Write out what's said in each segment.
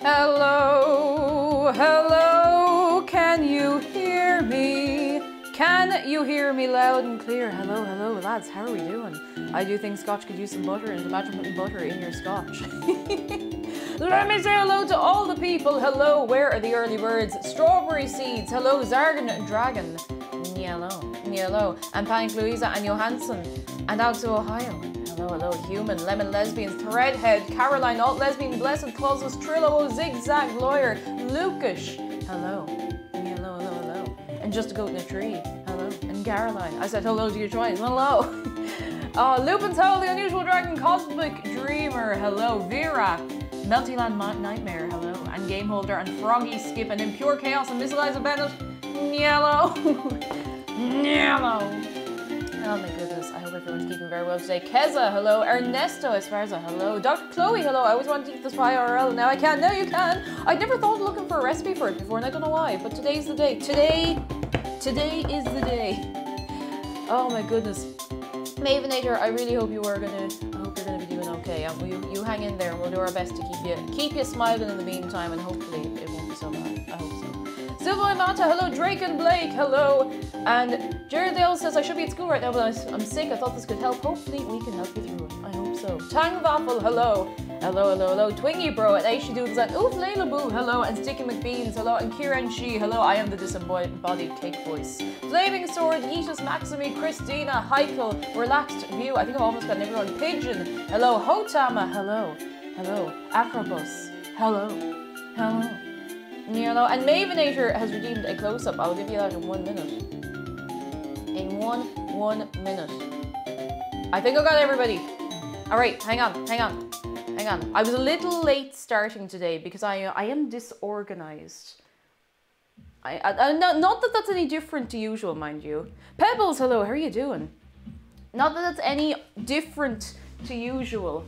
Hello, hello, can you hear me? Can you hear me loud and clear? Hello, hello, lads, how are we doing? I do think Scotch could use some butter, and imagine putting butter in your Scotch. Let me say hello to all the people. Hello, where are the early birds? Strawberry seeds. Hello, Zargan Dragon. Yellow. And Panic Louisa and Johansson. And Alex of Ohio. Hello, hello, human, lemon lesbians, threadhead, Caroline, alt lesbian, blessed clauses, Trillo, zigzag lawyer, Lukish. Hello. Hello. And just a goat in a tree. Hello. And Caroline. I said hello to you twice. Hello. Lupin's Hole, the unusual dragon, cosmic dreamer. Hello. Vera. Meltyland Nightmare, hello, and Game Holder, and Froggy Skip, and Impure Chaos, and Miss Eliza Bennett, Yellow. Oh my goodness, I hope everyone's keeping very well today. Keza, hello. Ernesto Esparza, hello. Dr. Chloe, hello. I always wanted to eat this pie IRL, now I can. Now you can. I'd never thought of looking for a recipe for it before, and I don't know why, but today's the day. Today is the day. Oh my goodness. Mavinator, I really hope you're gonna be doing okay. You hang in there, and we'll do our best to keep you smiling in the meantime, and hopefully it won't be so bad. I hope so. Silva Ivanta, hello. Drake and Blake, hello. And Jared Dale says I should be at school right now, but I'm sick. I thought this could help. Hopefully we can help you through it. I hope so. Tang Waffle, hello. Hello. Twingy Bro, and Aisha Doodles, and Oof Layla Boo, hello. And Sticky McBeans, hello. And Kieran She, hello. I am the disembodied cake voice. Flaming Sword, Yeetus Maximi, Christina, Heikel, Relaxed View. I think I've almost gotten everyone. Pigeon, hello. Hotama, hello. Acrobus, hello. And Mavinator has redeemed a close-up. I'll give you that in 1 minute. In one minute. I think I got everybody. All right, hang on. I was a little late starting today because I am disorganized. Not that that's any different to usual, mind you. Pebbles, hello, how are you doing? Not that that's any different to usual.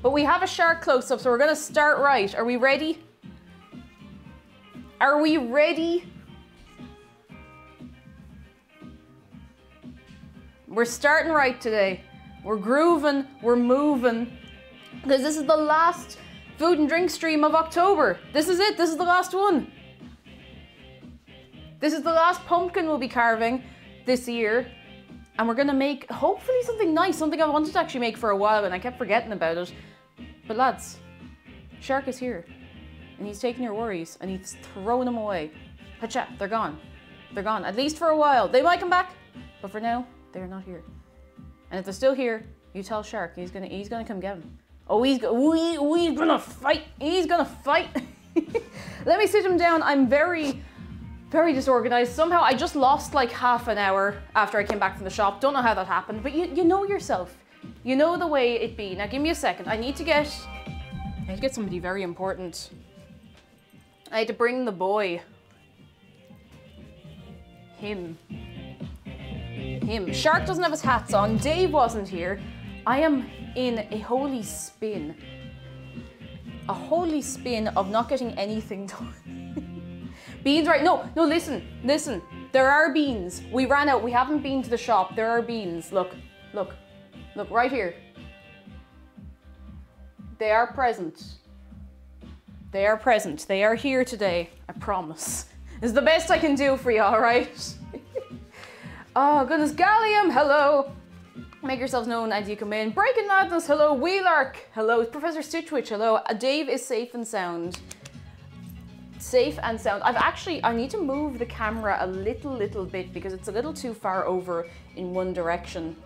But we have a shark close-up, so we're gonna start right. Are we ready? Are we ready? We're starting right today. We're grooving, we're moving. Because this is the last food and drink stream of October. This is it, this is the last one. This is the last pumpkin we'll be carving this year. And we're gonna make, hopefully, something nice, something I wanted to actually make for a while and I kept forgetting about it. But lads, Shark is here. And he's taking your worries and he's throwing them away. Hacha, they're gone. They're gone, at least for a while. They might come back, but for now, they're not here. And if they're still here, you tell Shark, he's gonna come get him. Oh, he's gonna fight. He's gonna fight. Let me sit him down. I'm very disorganized. Somehow I just lost like half an hour after I came back from the shop. Don't know how that happened, but you know yourself. You know the way it be. Now give me a second. I need to get somebody very important. I had to bring the boy. Him. Shark doesn't have his hats on. Dave wasn't here. I am in a holy spin. A holy spin of not getting anything done. Beans, right? No, listen. There are beans. We ran out. We haven't been to the shop. There are beans. Look, right here. They are present. They are present. They are here today. I promise. It's the best I can do for you, all right? Oh, goodness. Gallium, hello. Make yourselves known as you come in. Breaking Madness, hello. Wheelark, hello. Professor Stitchwich, hello. Dave is safe and sound. Safe and sound. I need to move the camera a little bit because it's a little too far over in one direction.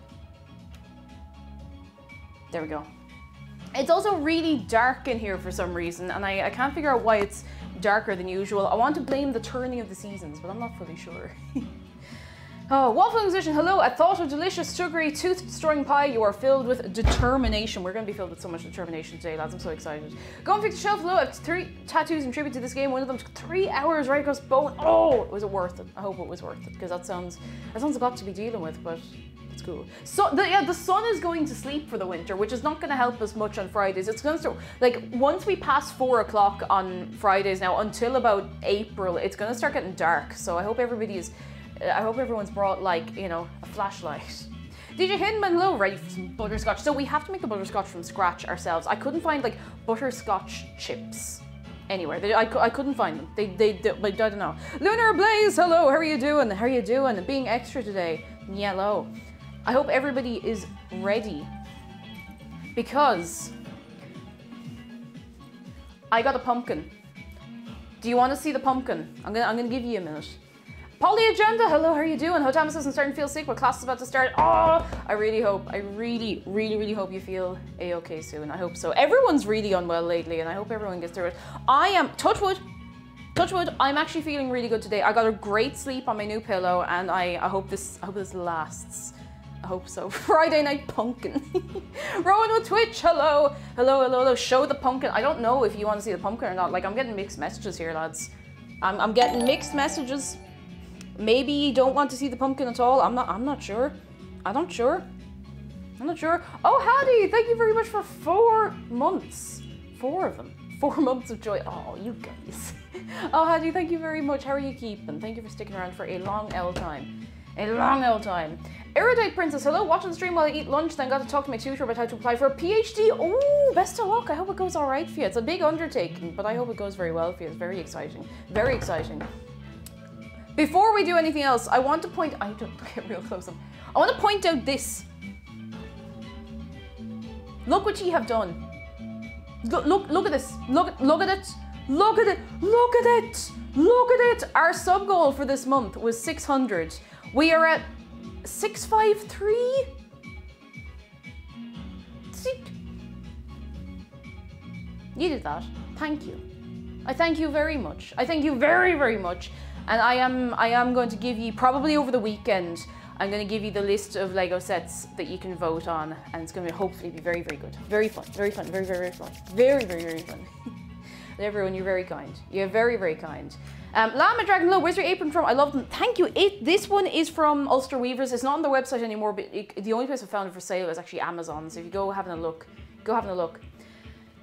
There we go. It's also really dark in here for some reason, and I can't figure out why it's darker than usual. I want to blame the turning of the seasons, but I'm not fully sure. Oh, Waffle Musician, hello. A thought of delicious, sugary, tooth-destroying pie. You are filled with determination. We're going to be filled with so much determination today, lads. I'm so excited. Go and fix the shelf, hello. I have 3 tattoos in tribute to this game. One of them took 3 hours right across bone. Oh, was it worth it? I hope it was worth it, because that sounds a lot to be dealing with, but it's cool. So, the sun is going to sleep for the winter, which is not going to help us much on Fridays. It's going to start, like, once we pass 4 o'clock on Fridays now, until about April, it's going to start getting dark. So I hope everyone's brought, like, you know, a flashlight. DJ Hinman, hello, ready for some butterscotch. So we have to make the butterscotch from scratch ourselves. I couldn't find, like, butterscotch chips anywhere. I couldn't find them. I don't know. Lunar Blaze, hello, how are you doing? How are you doing? Being extra today. Yellow. I hope everybody is ready because I got a pumpkin. Do you want to see the pumpkin? I'm gonna give you a minute. Poly Agenda, hello, how are you doing? Hotamas isn't starting to feel sick, but class is about to start. Oh, I really hope you feel a-okay soon. I hope so. Everyone's really unwell lately, and I hope everyone gets through it. I am, touch wood, I'm actually feeling really good today. I got a great sleep on my new pillow, and I hope this lasts. I hope so. Friday night pumpkin. Rowan with Twitch, hello. Hello. Show the pumpkin. I don't know if you want to see the pumpkin or not. Like, I'm getting mixed messages here, lads. I'm getting mixed messages. Maybe you don't want to see the pumpkin at all. I'm not sure. I'm not sure. Oh, Hattie, thank you very much for 4 months. 4 of them. 4 months of joy. Oh, you guys. Oh, Hattie, thank you very much. How are you keeping? Thank you for sticking around for a long L time. Erudite Princess, hello. Watching the stream while I eat lunch, then got to talk to my tutor about how to apply for a PhD. Oh, best of luck. I hope it goes all right for you. It's a big undertaking, but I hope it goes very well for you. It's very exciting. Very exciting. Before we do anything else, I want to point... I don't get real close up. I want to point out this. Look what ye have done. Look at this. Look at it. Our sub goal for this month was 600. We are at 653. You did that. Thank you. I thank you very much. I thank you very, very much. And I am going to give you, probably over the weekend, I'm going to give you the list of Lego sets that you can vote on, and it's going to hopefully be very, very good. Very fun, very fun, very, very, very fun. Very, very, very fun. Everyone, you're very kind. You're very, very kind. Llama Dragon Low, where's your apron from? I love them. Thank you. This one is from Ulster Weavers. It's not on their website anymore, but the only place I found it for sale is actually Amazon. So if you go having a look,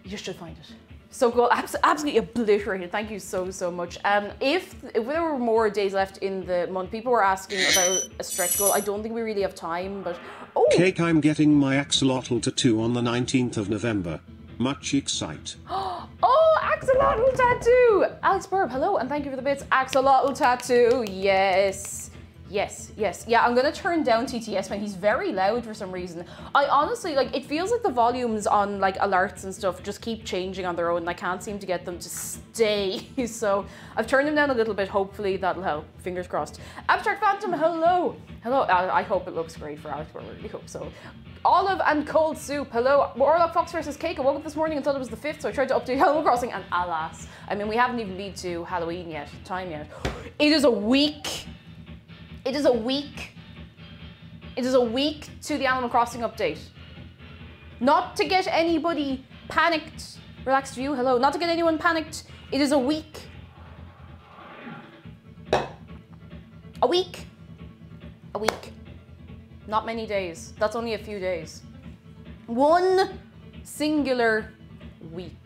you should find it. So cool, absolutely obliterated. Thank you so much. If there were more days left in the month, people were asking about a stretch goal. I don't think we really have time, but Cake, I'm getting my axolotl tattoo on the 19th of November. Much excite. Oh, axolotl tattoo! Alex Burb, hello, and thank you for the bits. Axolotl tattoo, yes. Yeah, I'm gonna turn down TTS when he's very loud for some reason. I honestly, like, it feels like the volumes on, like, alerts and stuff just keep changing on their own, and I can't seem to get them to stay. So I've turned them down a little bit. Hopefully that'll help. Fingers crossed. Abstract Phantom, hello. I hope it looks great for Alex, but I really hope so. Olive and Cold Soup, hello. Warlock Fox versus Cake. I woke up this morning and thought it was the 5th, so I tried to update Animal Crossing, and alas. I mean, we haven't even been to Halloween yet. It is a week. It is a week to the Animal Crossing update. Not to get anybody panicked. Relaxed View, hello. Not to get anyone panicked. It is a week. A week. Not many days. That's only a few days. One singular week.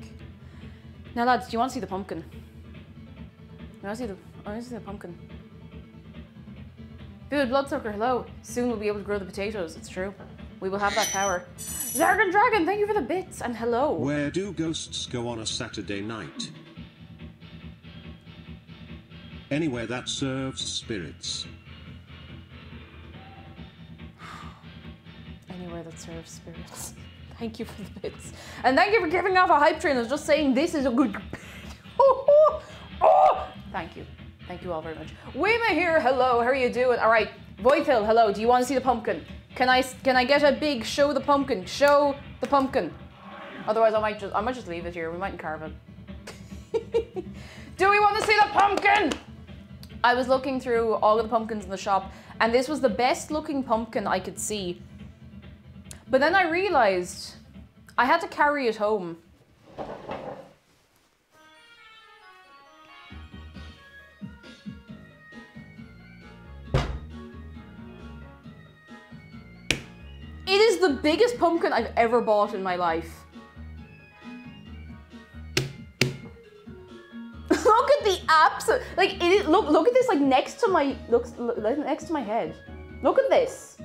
Now lads, do you want to see the pumpkin? I want to see the pumpkin. Food Bloodsucker, hello. Soon we'll be able to grow the potatoes. It's true. We will have that power. Zargan Dragon, thank you for the bits, and hello. Where do ghosts go on a Saturday night? Anywhere that serves spirits. Anywhere that serves spirits. Thank you for the bits. And thank you for giving off a hype train. I was just saying this is a good... Thank you. Thank you all very much. Wima here, hello, how are you doing? All right, Voidhill, hello, do you want to see the pumpkin? Can I get a big show the pumpkin? Show the pumpkin. Otherwise I might just leave it here. We mightn't carve it. Do we want to see the pumpkin? I was looking through all of the pumpkins in the shop, and this was the best looking pumpkin I could see. But then I realized I had to carry it home. It is the biggest pumpkin I've ever bought in my life. Look at the absolute, like, it is, look at this, like, next to my head. Look at this.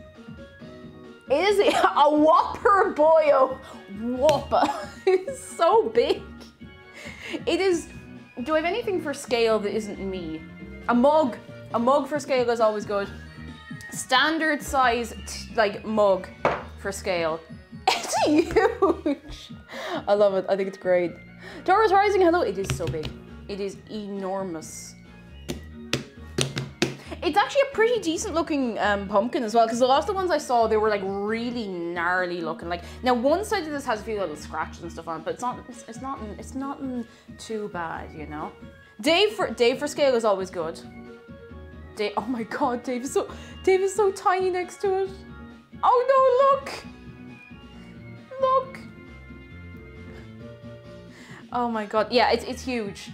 It is a whopper boyo. Whopper. It's so big. It is Do I have anything for scale that isn't me? A mug. A mug for scale is always good. Standard size, like, mug for scale. It's huge. I love it. I think it's great. Taurus Rising, hello. It is so big. It is enormous. It's actually a pretty decent looking pumpkin as well, because a lot of the ones I saw, they were like really gnarly looking. Like, now one side of this has a few little scratches and stuff on it, but it's not too bad, you know. Dave for scale is always good. Dave, oh my god, Dave is so tiny next to it. Oh no, look! Look! Oh my god, yeah, it's huge.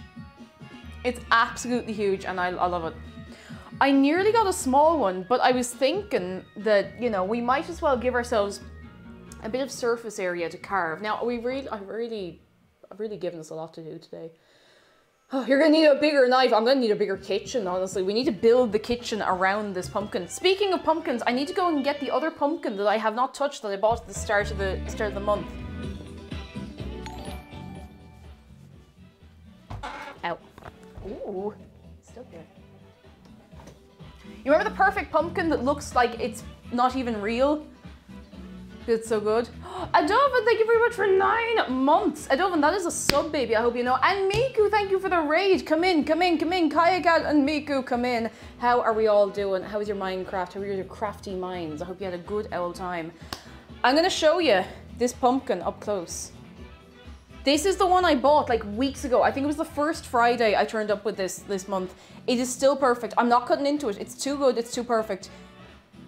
It's absolutely huge, and I love it. I nearly got a small one, but I was thinking that, you know, we might as well give ourselves a bit of surface area to carve. Now, I've really given us a lot to do today. Oh, you're gonna need a bigger knife. I'm gonna need a bigger kitchen, honestly. We need to build the kitchen around this pumpkin. Speaking of pumpkins, I need to go and get the other pumpkin that I have not touched that I bought at the start of the month. Ow. Ooh, still here. You remember the perfect pumpkin that looks like it's not even real? It's so good. Adovan, thank you very much for 9 months. Adovan, that is a sub, baby, I hope you know. And Miku, thank you for the raid. Come in. Kayagat and Miku, come in. How are we all doing? How is your Minecraft? How are your crafty minds? I hope you had a good old time. I'm gonna show you this pumpkin up close. This is the one I bought like weeks ago. I think it was the first Friday I turned up with this month. It is still perfect. I'm not cutting into it. It's too good. It's too perfect.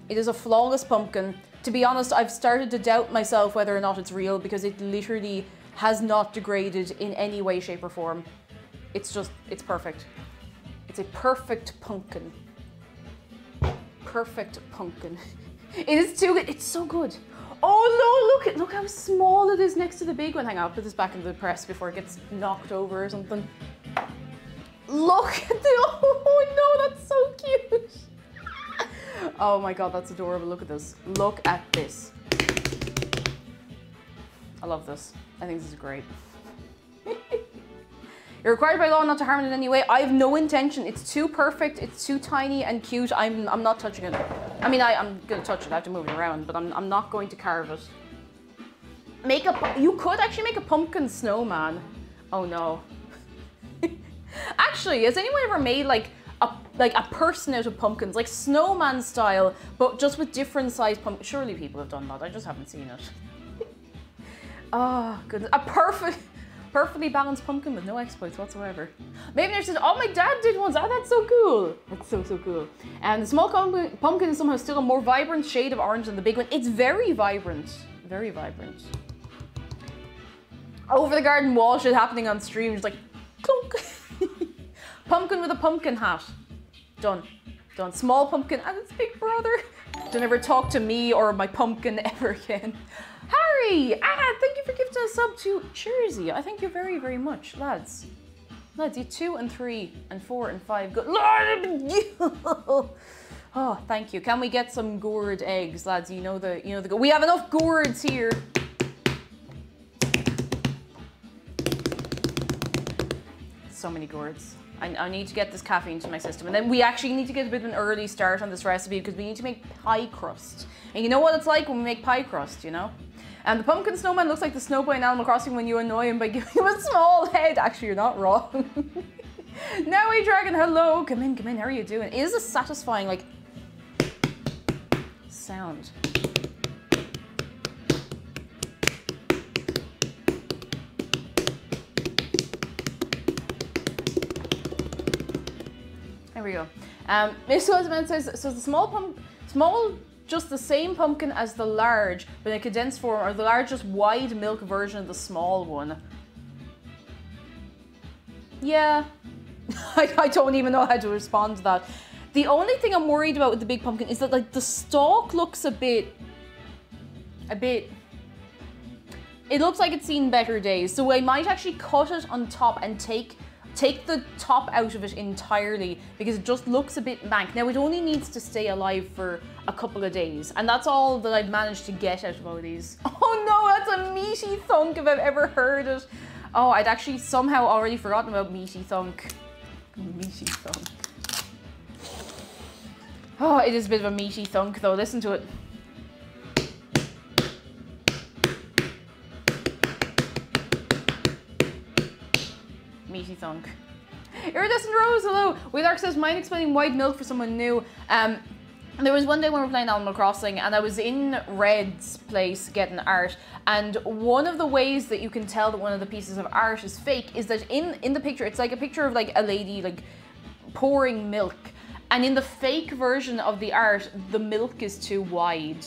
It is a flawless pumpkin. To be honest, I've started to doubt myself whether or not it's real because it literally has not degraded in any way, shape, or form. It's perfect. It's a perfect pumpkin. Perfect pumpkin. It is too good. It's so good. Oh no, look how small it is next to the big one. Hang on, I'll put this back into the press before it gets knocked over or something. Look at the, oh no, that's so cute. Oh my god, that's adorable. Look at this. Look at this. I love this. I think this is great. You're required by law not to harm it in any way. I have no intention. It's too perfect. It's too tiny and cute. I'm not touching it. I mean, I'm gonna touch it. I have to move it around, but I'm not going to carve it. You could actually make a pumpkin snowman. Oh no. Actually, has anyone ever made like a person out of pumpkins, like snowman style, but just with different sized pumpkins? Surely people have done that. I just haven't seen it. Oh goodness, a perfectly balanced pumpkin with no exploits whatsoever. Maybe there's just, oh, my dad did once. Oh, that's so cool. That's so cool. And the small pumpkin is somehow still a more vibrant shade of orange than the big one. It's very vibrant. Very vibrant. Over the garden wall shit happening on stream. Just like, clunk. Pumpkin with a pumpkin hat. Done. Done. Small pumpkin and its big brother. Don't ever talk to me or my pumpkin ever again. Harry! Thank you for gifting a sub to Jersey. I thank you very, very much, lads. Lads, you 2 and 3 and 4 and 5. Good Lord! Oh, thank you. Can we get some gourd eggs, lads? You know the we have enough gourds here. So many gourds. I need to get this caffeine to my system. And then we actually need to get a bit of an early start on this recipe because we need to make pie crust. And you know what it's like when we make pie crust, you know? And the pumpkin snowman looks like the snow boy in Animal Crossing when you annoy him by giving him a small head. Actually, you're not wrong. Now, Dragon, hello. Come in. How are you doing? It is a satisfying, like, sound. There we go. Miss Husband says, so the small, just the same pumpkin as the large, but in a condensed form, or the large, just wide milk version of the small one. Yeah. I don't even know how to respond to that. The only thing I'm worried about with the big pumpkin is that, like, the stalk looks a bit, it looks like it's seen better days. So I might actually cut it on top and take the top out of it entirely because it just looks a bit mank. Now, it only needs to stay alive for a couple of days, and that's all that I've managed to get out of all these. Oh no, that's a meaty thunk if I've ever heard it. Oh, I'd actually somehow already forgotten about Meaty Thunk. Meaty Thunk. Oh, it is a bit of a meaty thunk though. Listen to it. Meaty thunk. Iridescent Rose, hello. Waylark says, mind explaining white milk for someone new? There was one day when we were playing Animal Crossing and I was in Red's place getting art, and one of the ways that you can tell that one of the pieces of art is fake is that in the picture, it's like a picture of like a lady like pouring milk, and in the fake version of the art, the milk is too wide.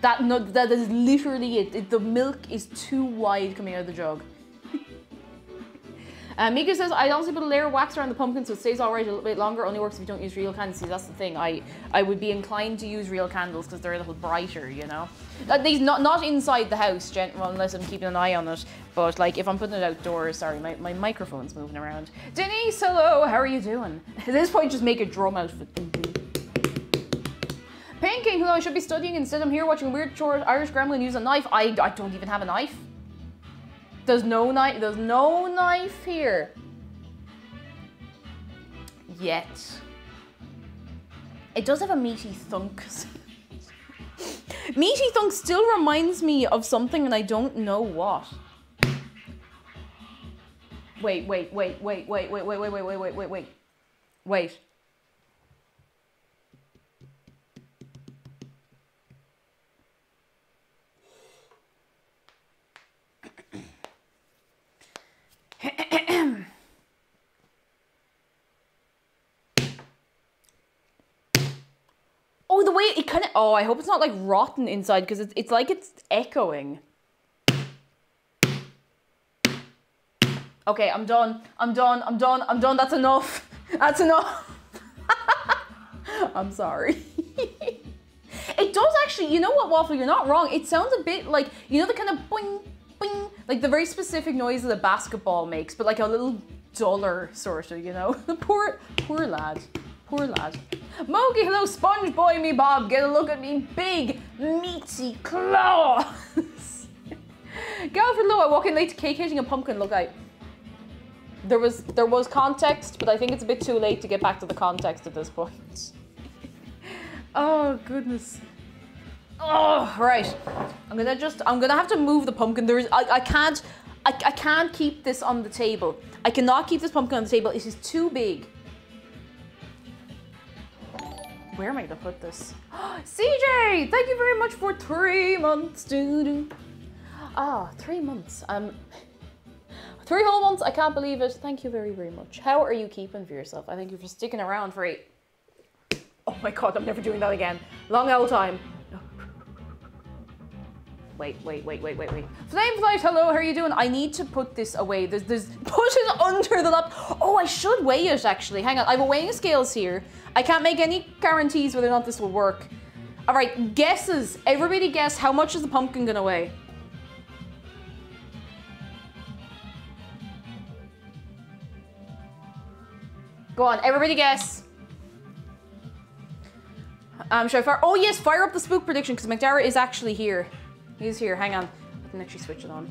That is literally it. The milk is too wide coming out of the jug. Mika says, I honestly put a layer of wax around the pumpkin so it stays alright a little bit longer. Only works if you don't use real candles. See, that's the thing. I would be inclined to use real candles because they're a little brighter, you know? These not inside the house, well, unless I'm keeping an eye on it. But like if I'm putting it outdoors, sorry, my microphone's moving around. Denise, hello, how are you doing? At this point, just make a drum outfit. Pain King, hello, I should be studying. Instead, I'm here watching weird short Irish gremlin use a knife. I don't even have a knife. There's no knife here. Yet. It does have a meaty thunk. Meaty thunk still reminds me of something and I don't know what. Wait. Oh, the way it kind of... Oh, I hope it's not like rotten inside because it's like it's echoing. Okay, I'm done. That's enough. That's enough. I'm sorry. It does actually, you know what, Waffle, you're not wrong. It sounds a bit like, you know the kind of boing, boing, like the very specific noise that a basketball makes, but like a little duller sort of, you know? Poor lad. Poor lad. Mogi, hello, Sponge Boy me Bob. Get a look at me big, meaty claws. Galford Low, I walk in late to cake hitting a pumpkin. Look out. There was context, but I think it's a bit too late to get back to the context at this point. Oh, goodness. Oh, right. I'm gonna have to move the pumpkin. I can't keep this on the table. I cannot keep this pumpkin on the table. It is too big. Where am I gonna put this? CJ, thank you very much for 3 months. 3 months. 3 whole months. I can't believe it. Thank you very, very much. How are you keeping for yourself? I thank you for sticking around for 8. Oh my God, I'm never doing that again. Long old time. Wait. Flameflight, hello, how are you doing? I need to put this away. Put it under the lap. Oh, I should weigh it actually. Hang on, I have a weighing scales here. I can't make any guarantees whether or not this will work. All right, guesses. Everybody guess, how much is the pumpkin gonna weigh? Go on, everybody guess. Should I fire? Oh yes, fire up the spook prediction because McDara is actually here. He's here, hang on. I can actually switch it on.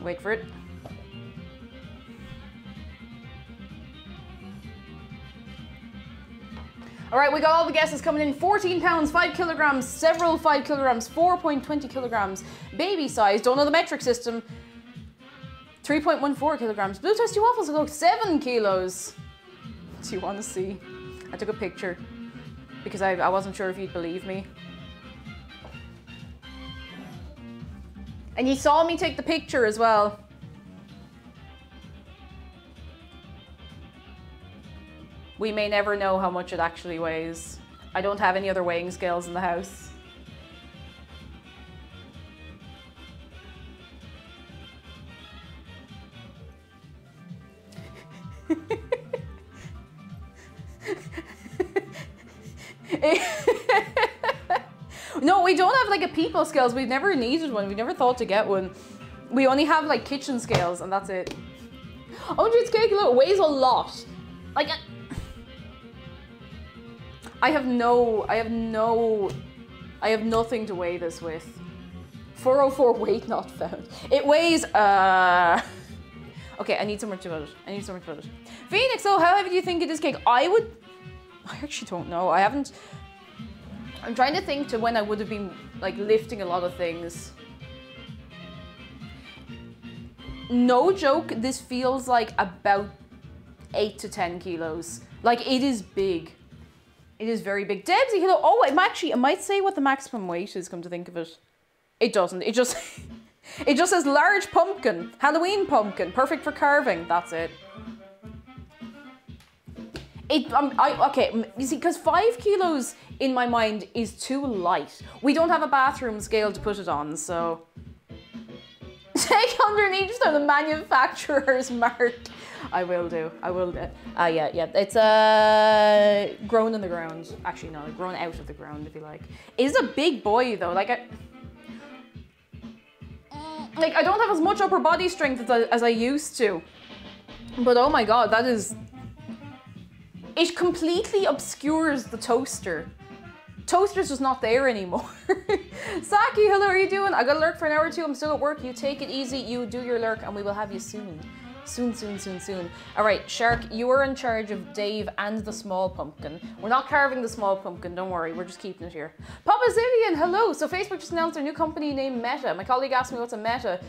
Wait for it. All right, we got all the guesses coming in. 14 pounds, 5 kilograms, several 5 kilograms, 4.20 kilograms, baby size, don't know the metric system. 3.14 kilograms. Blue Toasty Waffles will go 7 kilos. Do you want to see? I took a picture because I wasn't sure if you'd believe me. And you saw me take the picture as well. We may never know how much it actually weighs. I don't have any other weighing scales in the house. No, we don't have like a people scales. We've never needed one. We've never thought to get one. We only have like kitchen scales and that's it. Oh, it's cake. Look, it weighs a lot. Like, I have nothing to weigh this with. 404 weight not found. It weighs, okay, I need somewhere to put it. I need somewhere to put it. Phoenix, so how heavy do you think it is, cake? I actually don't know. I'm trying to think to when I would have been like lifting a lot of things. No joke, this feels like about 8 to 10 kilos. Like it is big. It is very big. Debsy, hello. Oh, it might say what the maximum weight is, come to think of it. It doesn't. It just it just says large pumpkin, Halloween pumpkin, perfect for carving. That's it. Okay, you see, because 5 kilos in my mind is too light. We don't have a bathroom scale to put it on, so take underneath the manufacturer's mark. I will do. Yeah. It's grown in the ground. Actually, no, grown out of the ground, if you like. It is a big boy though. Like I don't have as much upper body strength as I used to. But oh my god, that is. It completely obscures the toaster. Toaster's just not there anymore. Saki, hello, how are you doing? I got a lurk for an hour or two. I'm still at work. You take it easy. You do your lurk and we will have you soon. Soon. All right, Shark, you are in charge of Dave and the small pumpkin. We're not carving the small pumpkin, don't worry. We're just keeping it here. Papa Zillion, hello. So Facebook just announced their new company named Meta. My colleague asked me what's a Meta.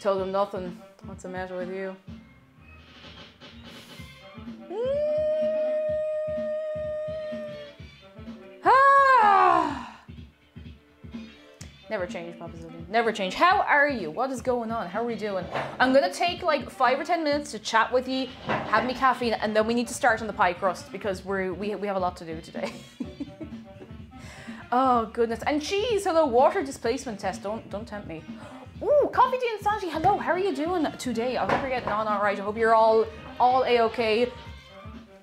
Told him nothing. What's a Meta with you? Never change, Papa Zillion. Never change. How are you? What is going on? How are we doing? I'm gonna take like 5 or 10 minutes to chat with you, have me caffeine, and then we need to start on the pie crust because we have a lot to do today. Oh goodness. And cheese, hello, water displacement test. Don't tempt me. Ooh, Coffee Tea Insanity, hello, how are you doing today? I hope you're getting on all right. I hope you're all A-okay.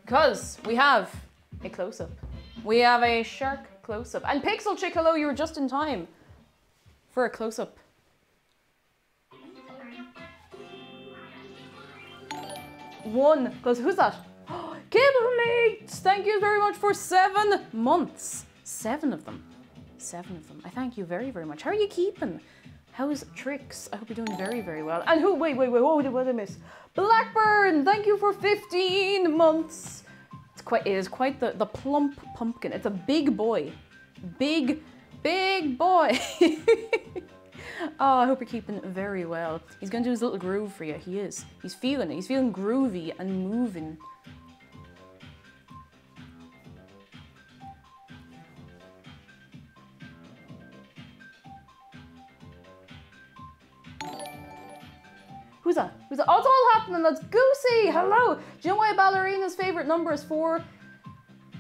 Because we have a close-up. We have a shark close-up. And Pixel Chick, hello, you were just in time for a close-up. One close. Who's that? Kibblemates! Thank you very much for 7 months. 7 of them. 7 of them. I thank you very, very much. How are you keeping? How's Tricks? I hope you're doing very, very well. And who? Wait. What did I miss? Blackburn! Thank you for 15 months. It is quite the plump pumpkin. It's a big boy. Big boy. Oh, I hope you're keeping very well. He's gonna do his little groove for you. He is. He's feeling it. He's feeling groovy and moving. Who's that? Oh, it's all happening. That's Goosey. Hello. Do you know why a ballerina's favorite number is 4?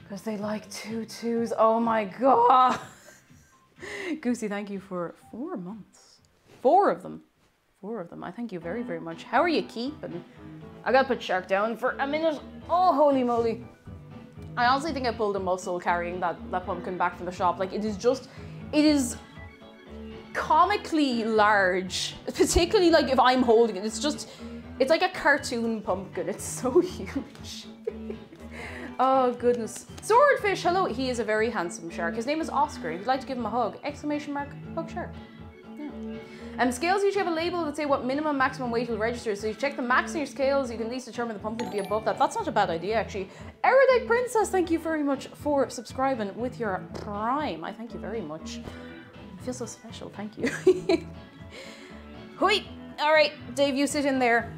Because they like 2 2s. Oh my god. Goosey, thank you for 4 months. 4 of them. 4 of them. I thank you very, very much. How are you keeping? I gotta put Shark down for a minute. Oh, holy moly. I honestly think I pulled a muscle carrying that pumpkin back from the shop. Like, it is comically large. Particularly, like, if I'm holding it. It's like a cartoon pumpkin. It's so huge. Oh, goodness. Swordfish, hello. He is a very handsome shark. His name is Oscar. If you'd like to give him a hug, exclamation mark, hug shark. Yeah. Scales usually have a label that say what minimum maximum weight will register. So you check the max on your scales, you can at least determine the pumpkin to be above that. That's not a bad idea, actually. Erudite Princess, thank you very much for subscribing with your Prime. I thank you very much. I feel so special, thank you. Hui! All right, Dave, you sit in there.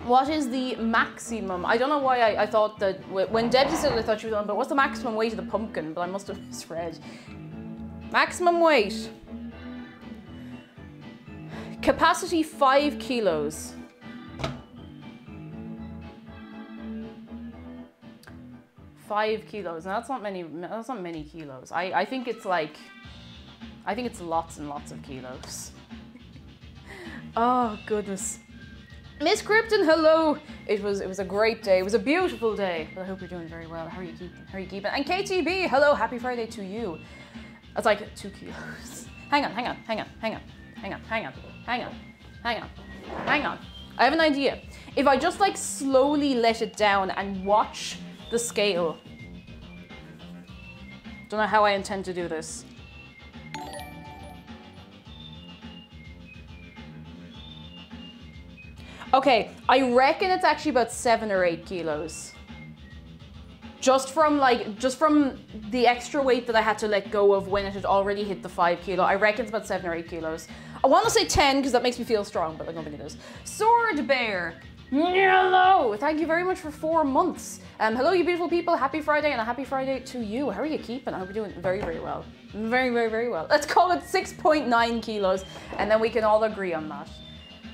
What is the maximum? I don't know why I thought that, when Debs said it, I thought she was on, but what's the maximum weight of the pumpkin? But I must have misread. Maximum weight. Capacity 5 kilos. 5 kilos. Now that's not many kilos. I think it's like, I think it's lots and lots of kilos. Oh goodness. Miss Krypton, hello. It was a great day. It was a beautiful day. But I hope you're doing very well. How are you keeping? How are you keeping? And KTB, hello. Happy Friday to you. That's like 2 kilos. Hang on. I have an idea. If I just like slowly let it down and watch the scale. Don't know how I intend to do this. Okay, I reckon it's actually about 7 or 8 kilos. Just from the extra weight that I had to let go of when it had already hit the 5 kilo. I reckon it's about 7 or 8 kilos. I want to say 10 because that makes me feel strong, but I don't think it is. Sword Bear. Hello. Thank you very much for 4 months. Hello, you beautiful people. Happy Friday, and a happy Friday to you. How are you keeping? I hope you're doing very, very well. Very, very, very well. Let's call it 6.9 kilos, and then we can all agree on that.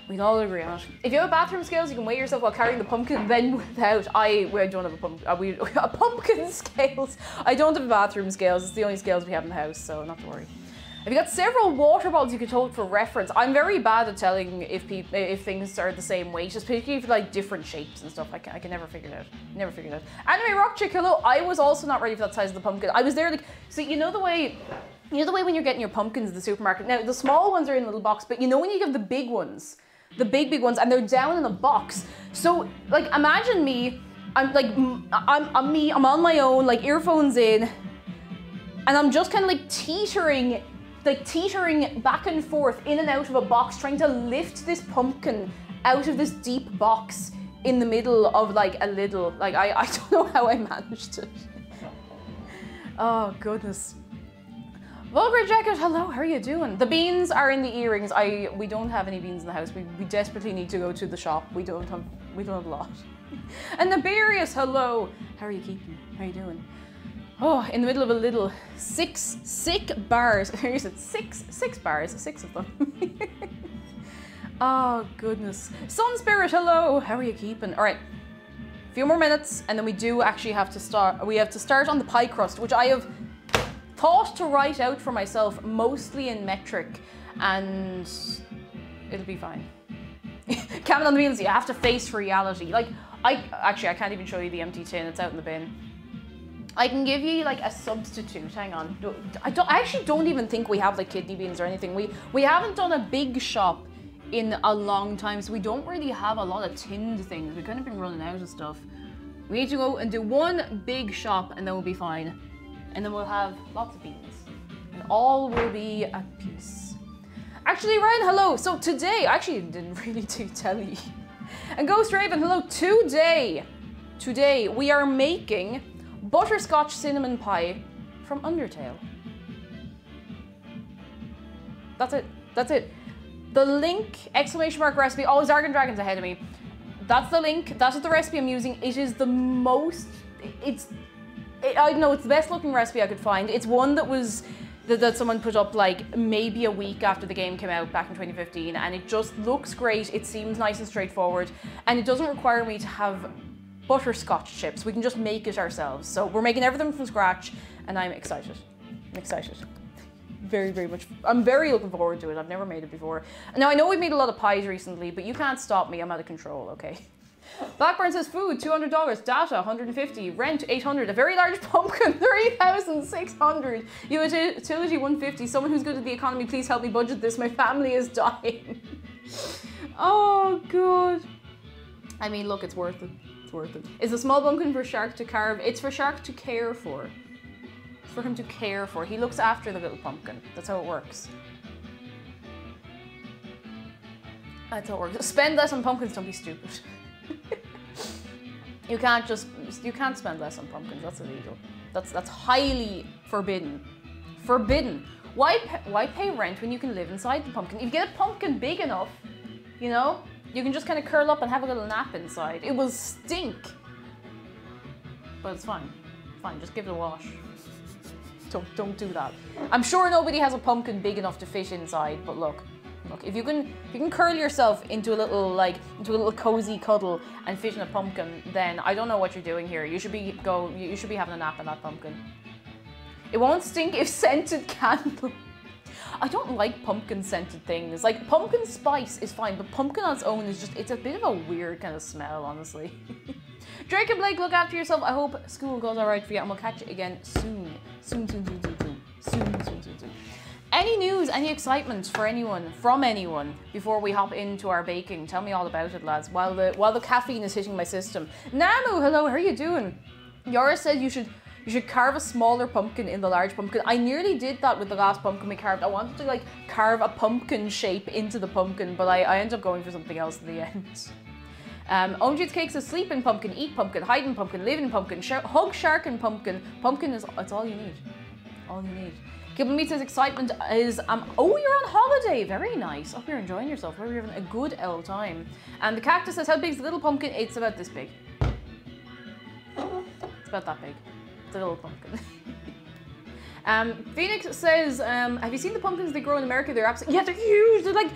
We can all agree on it. If you have bathroom scales, you can weigh yourself while carrying the pumpkin, then without. I don't have a pumpkin scales. I don't have bathroom scales. It's the only scales we have in the house, so not to worry. Have you got several water bottles you could hold for reference? I'm very bad at telling if things are the same weight, just particularly for like different shapes and stuff. I can never figure it out. Never figured it out. Anyway, Rock Chick, hello. I was also not ready for that size of the pumpkin. I was there like, so you know the way when you're getting your pumpkins in the supermarket. Now the small ones are in a little box, but you know when you get the big ones. The big ones, and they're down in a box. So, like, imagine me. I'm on my own, like earphones in, and I'm just kind of like teetering back and forth in and out of a box, trying to lift this pumpkin out of this deep box in the middle of like a little. Like, I don't know how I managed it. Oh goodness. Vulgar Jacket, hello, how are you doing? The beans are in the earrings. We don't have any beans in the house. We desperately need to go to the shop. We don't have a lot. And Naberius, hello. How are you keeping? How are you doing? Oh, in the middle of a little sick bars. You said six bars, 6 of them. Oh goodness. Sun Spirit, hello. How are you keeping? All right, a few more minutes, and then we do actually have to start. We have to start on the pie crust, which I have thought to write out for myself, mostly in metric, and it'll be fine. Cameron on the wheels, you have to face reality. Like, I can't even show you the empty tin, it's out in the bin. I can give you like a substitute, hang on. I actually don't even think we have like kidney beans or anything. We haven't done a big shop in a long time, so we don't really have a lot of tinned things. We've kind of been running out of stuff. We need to go and do one big shop, and then we'll be fine. And then we'll have lots of beans. And all will be at peace. Actually, Ryan, hello. So today, I actually didn't really tell you. And Ghost Raven, hello. Today we are making Butterscotch Cinnamon Pie from Undertale. That's it. The link, exclamation mark recipe. Oh, Zargan Dragon's ahead of me. That's the link. That is the recipe I'm using. It is the most, I know it's the best looking recipe I could find. It's one that someone put up like maybe a week after the game came out back in 2015, and it just looks great. It seems nice and straightforward, and it doesn't require me to have butterscotch chips. We can just make it ourselves. So we're making everything from scratch, and I'm excited. Very, very much. I'm very looking forward to it. I've never made it before. Now I know we've made a lot of pies recently, but you can't stop me. I'm out of control, okay? Blackburn says food, $200, data, 150, rent, 800, a very large pumpkin, 3,600, utility, 150. Someone who's good at the economy, please help me budget this. My family is dying. Oh, God. I mean, look, it's worth it. It's worth it. Is the small pumpkin for Shark to carve? It's for Shark to care for. It's for him to care for. He looks after the little pumpkin. That's how it works. That's how it works. Spend less on pumpkins, don't be stupid. You can't spend less on pumpkins. That's illegal. That's highly forbidden. Forbidden. Why pay rent when you can live inside the pumpkin? If you get a pumpkin big enough, you know, you can just kind of curl up and have a little nap inside. It will stink, but it's fine. Fine, just give it a wash. Don't do that. I'm sure nobody has a pumpkin big enough to fit inside, but look, if you can curl yourself into a little cozy cuddle and fit in a pumpkin, then I don't know what you're doing here. You should be having a nap in that pumpkin. It won't stink if scented candle. I don't like pumpkin scented things. Like, pumpkin spice is fine, but pumpkin on its own is it's a bit of a weird kind of smell, honestly. Drake and Blake, look after yourself. I hope school goes all right for you, and we'll catch you again soon. Soon. Any news, any excitement from anyone before we hop into our baking? Tell me all about it, lads, while the caffeine is hitting my system. Namu, hello, how are you doing? Yara said you You should carve a smaller pumpkin in the large pumpkin. I nearly did that with the last pumpkin we carved. I wanted to like carve a pumpkin shape into the pumpkin, but I ended up going for something else in the end. OMG's Cake says sleep in pumpkin, eat pumpkin, hide in pumpkin, live in pumpkin, hug shark in pumpkin. Pumpkin is, it's all you need. All you need. Kibble Meat says excitement is, oh, you're on holiday. Very nice. Hope you're enjoying yourself. Hope you're having a good old time. And the Cactus says, how big is the little pumpkin? It's about this big. It's about that big. It's a little pumpkin. Phoenix says, have you seen the pumpkins they grow in America? They're absolutely, yeah, they're huge. They're like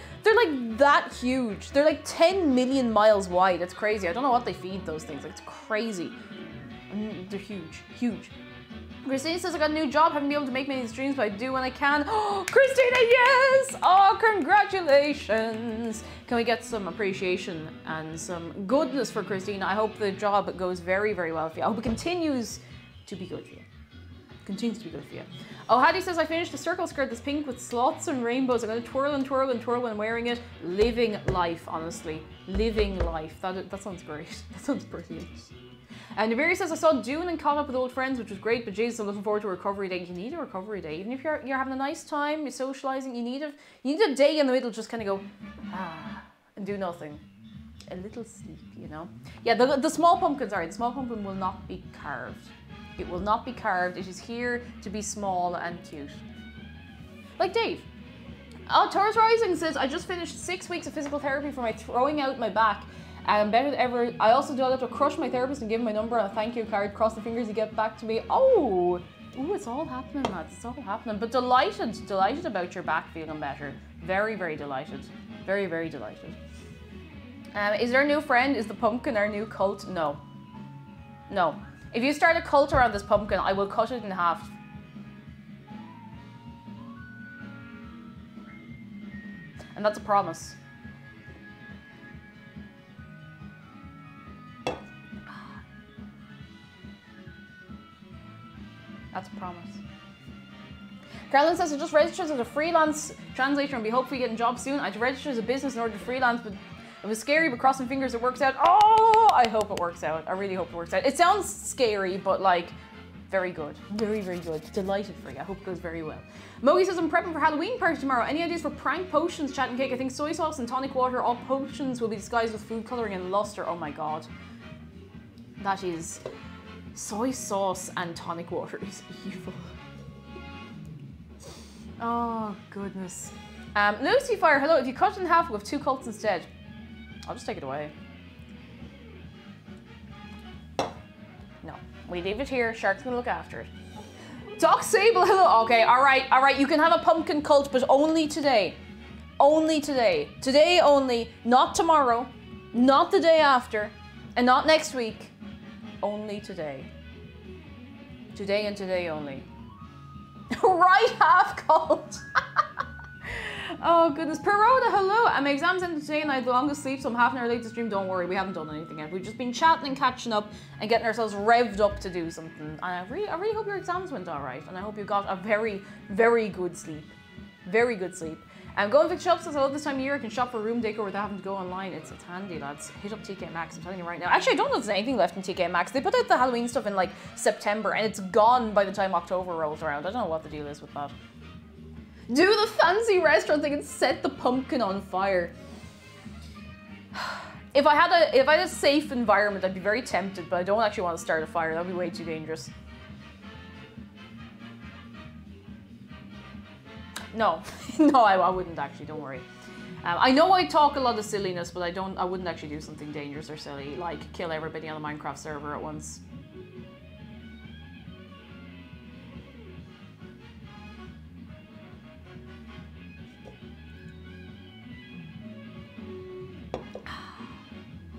that huge. They're like 10 million miles wide. It's crazy. I don't know what they feed those things. Like, it's crazy. They're huge, huge. Christina says, I got a new job. Haven't been able to make many streams, but I do when I can. Oh, Christina, yes! Oh, congratulations. Can we get some appreciation and some goodness for Christina? I hope the job goes very, very well for you. I hope it continues to be good for you. Continues to be good for you. Oh, Hattie says, I finished the circle skirt that's pink with slots and rainbows. I'm going to twirl and twirl and twirl when wearing it. Living life, honestly. Living life. That sounds great. That sounds brilliant. And Nabiri says, I saw Dune and caught up with old friends, which was great, but Jesus, I'm looking forward to a recovery day. You need a recovery day. Even if you're having a nice time, you're socializing, you need a day in the middle, just kind of go, and do nothing. A little sleep, you know? Yeah, the small pumpkin, sorry, the small pumpkin will not be carved. It will not be carved. It is here to be small and cute. Like Dave. Taurus Rising says, I just finished 6 weeks of physical therapy for my throwing out my back. I'm better than ever. I also do a little crush my therapist and give him my number and a thank you card. Cross the fingers you get back to me. Oh, ooh, it's all happening, lads. It's all happening. But delighted about your back feeling better. Very, very delighted. Very, very delighted. Is there a new friend? Is the pumpkin our new cult? No. No. If you start a cult around this pumpkin, I will cut it in half. And that's a promise. That's a promise. Carolyn says, I just registered as a freelance translator and be hopefully getting jobs soon. I registered as a business in order to freelance, but it was scary, but crossing fingers it works out. Oh, I hope it works out. I really hope it works out. It sounds scary, but like, very good. Very, very good. Delighted for you. I hope it goes very well. Mogi says, I'm prepping for Halloween party tomorrow. Any ideas for prank potions, chat and cake? I think soy sauce and tonic water, all potions will be disguised with food coloring and luster. Oh my God. That is... soy sauce and tonic water is evil. Oh, goodness. Lucy Fire, hello. If you cut it in half, we'll have 2 cults instead. I'll just take it away. No, we leave it here. Shark's gonna look after it. Doc Sable, hello. Okay, all right. You can have a pumpkin cult, but only today. Only today. Today only. Not tomorrow. Not the day after. And not next week. Only today. Today and today only. Right half cult. Oh goodness. Perona, hello. My exams ended today and I had the longest sleep, so I'm half an hour late to stream. Don't worry, we haven't done anything yet. We've just been chatting and catching up and getting ourselves revved up to do something. And I really hope your exams went all right. And I hope you got a very, very good sleep. Very good sleep. Go and fix shops, says I love this time of year. I can shop for room decor without having to go online. It's handy, lads. Hit up TK Maxx, I'm telling you right now. Actually, I don't know if there's anything left in TK Maxx. They put out the Halloween stuff in like September and it's gone by the time October rolls around. I don't know what the deal is with that. Do the fancy restaurant thing and set the pumpkin on fire. If I had a safe environment, I'd be very tempted, but I don't actually want to start a fire. That'd be way too dangerous. No, no, I wouldn't actually, don't worry. I know I talk a lot of silliness, but I wouldn't actually do something dangerous or silly, like kill everybody on the Minecraft server at once.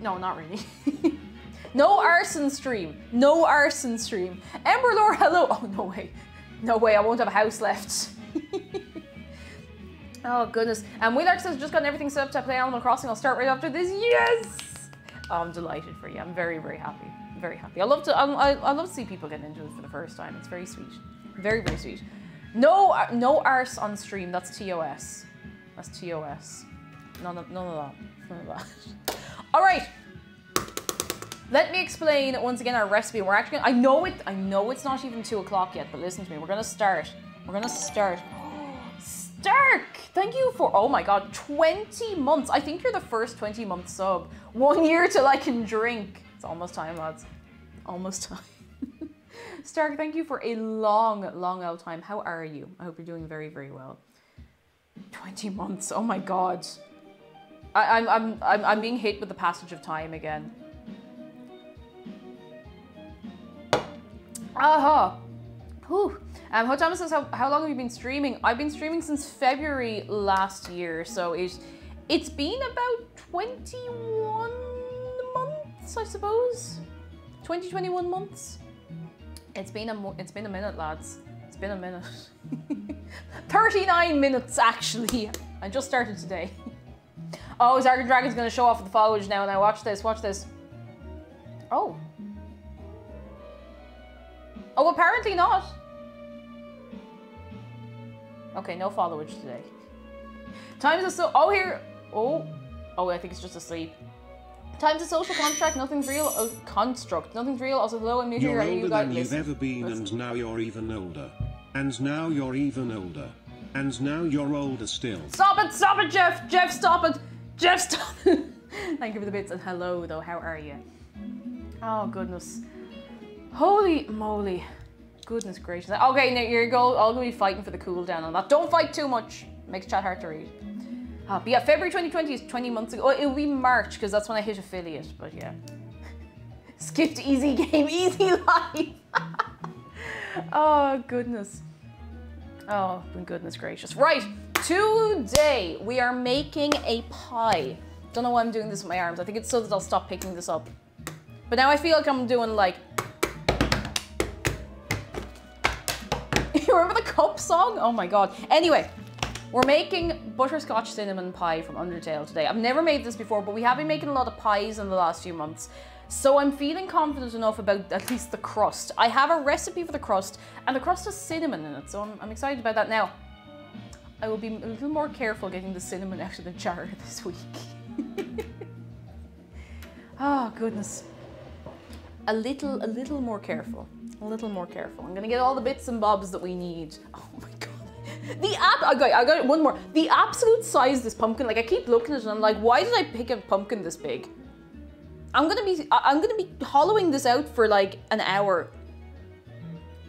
No, not really. No arson stream. No arson stream. Emberlore, hello. Oh, no way. No way, I won't have a house left. Oh, goodness. And Wheelark says, just gotten everything set up to play Animal Crossing. I'll start right after this. Yes! Oh, I'm delighted for you. I'm very, very happy. Very happy. I love to see people getting into it for the first time. It's very sweet. Very, very sweet. No arse on stream. That's TOS. That's TOS. None of that. None of that. All right. Let me explain once again our recipe. We're actually, I know it's not even 2 o'clock yet, but listen to me. We're gonna start. Stark! Thank you for, oh my god, 20 months. I think you're the first 20-month sub. 1 year till I can drink. It's almost time, lads. Almost time. Stark, thank you for a long old time. How are you? I hope you're doing very, very well. 20 months, oh my god. I'm being hit with the passage of time again. Aha! Whew. Hotama says, how long have you been streaming? I've been streaming since February last year, so it's been about 21 months, I suppose. 21 months. It's been a minute, lads. It's been a minute. 39 minutes, actually. I just started today. Oh, Zargan Dragon's gonna show off the foliage now. Now watch this, watch this. Oh. Oh, apparently not. Okay, no foliage today. Time's a so. Oh, here. Oh, I think it's just asleep. Time's a social construct. Nothing's real. Construct. Nothing's real. Also, hello, I'm here. You're older than you've ever been, and now you're even older. And now you're even older. And now you're older still. Stop it, Jeff. Jeff, stop it. Jeff, stop it. Thank you for the bits and hello, though. How are you? Oh goodness. Holy moly. Goodness gracious. Okay, now you're all going to be fighting for the cooldown on that. Don't fight too much. Makes chat hard to read. But yeah, February 2020 is 20 months ago. Oh, it'll be March because that's when I hit affiliate. But yeah. Skipped easy game, easy life. Oh, goodness. Oh, goodness gracious. Right, today we are making a pie. Don't know why I'm doing this with my arms. I think it's so that I'll stop picking this up. But now I feel like I'm doing like... You remember the cup song? Oh my god. Anyway, we're making Butterscotch Cinnamon Pie from Undertale today. I've never made this before, but we have been making a lot of pies in the last few months. So I'm feeling confident enough about at least the crust. I have a recipe for the crust, and the crust has cinnamon in it, so I'm excited about that. Now, I will be a little more careful getting the cinnamon out of the jar this week. Oh, goodness. A little more careful. A little more careful. I'm gonna get all the bits and bobs that we need. Oh my god. I got one more. The absolute size of this pumpkin, like I keep looking at it and I'm like, why did I pick a pumpkin this big? I'm gonna be hollowing this out for like an hour.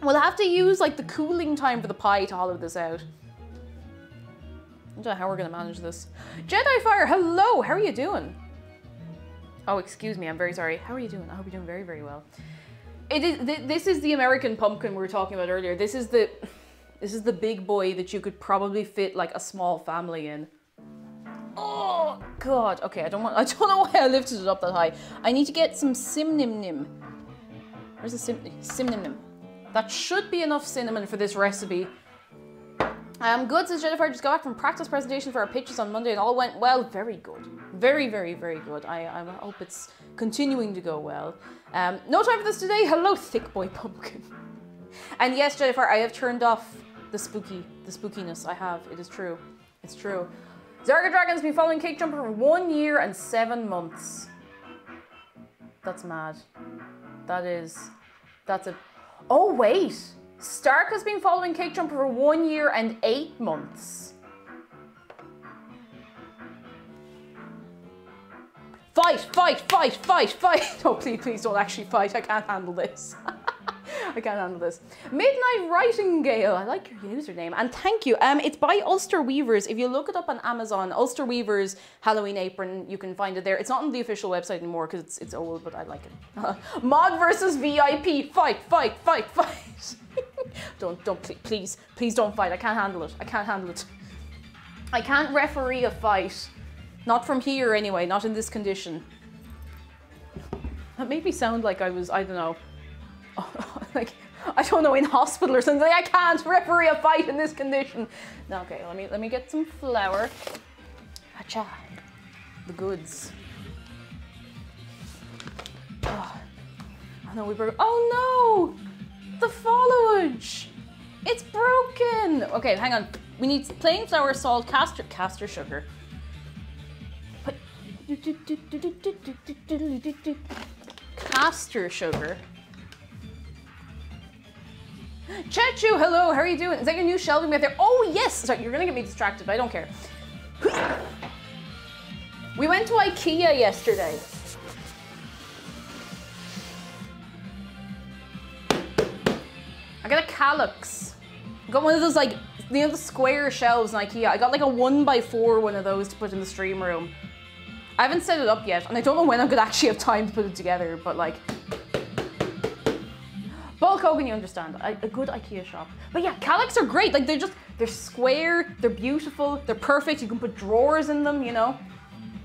We'll have to use like the cooling time for the pie to hollow this out. I don't know how we're gonna manage this. Jedi Fire, hello, how are you doing? Oh, excuse me, I'm very sorry. How are you doing? I hope you're doing very, very well. This is the American pumpkin we were talking about earlier. This is the big boy that you could probably fit like a small family in. Oh god. Okay, I don't know why I lifted it up that high. I need to get some nim. Where's the nim? That should be enough cinnamon for this recipe. Good, says Jennifer. Just got back from practice presentation for our pitches on Monday and all went well. Very good. Very, very, very good. I hope it's continuing to go well. No time for this today. Hello, thick boy pumpkin. And yes, Jennifer, I have turned off the spookiness. I have. It is true. It's true. Zarga Dragon's been following Cake Jumper for 1 year and 7 months. That's mad. That's a... Oh, wait. Stark has been following Cake Jumper for 1 year and 8 months. Fight! Oh, please don't actually fight. I can't handle this. I can't handle this. Midnight Writing Gale. I like your username. And thank you. It's by Ulster Weavers. If you look it up on Amazon, Ulster Weavers Halloween Apron, you can find it there. It's not on the official website anymore because it's old, but I like it. Mod versus VIP. Fight. Please don't fight. I can't handle it. I can't referee a fight. Not from here anyway, not in this condition. That made me sound like I was, I don't know, like, I don't know, in hospital or something. I can't referee a fight in this condition. No, okay, let me get some flour. Hacha. The goods. Oh no, oh no! The foliage! It's broken! Okay, hang on. We need plain flour, salt, caster sugar. caster sugar. Chechu, hello, how are you doing? Is that your new shelving method there? Oh yes! Sorry, you're gonna get me distracted, but I don't care. We went to IKEA yesterday. I got a calyx. I got one of those, like, you know, the square shelves in IKEA. I got like a 1x4 one of those to put in the stream room. I haven't set it up yet, and I don't know when I'm gonna actually have time to put it together, but like... Bulk Hogan, you understand. A good IKEA shop. But yeah, calyx are great. Like, they're square, they're beautiful, they're perfect. You can put drawers in them, you know?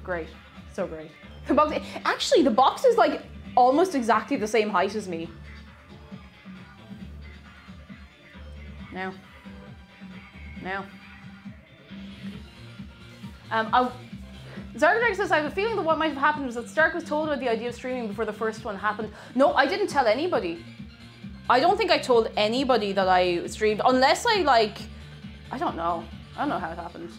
Great. So great. The box, actually, the box is like almost exactly the same height as me. Now. Zargadreg says, I have a feeling that what might have happened was that Stark was told about the idea of streaming before the first one happened. No, I didn't tell anybody. I don't think I told anybody that I streamed, unless I like, I don't know how it happened.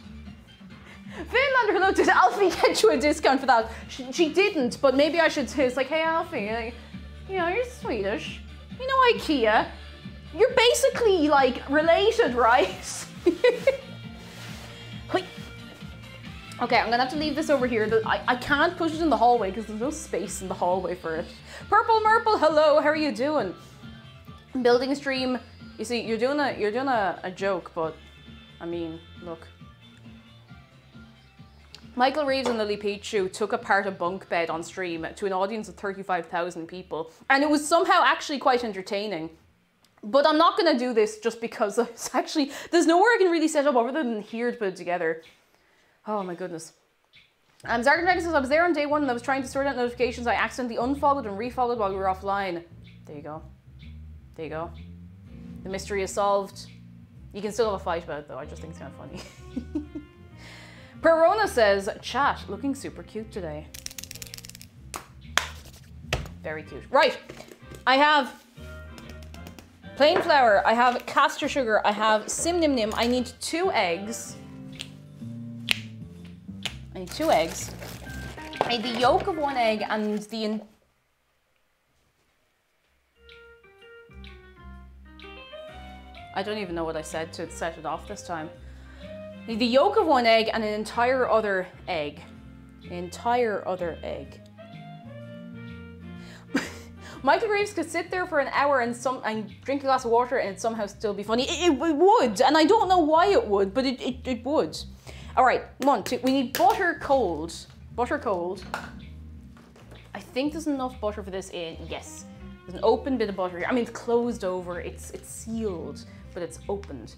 Finlander, hello, did Alfie get you a discount for that? She didn't, but maybe I should say, it's like, hey Alfie, you know, you're Swedish. You know IKEA. You're basically like related, right? Okay, I'm gonna have to leave this over here. I can't put it in the hallway because there's no space in the hallway for it. Purple Murple, hello, how are you doing? I'm building a stream. You see, you're doing a joke, but I mean, look. Michael Reeves and Lily Pichu took apart a bunk bed on stream to an audience of 35,000 people, and it was somehow actually quite entertaining. But I'm not gonna do this just because it's actually, there's nowhere I can really set up other than here to put it together. Oh my goodness. Zargan says, I was there on day one and I was trying to sort out notifications. I accidentally unfollowed and refollowed while we were offline. There you go. There you go. The mystery is solved. You can still have a fight about it though. I just think it's kind of funny. Perona says, chat, looking super cute today. Very cute. Right. I have plain flour, I have castor sugar, I have sim nim nim. I need 2 eggs. I need 2 eggs. I need the yolk of 1 egg and the... I don't even know what I said to set it off this time. I need the yolk of 1 egg and an entire other egg. An entire other egg. Michael Reeves could sit there for an hour and drink a glass of water and it'd somehow still be funny. It would, and I don't know why it would, but it would. All right, 1, 2, we need butter cold. Butter cold. I think there's enough butter for this in, yes. There's an open bit of butter here. I mean, it's closed over, it's sealed, but it's opened.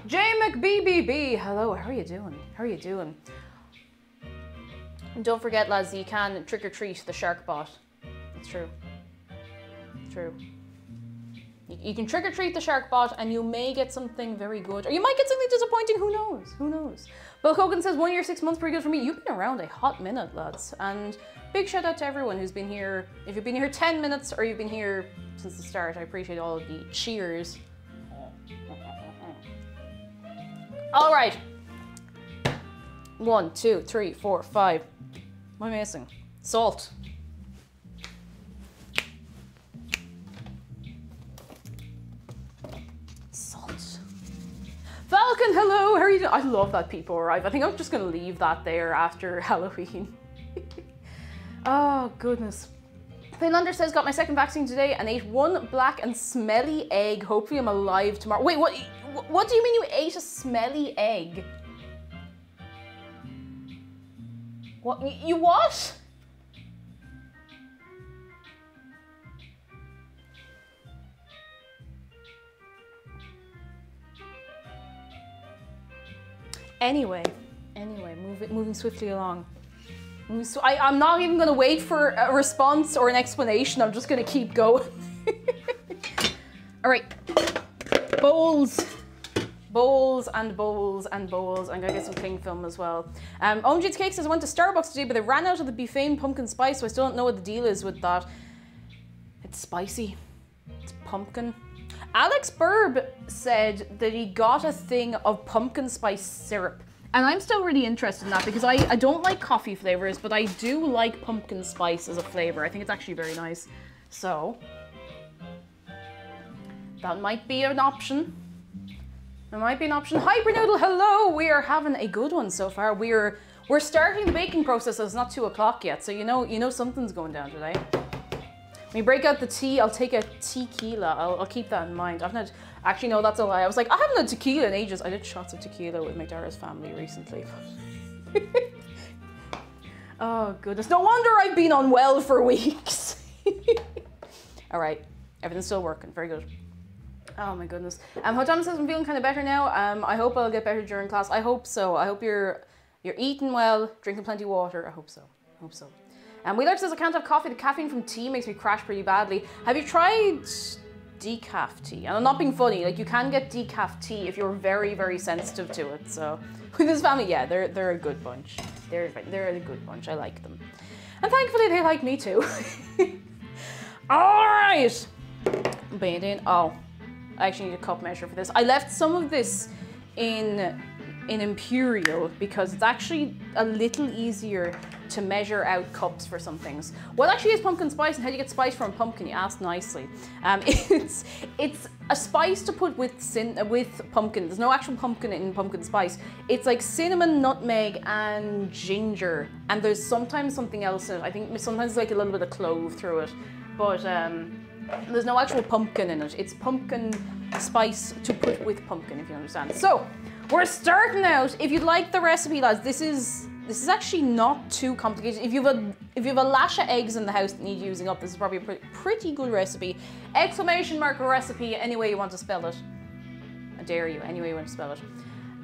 J McBBB, hello, how are you doing? How are you doing? And don't forget, lads, you can trick or treat the shark bot. It's true. True. You can trick or treat the shark bot and you may get something very good, or you might get something disappointing, who knows? Who knows? Bill Hogan says 1 year, 6 months, pretty good for me. You've been around a hot minute, lads. And big shout out to everyone who's been here. If you've been here 10 minutes or you've been here since the start, I appreciate all of the cheers. All right. 1, 2, 3, 4, 5. What am I missing? Salt. Falcon, hello, how are you doing? I love that people arrive. I think I'm just gonna leave that there after Halloween. Oh, goodness. Finlander says, got my second vaccine today and ate 1 black and smelly egg. Hopefully I'm alive tomorrow. Wait, what do you mean you ate a smelly egg? What, you what? Anyway, moving swiftly along. I'm not even gonna wait for a response or an explanation. I'm just gonna keep going. All right, bowls and bowls and bowls. I'm gonna get some cling film as well. OMG's Cake says I went to Starbucks today, but they ran out of the Buffet pumpkin spice, so I still don't know what the deal is with that. It's spicy. It's pumpkin. Alex Burb said that he got a thing of pumpkin spice syrup. And I'm still really interested in that because I don't like coffee flavors, but I do like pumpkin spice as a flavor. I think it's actually very nice. So that might be an option. There might be an option. Hypernoodle, hello! We are having a good one so far. We're starting the baking process. It's not 2 o'clock yet, so you know something's going down today. When you break out the tea, I'll take a tequila. I'll keep that in mind. I've not actually no, that's a lie. I was like, I haven't had tequila in ages. I did shots of tequila with McDara's family recently. Oh goodness, no wonder I've been unwell for weeks. All right, everything's still working. Very good. Oh my goodness. Hotam says I'm feeling kind of better now. I hope I'll get better during class. I hope so. I hope you're eating well, drinking plenty of water. I hope so. I hope so. Wheeler says I can't have coffee. The caffeine from tea makes me crash pretty badly. Have you tried decaf tea? And I'm not being funny. Like, you can get decaf tea if you're very, very sensitive to it. So with this family, yeah, they're a good bunch. They're a good bunch. I like them, and thankfully they like me too. All right. Oh, I actually need a cup measure for this. I left some of this in Imperial because it's actually a little easier to measure out cups for some things. What actually is pumpkin spice, and how do you get spice from pumpkin? You asked nicely. It's a spice to put with pumpkin. There's no actual pumpkin in pumpkin spice. It's like cinnamon, nutmeg, and ginger, and there's sometimes something else in it. I think sometimes like a little bit of clove through it, but there's no actual pumpkin in it. It's pumpkin spice to put with pumpkin, if you understand. So we're starting out. If you'd like the recipe, lads, this is actually not too complicated. If you have a lash of eggs in the house that need using up, this is probably a pretty good recipe. Exclamation mark recipe, any way you want to spell it. I dare you, any way you want to spell it.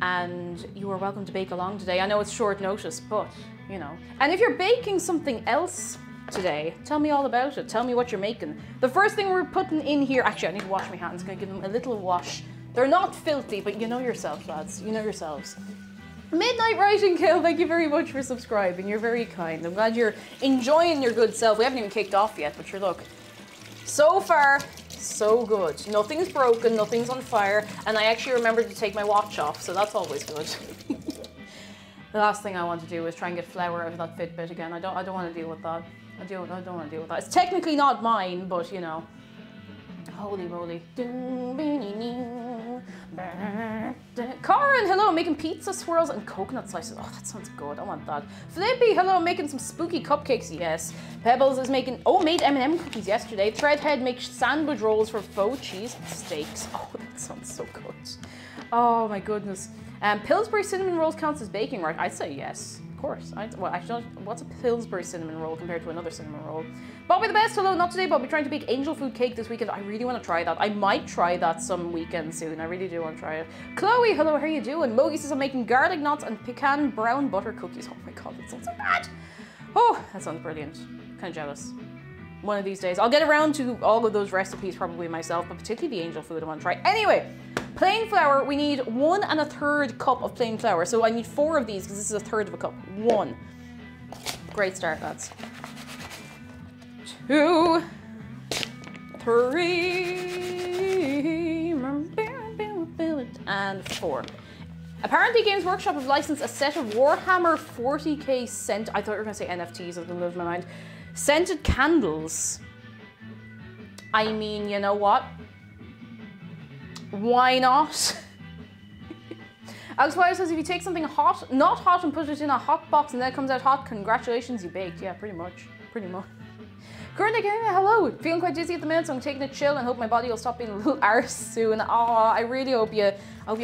And you are welcome to bake along today. I know it's short notice, but you know. And if you're baking something else today, tell me all about it. Tell me what you're making. The first thing we're putting in here, actually I need to wash my hands. I'm gonna give them a little wash. They're not filthy, but you know yourself, lads. You know yourselves. Midnight Writing Kill, thank you very much for subscribing. You're very kind. I'm glad you're enjoying your good self. We haven't even kicked off yet, but sure, look. So far, so good. Nothing's broken, nothing's on fire, and I actually remembered to take my watch off, so that's always good. The last thing I want to do is try and get flour out of that Fitbit again. I don't want to deal with that. I don't want to deal with that. It's technically not mine, but you know. Holy moly. Karen, hello, making pizza swirls and coconut slices. Oh, that sounds good. I want that. Flippy, hello, making some spooky cupcakes. Yes. Pebbles is made M&M cookies yesterday. Threadhead makes sandwich rolls for faux cheese steaks. Oh, that sounds so good. Oh my goodness. Pillsbury cinnamon rolls counts as baking, right? I'd say yes. Of course. Well, actually, what's a Pillsbury cinnamon roll compared to another cinnamon roll? Bobby the best, hello, not today, Bobby, trying to bake angel food cake this weekend. I really want to try that. I might try that some weekend soon. I really do want to try it. Chloe, hello, how are you doing? Mogi says I'm making garlic knots and pecan brown butter cookies. Oh my god, that sounds so bad. Oh, that sounds brilliant. Kind of jealous. One of these days. I'll get around to all of those recipes probably myself, but particularly the angel food I want to try. Anyway, plain flour, we need 1 1/3 cup of plain flour. So I need 4 of these because this is 1/3 of a cup. 1. Great start, lads. 2, 3, and 4. Apparently Games Workshop have licensed a set of Warhammer 40k scent. I thought you were going to say NFTs, I was going to lose my mind. Scented candles. I mean, you know what? Why not? Alex Wire says if you take something hot, not hot, and put it in a hot box and then it comes out hot, congratulations, you baked. Yeah, pretty much. Pretty much. Currently, hello. Feeling quite dizzy at the minute, so I'm taking it chill and hope my body will stop being a little arse soon. Oh, I really hope you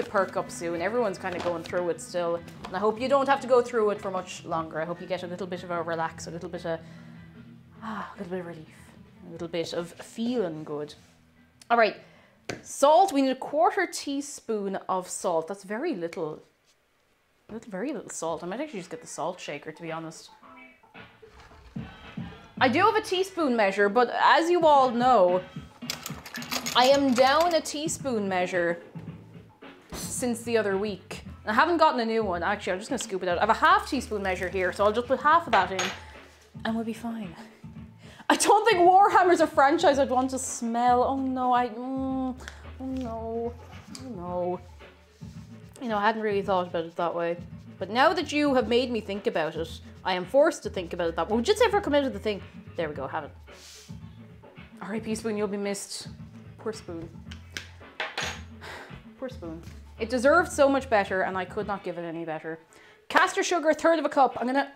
perk up soon. Everyone's kind of going through it still, and I hope you don't have to go through it for much longer. I hope you get a little bit of a relax, a little bit of relief, a little bit of feeling good. All right, salt. We need a 1/4 teaspoon of salt. That's very little. Very little salt. I might actually just get the salt shaker, to be honest. I do have a teaspoon measure, but as you all know, I am down a teaspoon measure since the other week. I haven't gotten a new one. Actually, I'm just gonna scoop it out. I have a 1/2 teaspoon measure here, so I'll just put half of that in and we'll be fine. I don't think Warhammer's a franchise I'd want to smell. Oh no, oh no. You know, I hadn't really thought about it that way. But now that you have made me think about it, I am forced to think about it that way. We just ever come out of the thing. There we go, have it. R.I.P. Spoon, you'll be missed. Poor Spoon. Poor Spoon. It deserved so much better, and I could not give it any better. Caster sugar, 1/3 of a cup. I'm gonna...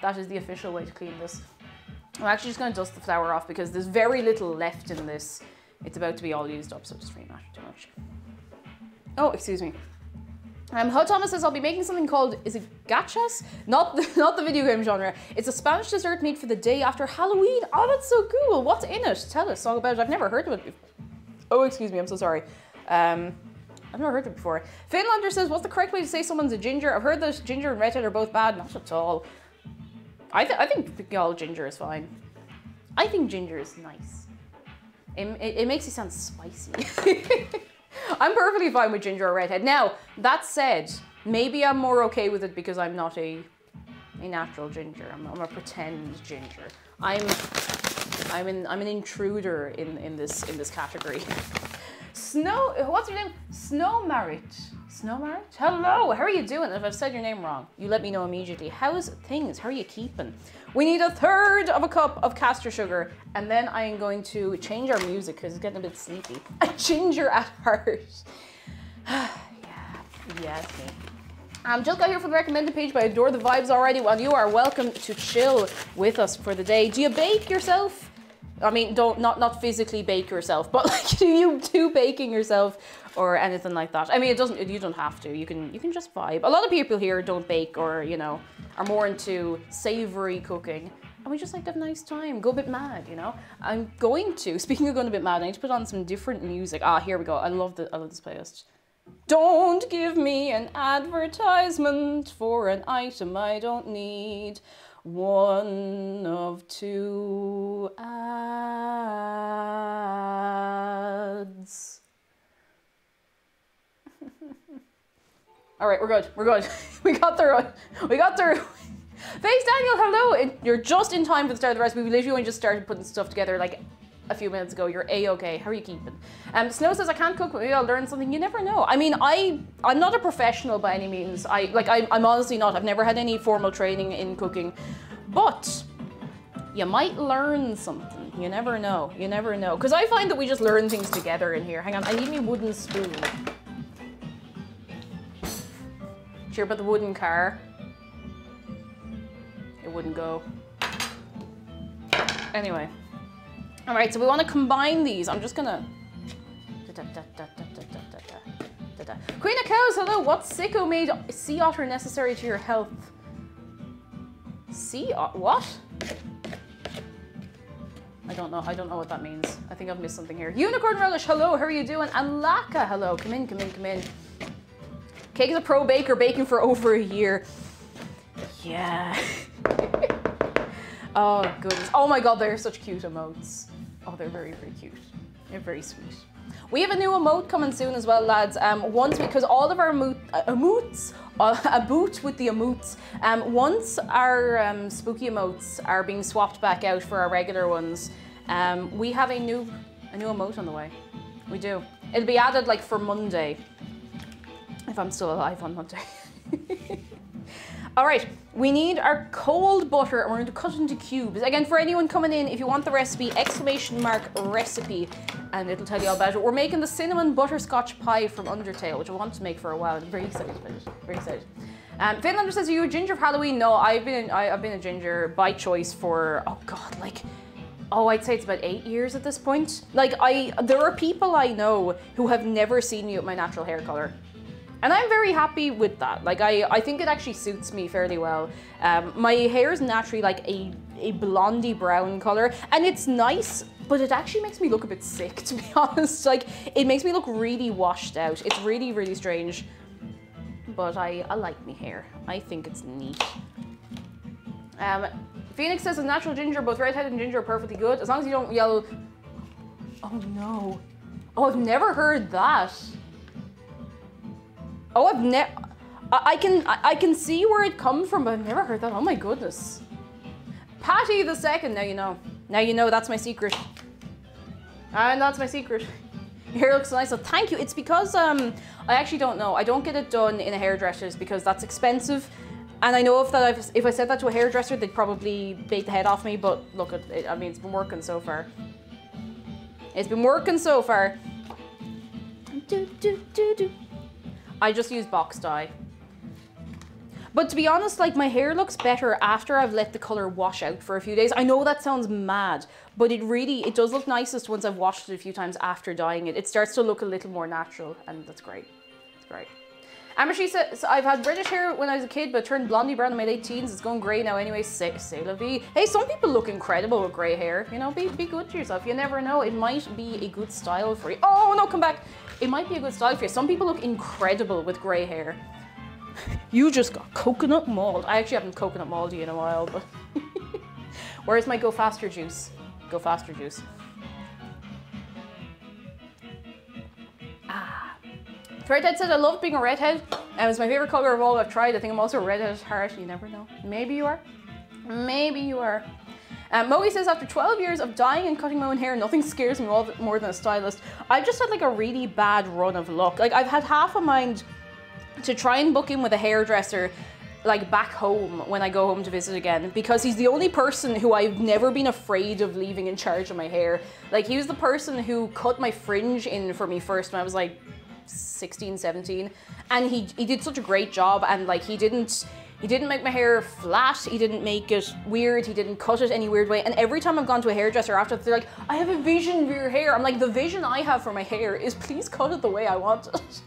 That is the official way to clean this. I'm actually just gonna dust the flour off because there's very little left in this. It's about to be all used up, so it doesn't really matter too much. Oh, excuse me. Hud Thomas says, I'll be making something called, is it gachas? Not the video game genre. It's a Spanish dessert made for the day after Halloween. Oh, that's so cool. What's in it? Tell us all about it. I've never heard of it before. Oh, excuse me, I'm so sorry. I've never heard of it before. Finlander says, what's the correct way to say someone's a ginger? I've heard that ginger and redhead are both bad. Not at all. I think all ginger is fine. I think ginger is nice. It makes you sound spicy. I'm perfectly fine with ginger or redhead. Now, that said, maybe I'm more okay with it because I'm not a natural ginger. I'm a pretend ginger. I'm an intruder in this category. What's your name? Snowmarit. Snowmarit? Hello, how are you doing? If I've said your name wrong, you let me know immediately. How's things? How are you keeping? We need 1/3 of a cup of caster sugar, and then I am going to change our music because it's getting a bit sleepy. A ginger at heart. Yeah, it's me. Jill got here from the recommended page, but I adore the vibes already. Well, you are welcome to chill with us for the day. Do you bake yourself? I mean, not physically bake yourself, but like, do you do baking yourself or anything like that? I mean, you don't have to. You can just vibe. A lot of people here don't bake or, you know, are more into savory cooking. And we just like to have a nice time, go a bit mad, you know? I'm going to, speaking of going a bit mad, I need to put on some different music. Ah, here we go. I love this playlist. Don't give me an advertisement for an item I don't need. 1 of 2 ads. All right, we're good. We got through it. Face Daniel, hello. You're just in time for the start of the recipe. We literally only just started putting stuff together like a few minutes ago. You're A-okay. How are you keeping? Snow says, I can't cook, but maybe I'll learn something. You never know. I mean, I'm not a professional by any means. I'm honestly not. I've never had any formal training in cooking, but you might learn something. You never know. You never know. Because I find that we just learn things together in here. Hang on, I need me wooden spoon. Cheer about the wooden car. It wouldn't go. Anyway. All right, so we want to combine these. I'm just gonna... Queen of Cows, hello. What sicko made sea otter necessary to your health? Sea otter? What? I don't know what that means. I think I've missed something here. Unicorn Relish, hello. How are you doing? And Laka, hello. Come in. Cake is a pro baker, baking for over a year. Yeah. Oh, goodness. Oh my God, they're such cute emotes. Oh, they're very, very cute. They're very sweet. We have a new emote coming soon as well, lads. Because all of our emotes, a boot with the emotes. Once our spooky emotes are being swapped back out for our regular ones, we have a new emote on the way. We do. It'll be added like for Monday, if I'm still alive on Monday. All right, we need our cold butter and we're going to cut it into cubes. Again, for anyone coming in, if you want the recipe, !recipe, and it'll tell you all about it. We're making the cinnamon butterscotch pie from Undertale, which I want to make for a while. I'm very excited about it, very excited. Finlander says, are you a ginger for Halloween? No, I've been a ginger by choice for, oh God, like, I'd say it's about 8 years at this point. Like, there are people I know who have never seen me with my natural hair color. And I'm very happy with that. Like, I think it actually suits me fairly well. My hair is naturally like a blondie brown color, and it's nice, but it actually makes me look a bit sick, to be honest. Like, it makes me look really washed out. It's really, really strange. But I like my hair. I think it's neat. Phoenix says, as natural ginger, both redhead and ginger are perfectly good, as long as you don't yellow. Oh no. Oh, I've never heard that. Oh, I can see where it comes from, but I've never heard that. Oh my goodness. Patty the second, now you know. Now you know, that's my secret. And that's my secret. Your hair looks nice, so thank you. It's because I actually don't know. I don't get it done in a hairdresser's because that's expensive. And I know if I said that to a hairdresser, they'd probably bait the head off me, but look, I mean, it's been working so far. It's been working so far. I just use box dye. But to be honest, like, my hair looks better after I've let the color wash out for a few days. I know that sounds mad, but it does look nicest once I've washed it a few times after dyeing it. It starts to look a little more natural, and that's great. It's great. Amber, she says, I've had reddish hair when I was a kid, but turned blondie brown in my late teens. It's going grey now anyway. C'est la vie. Hey, some people look incredible with grey hair. You know, be good to yourself. You never know. It might be a good style for you. Oh, no, come back. It might be a good style for you. Some people look incredible with grey hair. You just got coconut mauled. I actually haven't coconut mauled you in a while, but... Where's my Go Faster juice? Go Faster juice. Redhead said, I love being a redhead. It's my favorite color of all I've tried. I think I'm also a redhead at heart. You never know. Maybe you are. Maybe you are. Moe says, after 12 years of dyeing and cutting my own hair, nothing scares me more than a stylist. I've just had like a really bad run of luck. Like, I've had half a mind to try and book in with a hairdresser like back home when I go home to visit again, because he's the only person who I've never been afraid of leaving in charge of my hair. Like, he was the person who cut my fringe in for me first when I was like 16, 17, and he did such a great job, and like he didn't make my hair flat, he didn't make it weird, he didn't cut it any weird way. And every time I've gone to a hairdresser after, they're like, I have a vision for your hair. I'm like, the vision I have for my hair is please cut it the way I want it.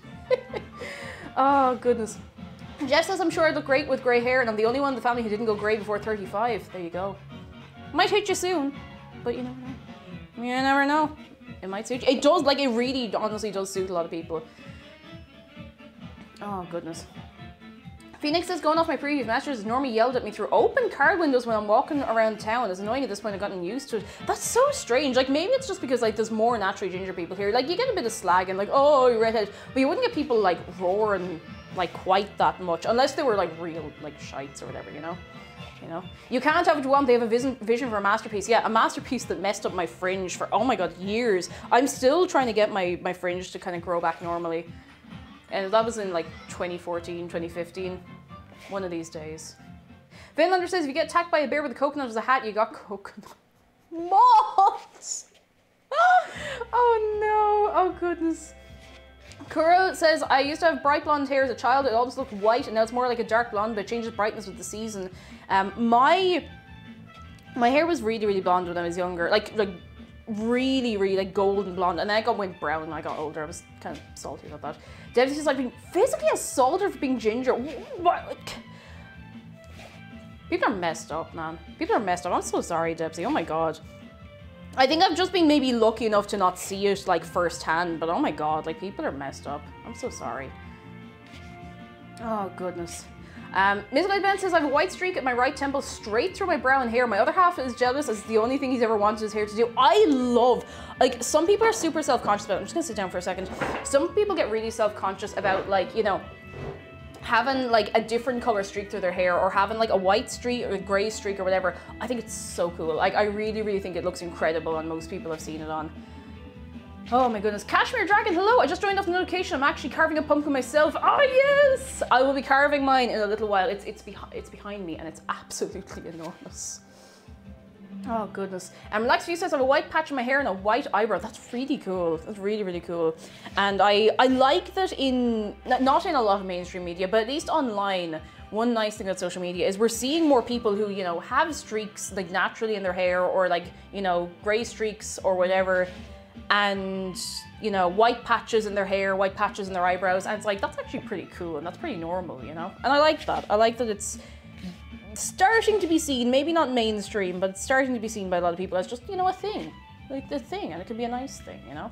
Oh goodness. Jess says, I'm sure I look great with grey hair, and I'm the only one in the family who didn't go grey before 35. There you go. Might hit you soon, but you never know. You never know. It might suit you. It does, like, it really honestly does suit a lot of people. Oh, goodness. Phoenix says, going off my previous masters, Normie yelled at me through open car windows when I'm walking around town. It's annoying at this point. I've gotten used to it. That's so strange. Like, maybe it's just because, like, there's more naturally ginger people here. Like, you get a bit of slag and, like, oh, you're redhead. But you wouldn't get people, like, roaring, like, quite that much. Unless they were, like, real, like, shites or whatever, you know? You know, you can't have what you want. They have a vision for a masterpiece. Yeah, a masterpiece that messed up my fringe for, oh my god, years. I'm still trying to get my fringe to kind of grow back normally. And that was in like 2014, 2015. One of these days. Vinlander says, if you get attacked by a bear with a coconut as a hat, you got coconut moths. Oh no, oh goodness. Kuro says, I used to have bright blonde hair as a child. It always looked white, and now it's more like a dark blonde, but it changes brightness with the season. My hair was really, really blonde when I was younger. Like really, really like golden blonde. And then it went brown when I got older. I was kind of salty about that. Debbie says, like, being physically assaulted for being ginger. What? People are messed up, man. People are messed up. I'm so sorry, Debsy. Oh my god. I think I've just been maybe lucky enough to not see it like firsthand, but oh my god, like, people are messed up. I'm so sorry. Oh goodness. Mythical Ben says, I have a white streak at my right temple straight through my brown hair. My other half is jealous as the only thing he's ever wanted his hair to do. I love, like, some people are super self-conscious about it. I'm just gonna sit down for a second. Some people get really self-conscious about, like, you know, having like a different color streak through their hair, or having like a white streak or a gray streak or whatever. I think it's so cool. Like, I really, really think it looks incredible on most people I've seen it on. Oh my goodness. Cashmere Dragon, hello. I just joined off the notification. I'm actually carving a pumpkin myself. Oh yes! I will be carving mine in a little while. It's behind me and it's absolutely enormous. Oh goodness. Relax View says, I have a white patch in my hair and a white eyebrow. That's really cool. That's really, really cool. And I like that in, not in a lot of mainstream media, but at least online, one nice thing about social media is we're seeing more people who, you know, have streaks like naturally in their hair, or like, you know, gray streaks or whatever, and, you know, white patches in their hair, white patches in their eyebrows. And it's like, that's actually pretty cool and that's pretty normal, you know? And I like that. I like that it's starting to be seen, maybe not mainstream, but it's starting to be seen by a lot of people as just, you know, a thing. Like, the thing, and it could be a nice thing, you know?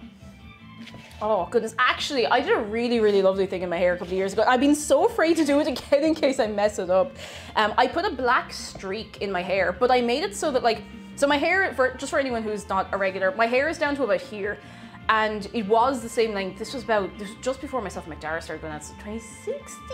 Oh, goodness. Actually, I did a really, really lovely thing in my hair a couple of years ago. I've been so afraid to do it again in case I mess it up. I put a black streak in my hair, but I made it so that, like, so my hair, just for anyone who's not a regular, my hair is down to about here, and it was the same length. This was just before myself and McDara started going out, so 2016,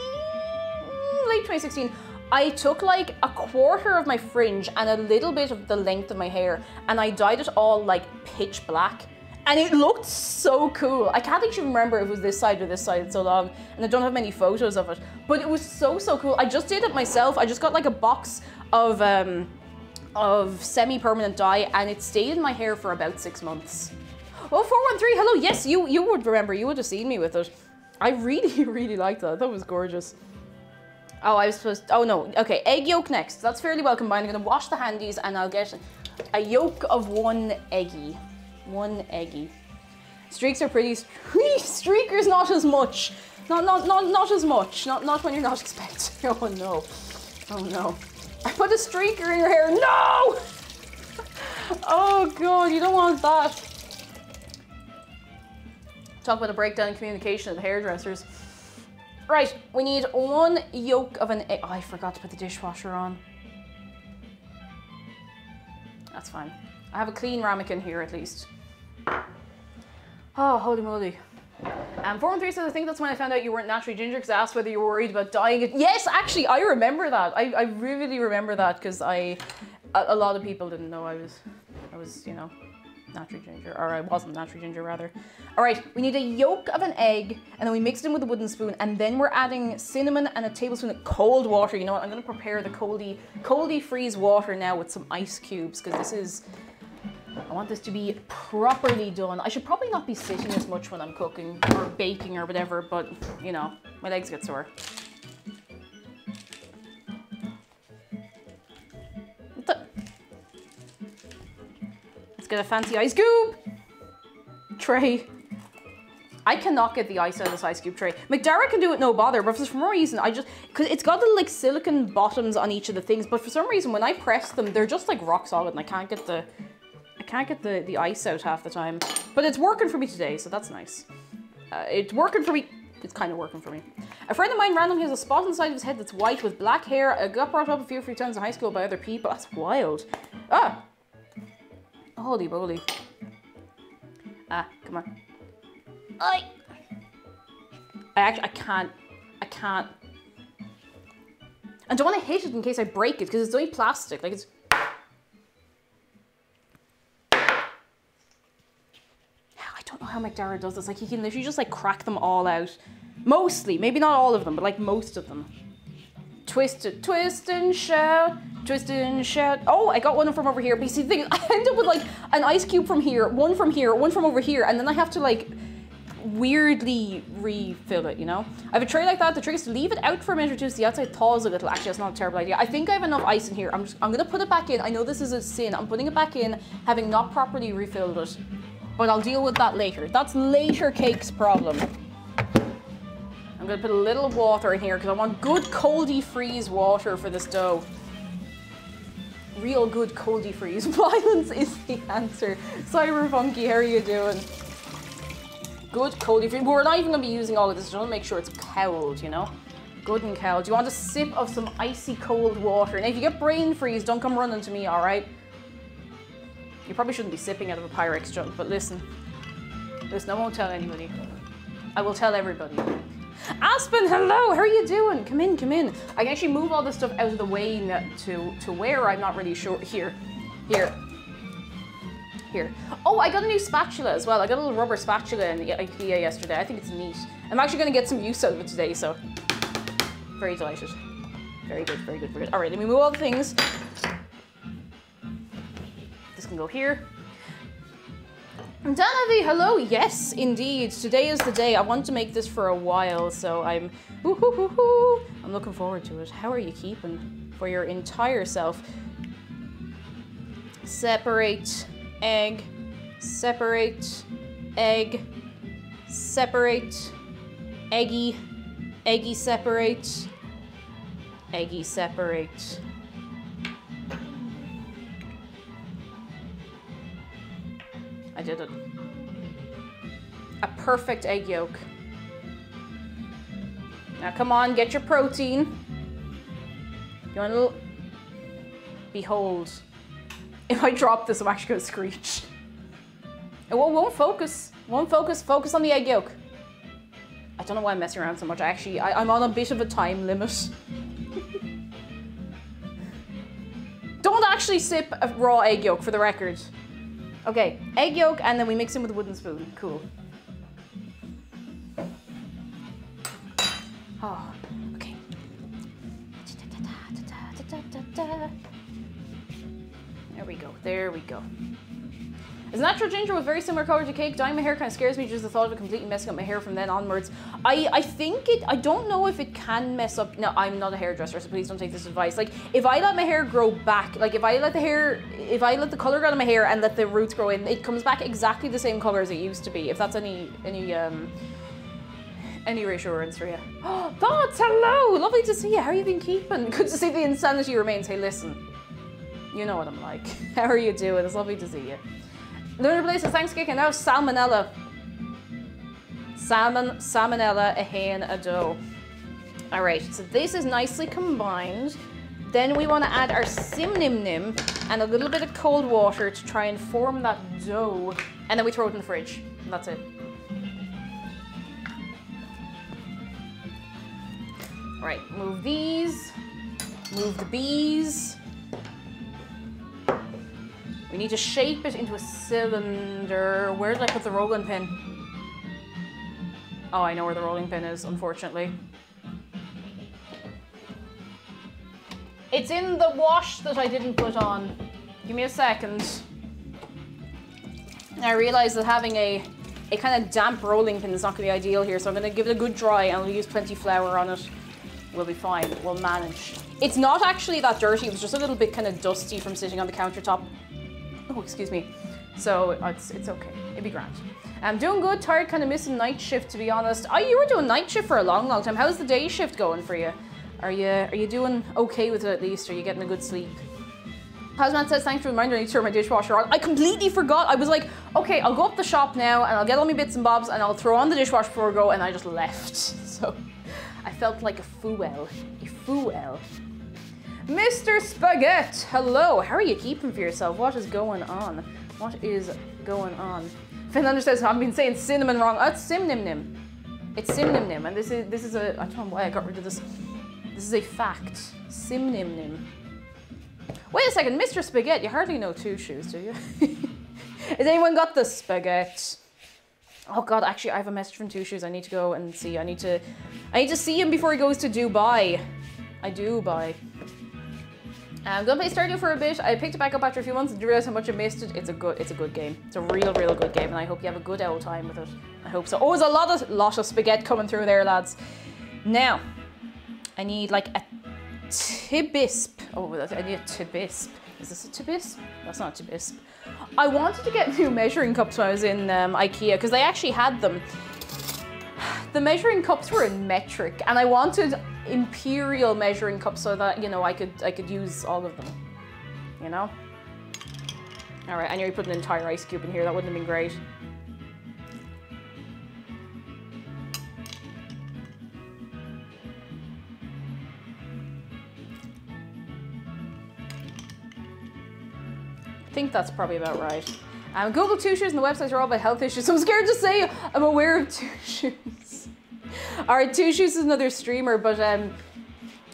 late 2016. I took like a quarter of my fringe and a little bit of the length of my hair, and I dyed it all like pitch black. And it looked so cool. I can't actually remember if it was this side or this side, it's so long, and I don't have many photos of it, but it was so, so cool. I just did it myself. I just got like a box of semi-permanent dye, and it stayed in my hair for about 6 months. Oh, 413, hello. Yes, you would remember. You would have seen me with it. I really, really liked that. I thought it was gorgeous. Oh, I was supposed to, oh no. Okay, egg yolk next. That's fairly well combined. I'm gonna wash the handies and I'll get a yolk of one eggy. One eggy. Streaks are pretty, streakers not as much. Not as much. Not when you're not expecting. Oh no. Oh no. I put a streaker in your hair. No! Oh god, you don't want that. Talk about a breakdown in communication of the hairdressers. Right, we need 1 yolk of an egg. Oh, I forgot to put the dishwasher on. That's fine. I have a clean ramekin here at least. Oh, holy moly. 413 says, I think that's when I found out you weren't naturally ginger, because I asked whether you were worried about dyeing it. Yes, actually, I remember that. I really remember that, because a lot of people didn't know I was, you know, naturally ginger, or I wasn't naturally ginger rather. All right, we need a yolk of an egg, and then we mix it in with a wooden spoon, and then we're adding cinnamon and a tablespoon of cold water. You know what, I'm gonna prepare the coldy freeze water now with some ice cubes, because this is, I want this to be properly done. I should probably not be sitting as much when I'm cooking or baking or whatever, but you know, my legs get sore. Let's get a fancy ice cube tray. I cannot get the ice out of this ice cube tray. McDara can do it no bother, but for some reason because it's got the like silicone bottoms on each of the things, but for some reason when I press them, they're just like rock solid and I can't get the ice out half the time. But it's working for me today, so that's nice. It's working for me. It's kind of working for me. A friend of mine randomly has a spot on the side of his head that's white with black hair. I got brought up a few times in high school by other people. That's wild. Ah! Holy moly. Ah, come on. I can't. I don't want to hit it in case I break it, because it's only plastic. Like it's... I don't know how McDara does this. Like he can literally just like crack them all out. Mostly, maybe not all of them, but like most of them. Twist it, twist and shout. Twist and shout. Oh, I got one from over here. But you see, the thing is, I end up with like an ice cube from here, one from over here, and then I have to like weirdly refill it, you know? I have a tray like that. The trick is to leave it out for a minute or two so the outside thaws a little. Actually, that's not a terrible idea. I think I have enough ice in here. I'm gonna put it back in. I know this is a sin. I'm putting it back in, having not properly refilled it. But I'll deal with that later. That's later cake's problem. I'm gonna put a little water in here because I want good coldy freeze water for this dough. Real good coldy freeze. Violence is the answer. Cyberfunky, how are you doing? Good coldy freeze. We're not even gonna be using all of this. Just want to make sure it's cowled, you know? Good and cowled. You want a sip of some icy cold water. And if you get brain freeze, don't come running to me, all right? You probably shouldn't be sipping out of a Pyrex jug, but listen. Listen, I won't tell anybody. I will tell everybody. Aspen, hello, how are you doing? Come in, come in. I can actually move all this stuff out of the way to where I'm not really sure. Here. Oh, I got a new spatula as well. I got a little rubber spatula in the IKEA yesterday. I think it's neat. I'm actually gonna get some use out of it today, so. Very delighted. Very good, very good, very good. All right, let me move all the things. This can go here. Danavi, hello. Yes, indeed. Today is the day. I want to make this for a while, so I'm looking forward to it. How are you keeping for your entire self? Separate egg, separate egg, separate eggy, eggy separate, eggy separate. I did it. A perfect egg yolk. Now come on, get your protein. You want a little... Behold. If I drop this, I'm actually gonna screech. It won't focus. Won't focus. Focus on the egg yolk. I don't know why I'm messing around so much. I'm on a bit of a time limit. Don't actually sip a raw egg yolk, for the record. Okay, egg yolk, and then we mix in with a wooden spoon. Cool. Oh, okay. There we go, there we go. As natural ginger with very similar color to cake, dyeing my hair kind of scares me just the thought of it completely messing up my hair from then onwards. I think it, I don't know if it can mess up, no, I'm not a hairdresser, so please don't take this advice. Like, if I let my hair grow back, like if I let the color go out of my hair and let the roots grow in, it comes back exactly the same color as it used to be, if that's any reassurance for you. Oh, Thoughts, hello, lovely to see you, how you been keeping? Good to see the insanity remains. Hey, listen, you know what I'm like. How are you doing? It's lovely to see you. Lunar Blaze, thanks, Kick, and now salmonella. Salmonella, a hen, a dough. All right, so this is nicely combined. Then we want to add our sim-nim-nim and a little bit of cold water to try and form that dough. And then we throw it in the fridge, and that's it. All right, move these, move the bees. We need to shape it into a cylinder. Where did I put the rolling pin? Oh, I know where the rolling pin is, unfortunately. It's in the wash that I didn't put on. Give me a second. I realized that having a kind of damp rolling pin is not going to be ideal here, so I'm going to give it a good dry and I'll use plenty of flour on it. We'll be fine, we'll manage. It's not actually that dirty, it was just a little bit kind of dusty from sitting on the countertop. Oh, excuse me. So it's okay, it'd be grand. I'm doing good, tired, kind of missing night shift to be honest. Oh, you were doing night shift for a long time. How's the day shift going for you? Are you doing okay with it at least? Are you getting a good sleep? Hazman says, thanks for the reminder, I need to turn my dishwasher on. I completely forgot. I was like, okay, I'll go up the shop now and I'll get all my bits and bobs and I'll throw on the dishwasher before I go, and I just left. So I felt like a fool. Mr. Spaghetti, hello. How are you keeping for yourself? What is going on? What is going on? Finlander says, I've been saying cinnamon wrong. Oh, it's sim-nim-nim. It's sim-nim-nim, and this is a, I don't know why I got rid of this. This is a fact. Sim-nim-nim. Wait a second, Mr. Spaghetti, you hardly know Two Shoes, do you? Has anyone got the spaghetti? Oh God, actually I have a message from Two Shoes. I need to go and see. I need to see him before he goes to Dubai. I do buy. I'm gonna play Stardew for a bit. I picked it back up after a few months and realized how much I missed it. It's a good game. It's a real good game, and I hope you have a good old time with it. I hope so. Oh, there's a lot of spaghetti coming through there, lads. Now, I need like a tibisp. Oh, I need a tibisp. Is this a tibisp? That's not a tibisp. I wanted to get new measuring cups when I was in IKEA because they actually had them. The measuring cups were in metric, and I wanted imperial measuring cups so that, you know, I could use all of them, you know? All right, I nearly put an entire ice cube in here. That wouldn't have been great. I think that's probably about right. Google Two Shoes and the websites are all about health issues, so I'm scared to say I'm aware of Two Shoes. All right, Two Shoes is another streamer, but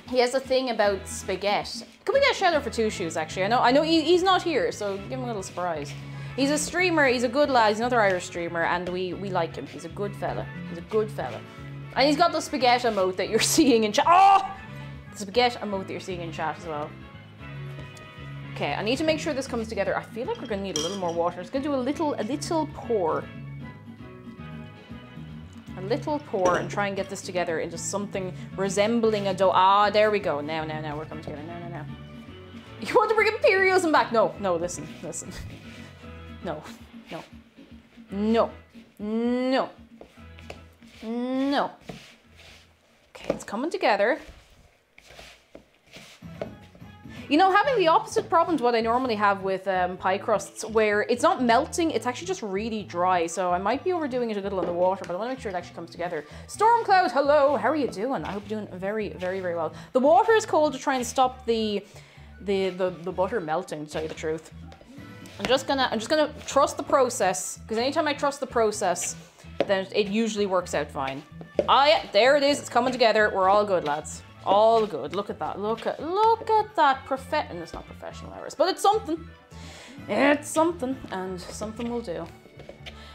he has a thing about spaghetti. Can we get a shout out for Two Shoes, actually? I know he's not here, so give him a little surprise. He's a streamer, he's a good lad, he's another Irish streamer, and we like him. He's a good fella. He's a good fella. And he's got the spaghetti emote that you're seeing in chat. Oh! The spaghetti emote that you're seeing in chat as well. Okay, I need to make sure this comes together. I feel like we're gonna need a little more water. It's gonna do a little pour. A little pour and try and get this together into something resembling a dough. Ah, there we go. Now we're coming together. Now. You want to bring imperialism back? No, listen. No. Okay, it's coming together. You know, having the opposite problem to what I normally have with pie crusts, where it's not melting, it's actually just really dry. So I might be overdoing it a little in the water, but I want to make sure it actually comes together. Stormcloud, hello, how are you doing? I hope you're doing very well. The water is cold to try and stop the butter melting, to tell you the truth. I'm just gonna trust the process, because anytime I trust the process, then it usually works out fine. Ah, yeah, there it is. It's coming together. We're all good, lads. All good. Look at that. Look at that. And it's not professional hours, but it's something. It's something, and something will do.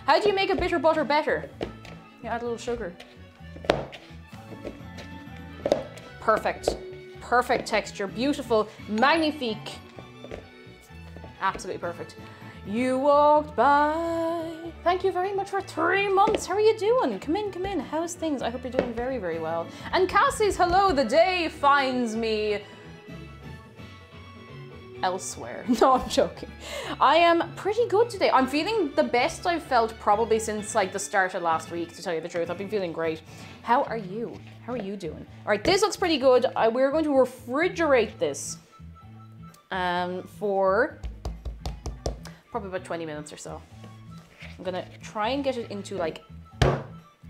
How do you make a bitter butter better? You add a little sugar. Perfect. Perfect texture. Beautiful. Magnifique. Absolutely perfect. You walked by. Thank you very much for 3 months. How are you doing? Come in, come in. How's things? I hope you're doing very, very well. And Cassie's hello. The day finds me elsewhere. No, I'm joking. I am pretty good today. I'm feeling the best I've felt probably since like the start of last week, to tell you the truth. I've been feeling great. How are you? How are you doing? All right, this looks pretty good. We're going to refrigerate this for probably about 20 minutes or so. I'm gonna try and get it into like a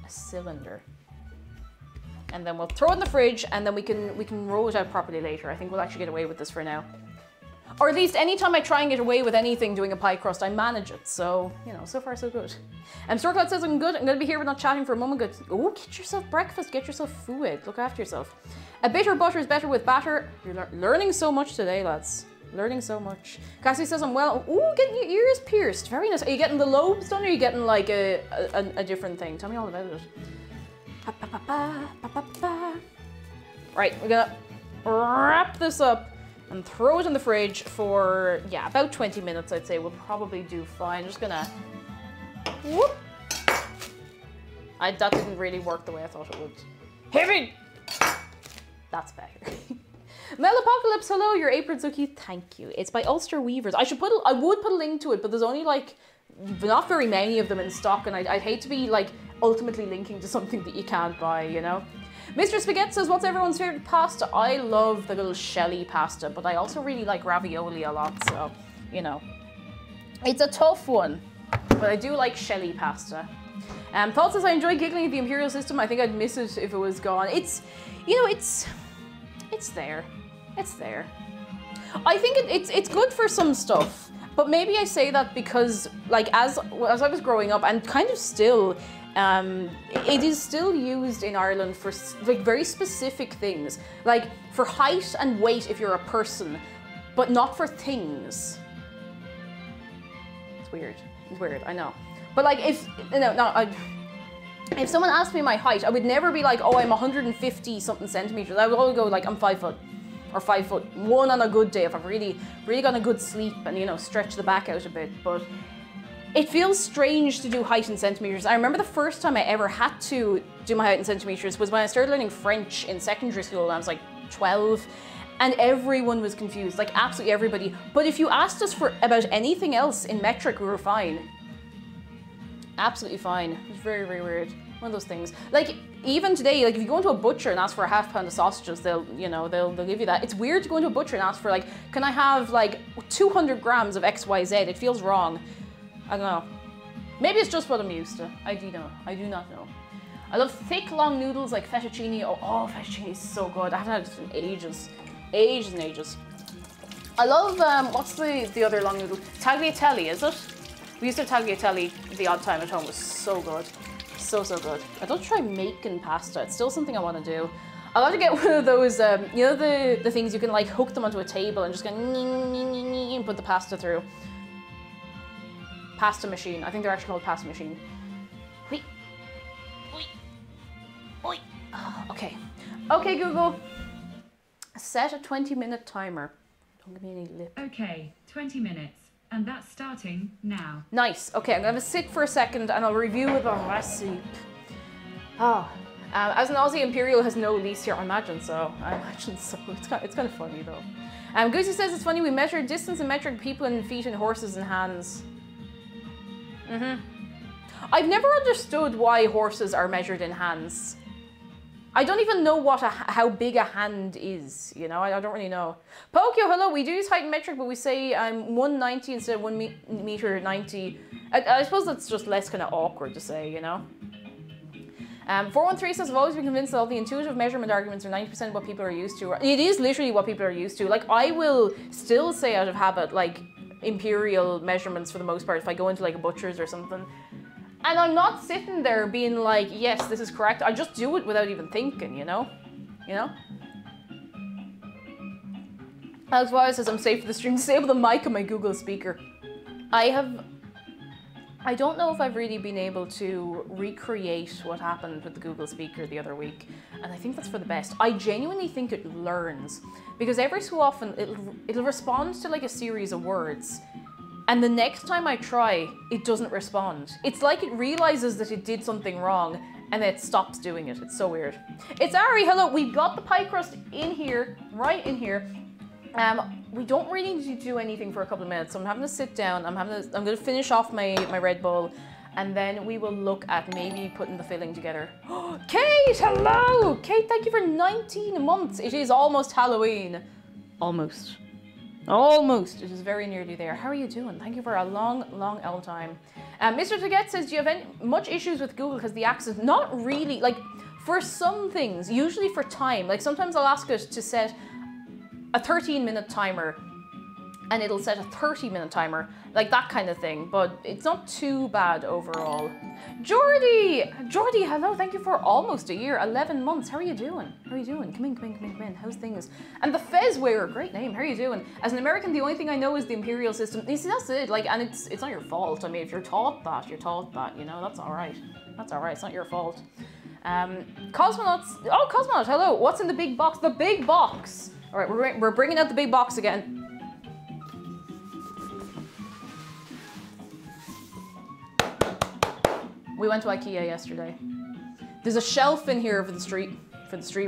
cylinder. And then we'll throw it in the fridge, and then we can roll it out properly later. I think we'll actually get away with this for now. Or at least anytime I try and get away with anything doing a pie crust, I manage it. So, you know, so far so good. Storcloud says I'm good. I'm going to be here but not chatting for a moment. Good. Oh, get yourself breakfast. Get yourself food. Look after yourself. A bitter butter is better with batter. You're learning so much today, lads. Learning so much. Cassie says I'm well. Ooh, getting your ears pierced. Very nice. Are you getting the lobes done, or are you getting like a different thing? Tell me all about it. Right, we're going to wrap this up and throw it in the fridge for, yeah, about 20 minutes, I'd say. We'll probably do fine. Just gonna, whoop. That didn't really work the way I thought it would. Heavy! That's better. Melapocalypse, hello, your apron's so cute. Thank you. It's by Ulster Weavers. I would put a link to it, but there's only like, not very many of them in stock, and I'd hate to be like ultimately linking to something that you can't buy, you know? Mr. Spaghetti says, what's everyone's favorite pasta? I love the little shelly pasta, but I also really like ravioli a lot, so, you know. It's a tough one, but I do like shelly pasta. Paul says, I enjoy giggling at the imperial system. I think I'd miss it if it was gone. It's, you know, it's there. It's there. I think it's good for some stuff, but maybe I say that because, like, as I was growing up, and kind of still, it is still used in Ireland for like very specific things, like for height and weight if you're a person, but not for things. It's weird. It's weird. I know. But like if if someone asked me my height, I would never be like, oh, I'm 150 something centimeters. I would always go like, I'm 5 foot, or 5'1" on a good day if I've really gotten a good sleep and, you know, stretch the back out a bit. But it feels strange to do height in centimeters. I remember the first time I ever had to do my height in centimeters was when I started learning French in secondary school, and I was like 12, and everyone was confused, like absolutely everybody. But if you asked us about anything else in metric, we were fine. Absolutely fine. It was very, very weird. One of those things. Like, even today, like if you go into a butcher and ask for a half pound of sausages, they'll give you that. It's weird to go into a butcher and ask for like, can I have like 200 grams of XYZ? It feels wrong. I don't know. Maybe it's just what I'm used to. I do not know. I love thick, long noodles like fettuccine. Oh, fettuccine is so good. I haven't had it in ages. Ages and ages. I love, what's the other long noodle? Tagliatelle, is it? We used to have tagliatelle the odd time at home. It was so good. So, so good. I'd love to try making pasta. It's still something I want to do. I'd love to get one of those, you know the things you can like hook them onto a table and just go and put the pasta through. Pasta machine. I think they're actually called pasta machine. Wait. Oi. Oh, okay. Okay, Google. Set a 20-minute timer. Don't give me any lip. Okay, 20 minutes. And that's starting now. Nice. Okay, I'm gonna sit for a second and I'll review the recipe. Oh. As an Aussie, Imperial has no lease here. I imagine so. It's kind of funny though. Goosey says it's funny we measure distance in metric, people in feet and horses in hands. I've never understood why horses are measured in hands. I don't even know how big a hand is, you know, I don't really know. Pokio, hello, we do use height in metric, but we say 190 instead of 1 meter 90. I suppose that's just less kind of awkward to say, you know. 413 says, I've always been convinced that all the intuitive measurement arguments are 90% what people are used to. It is literally what people are used to. Like, I will still say out of habit, like, imperial measurements for the most part if I go into like a butcher's or something. And I'm not sitting there being like, yes, this is correct. I just do it without even thinking, you know? You know? Alex Wise says I'm safe for the stream. Disable the mic on my Google speaker. I don't know if I've really been able to recreate what happened with the Google speaker the other week, and I think that's for the best. I genuinely think it learns, because every so often it'll respond to like a series of words, and the next time I try, it doesn't respond. It's like it realizes that it did something wrong, and then it stops doing it. It's so weird. It's Ari, hello. We've got the pie crust in here, right in here. We don't really need to do anything for a couple of minutes, so I'm having to sit down. I'm gonna finish off my Red Bull, and then we will look at maybe putting the filling together. Kate, hello! Kate, thank you for 19 months. It is almost Halloween. Almost. Almost. It is very nearly there. How are you doing? Thank you for a long, long L time. Mr. Taget says, do you have much issues with Google because the access? Not really. Like, for some things, usually for time, like sometimes I'll ask it to set a 13-minute timer and it'll set a 30-minute timer, like that kind of thing, but it's not too bad overall. Jordy, hello, thank you for almost a year, 11 months. How are you doing? How are you doing? Come in. How's things? And the Fez wearer, great name. How are you doing? As an American, the only thing I know is the imperial system. You see, that's it. Like, and it's not your fault. I mean, if you're taught that, you're taught that. You know, that's all right. That's all right. It's not your fault. Cosmonauts. Oh, cosmonaut. Hello. What's in the big box? The big box. All right, we're bringing out the big box again. We went to IKEA yesterday. There's a shelf in here for the stream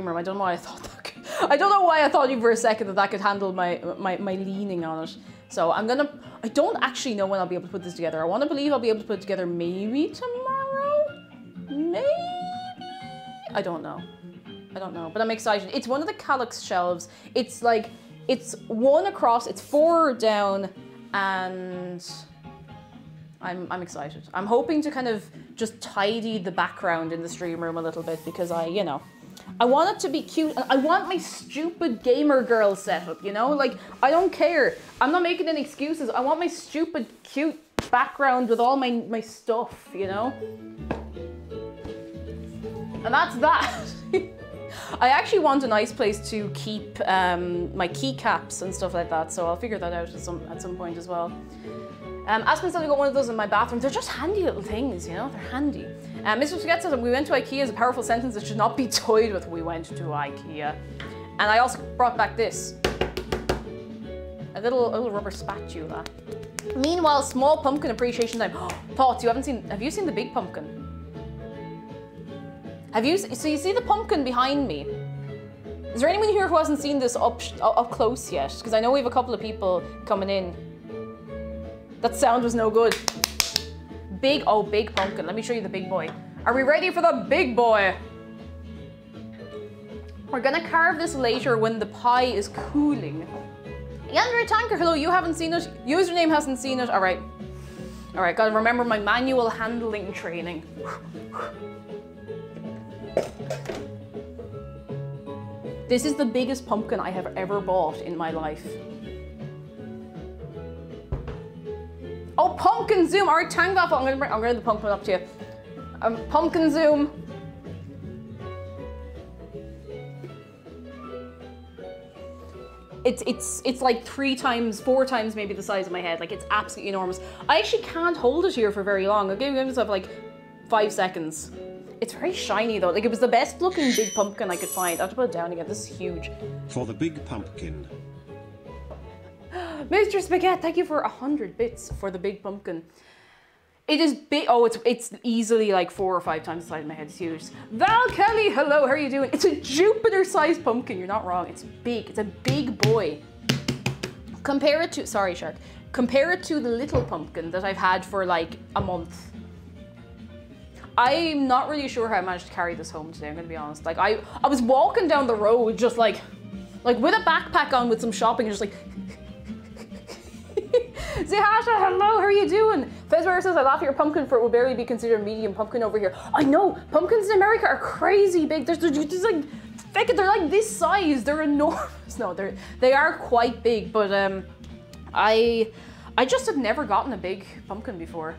room. I don't know why I thought that. I don't know why I thought you for a second that could handle my leaning on it. So I don't actually know when I'll be able to put this together. I want to believe I'll be able to put it together maybe tomorrow. Maybe. I don't know, but I'm excited. It's one of the Calyx shelves. It's like, it's one across, it's 4 down, and I'm excited. I'm hoping to kind of just tidy the background in the stream room a little bit because I want it to be cute. I want my stupid gamer girl setup, you know? Like, I don't care. I'm not making any excuses. I want my stupid, cute background with all my stuff, you know? And that's that. I actually want a nice place to keep my keycaps and stuff like that, so I'll figure that out at some point as well. Aspen said I got one of those in my bathroom. They're just handy little things, you know? They're handy. Mr. Forget says we went to IKEA is a powerful sentence that should not be toyed with. We went to IKEA. And I also brought back this. A little rubber spatula. Meanwhile, small pumpkin appreciation time. Thoughts, have you seen the big pumpkin? So you see the pumpkin behind me? Is there anyone here who hasn't seen this up close yet? Because I know we have a couple of people coming in. That sound was no good. Big pumpkin. Let me show you the big boy. Are we ready for the big boy? We're gonna carve this later when the pie is cooling. Yandere Tanker, hello, you haven't seen it? Username hasn't seen it, all right. All right, gotta remember my manual handling training. This is the biggest pumpkin I have ever bought in my life. Oh, pumpkin zoom! All right, tang that. I'm gonna bring the pumpkin up to you. Pumpkin zoom. It's like 4 times maybe the size of my head. Like, it's absolutely enormous. I actually can't hold it here for very long. I'll give myself like 5 seconds. It's very shiny though. Like, it was the best looking big pumpkin I could find. I have to put it down again. This is huge. For the big pumpkin. Mr. Spaghetti, thank you for 100 bits for the big pumpkin. It is big. Oh, it's easily like 4 or 5 times the size of my head. It's huge. Val Kelly, hello, how are you doing? It's a Jupiter-sized pumpkin. You're not wrong. It's big. It's a big boy. Compare it to, sorry, Shark. Compare it to the little pumpkin that I've had for like a month. I'm not really sure how I managed to carry this home today, I'm gonna be honest. Like, I was walking down the road just like with a backpack on with some shopping and just like, Zihasha, hello, how are you doing? Fezwear says, I laugh at your pumpkin for it would barely be considered a medium pumpkin over here. I know, pumpkins in America are crazy big. They're like, they're like this size. They're enormous. No, they are quite big, but I just have never gotten a big pumpkin before.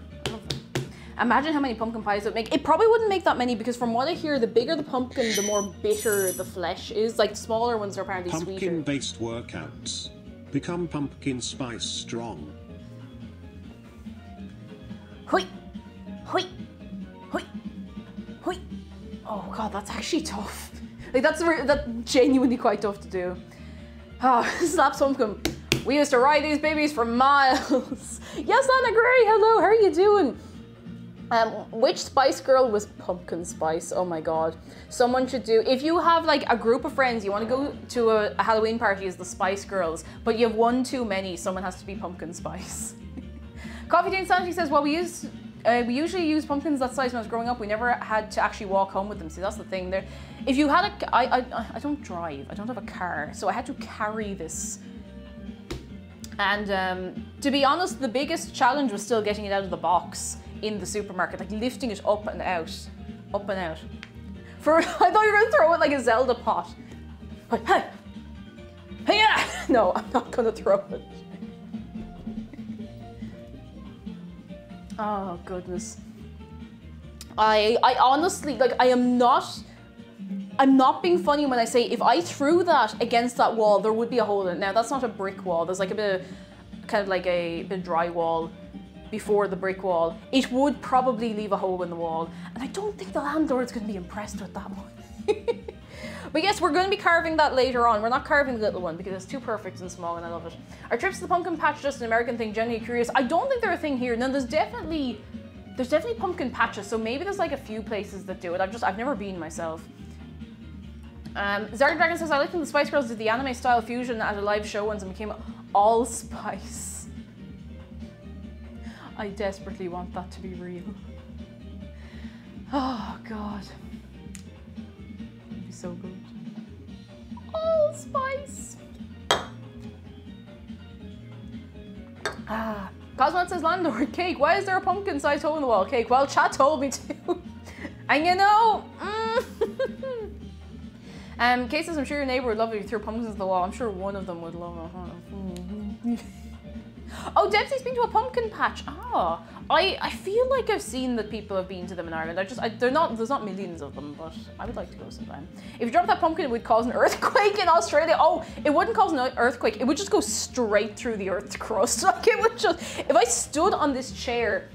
Imagine how many pumpkin pies it would make. It probably wouldn't make that many because from what I hear, the bigger the pumpkin, the more bitter the flesh is. Like, the smaller ones are apparently sweeter. Pumpkin-based workouts. Become pumpkin spice strong. Hoi! Hoi! Hoi! Hoi! Oh god, that's actually tough. Like that's genuinely quite tough to do. Ah, slap pumpkin. We used to ride these babies for miles. Yes, Anna Gray, hello, how are you doing? Which Spice Girl was pumpkin spice? Oh my god. Someone should do, if you have like a group of friends, you want to go to a Halloween party as the Spice Girls, but you have one too many, someone has to be pumpkin spice. Coffee Jane Sandy says, well, we usually use pumpkins that size when I was growing up. We never had to actually walk home with them. See, that's the thing there. If you had I don't drive, I don't have a car, so I had to carry this. And to be honest, the biggest challenge was still getting it out of the box in the supermarket, like lifting it up and out, up and out. I thought you were gonna throw it like a Zelda pot. Like, hey, hey, yeah. No, I'm not gonna throw it. Oh goodness. I honestly, like, I'm not being funny when I say if I threw that against that wall, there would be a hole in it. Now that's not a brick wall. There's like a bit of, kind of like a bit of drywall before the brick wall. It would probably leave a hole in the wall. And I don't think the landlord's gonna be impressed with that one. But yes, we're gonna be carving that later on. We're not carving the little one because it's too perfect and small and I love it. Are trips to the pumpkin patch just an American thing? Genuinely curious. I don't think they're a thing here. No, there's definitely pumpkin patches. So maybe there's like a few places that do it. I've never been myself. Zarg Dragon says, I liked when the Spice Girls did the anime style fusion at a live show once and became all spice. I desperately want that to be real. Oh god. It'd be so good. All spice. Ah. Cosmon says, landlord, cake, why is there a pumpkin sized hole in the wall? Cake, well, chat told me to. And you know, Kay says, I'm sure your neighbor would love it if you threw pumpkins at the wall. I'm sure one of them would love it. Oh, Debsy's been to a pumpkin patch. Ah, I feel like I've seen that people have been to them in Ireland. There's not millions of them, but I would like to go sometime. If you dropped that pumpkin, it would cause an earthquake in Australia. Oh, it wouldn't cause an earthquake. It would just go straight through the earth's crust. Like it would just, if I stood on this chair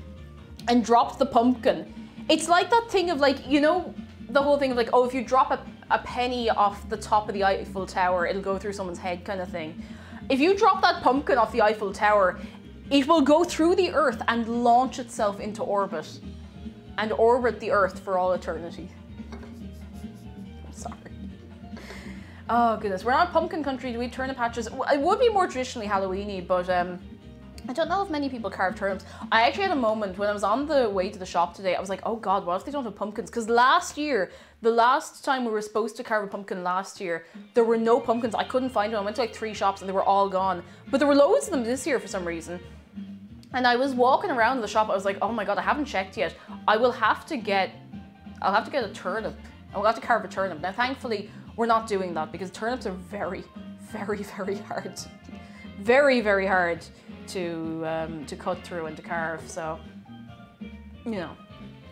and dropped the pumpkin, it's like that thing of like, you know, the whole thing of like, oh, if you drop a penny off the top of the Eiffel Tower, it'll go through someone's head kind of thing. If you drop that pumpkin off the Eiffel Tower, it will go through the Earth and launch itself into orbit and orbit the Earth for all eternity. I'm sorry. Oh goodness, we're not pumpkin country. Do we turnip patches? It would be more traditionally Halloween-y, but I don't know if many people carve turnips. I actually had a moment when I was on the way to the shop today. I was like, oh God, what if they don't have pumpkins? Because last year, the last time we were supposed to carve a pumpkin last year, there were no pumpkins. I couldn't find them. I went to like 3 shops and they were all gone. But there were loads of them this year for some reason. And I was walking around the shop. I was like, oh my God, I haven't checked yet. I'll have to get a turnip. I'll have to carve a turnip. Now, thankfully, we're not doing that because turnips are very, very, very hard. Very, very hard to cut through and to carve, so, you know.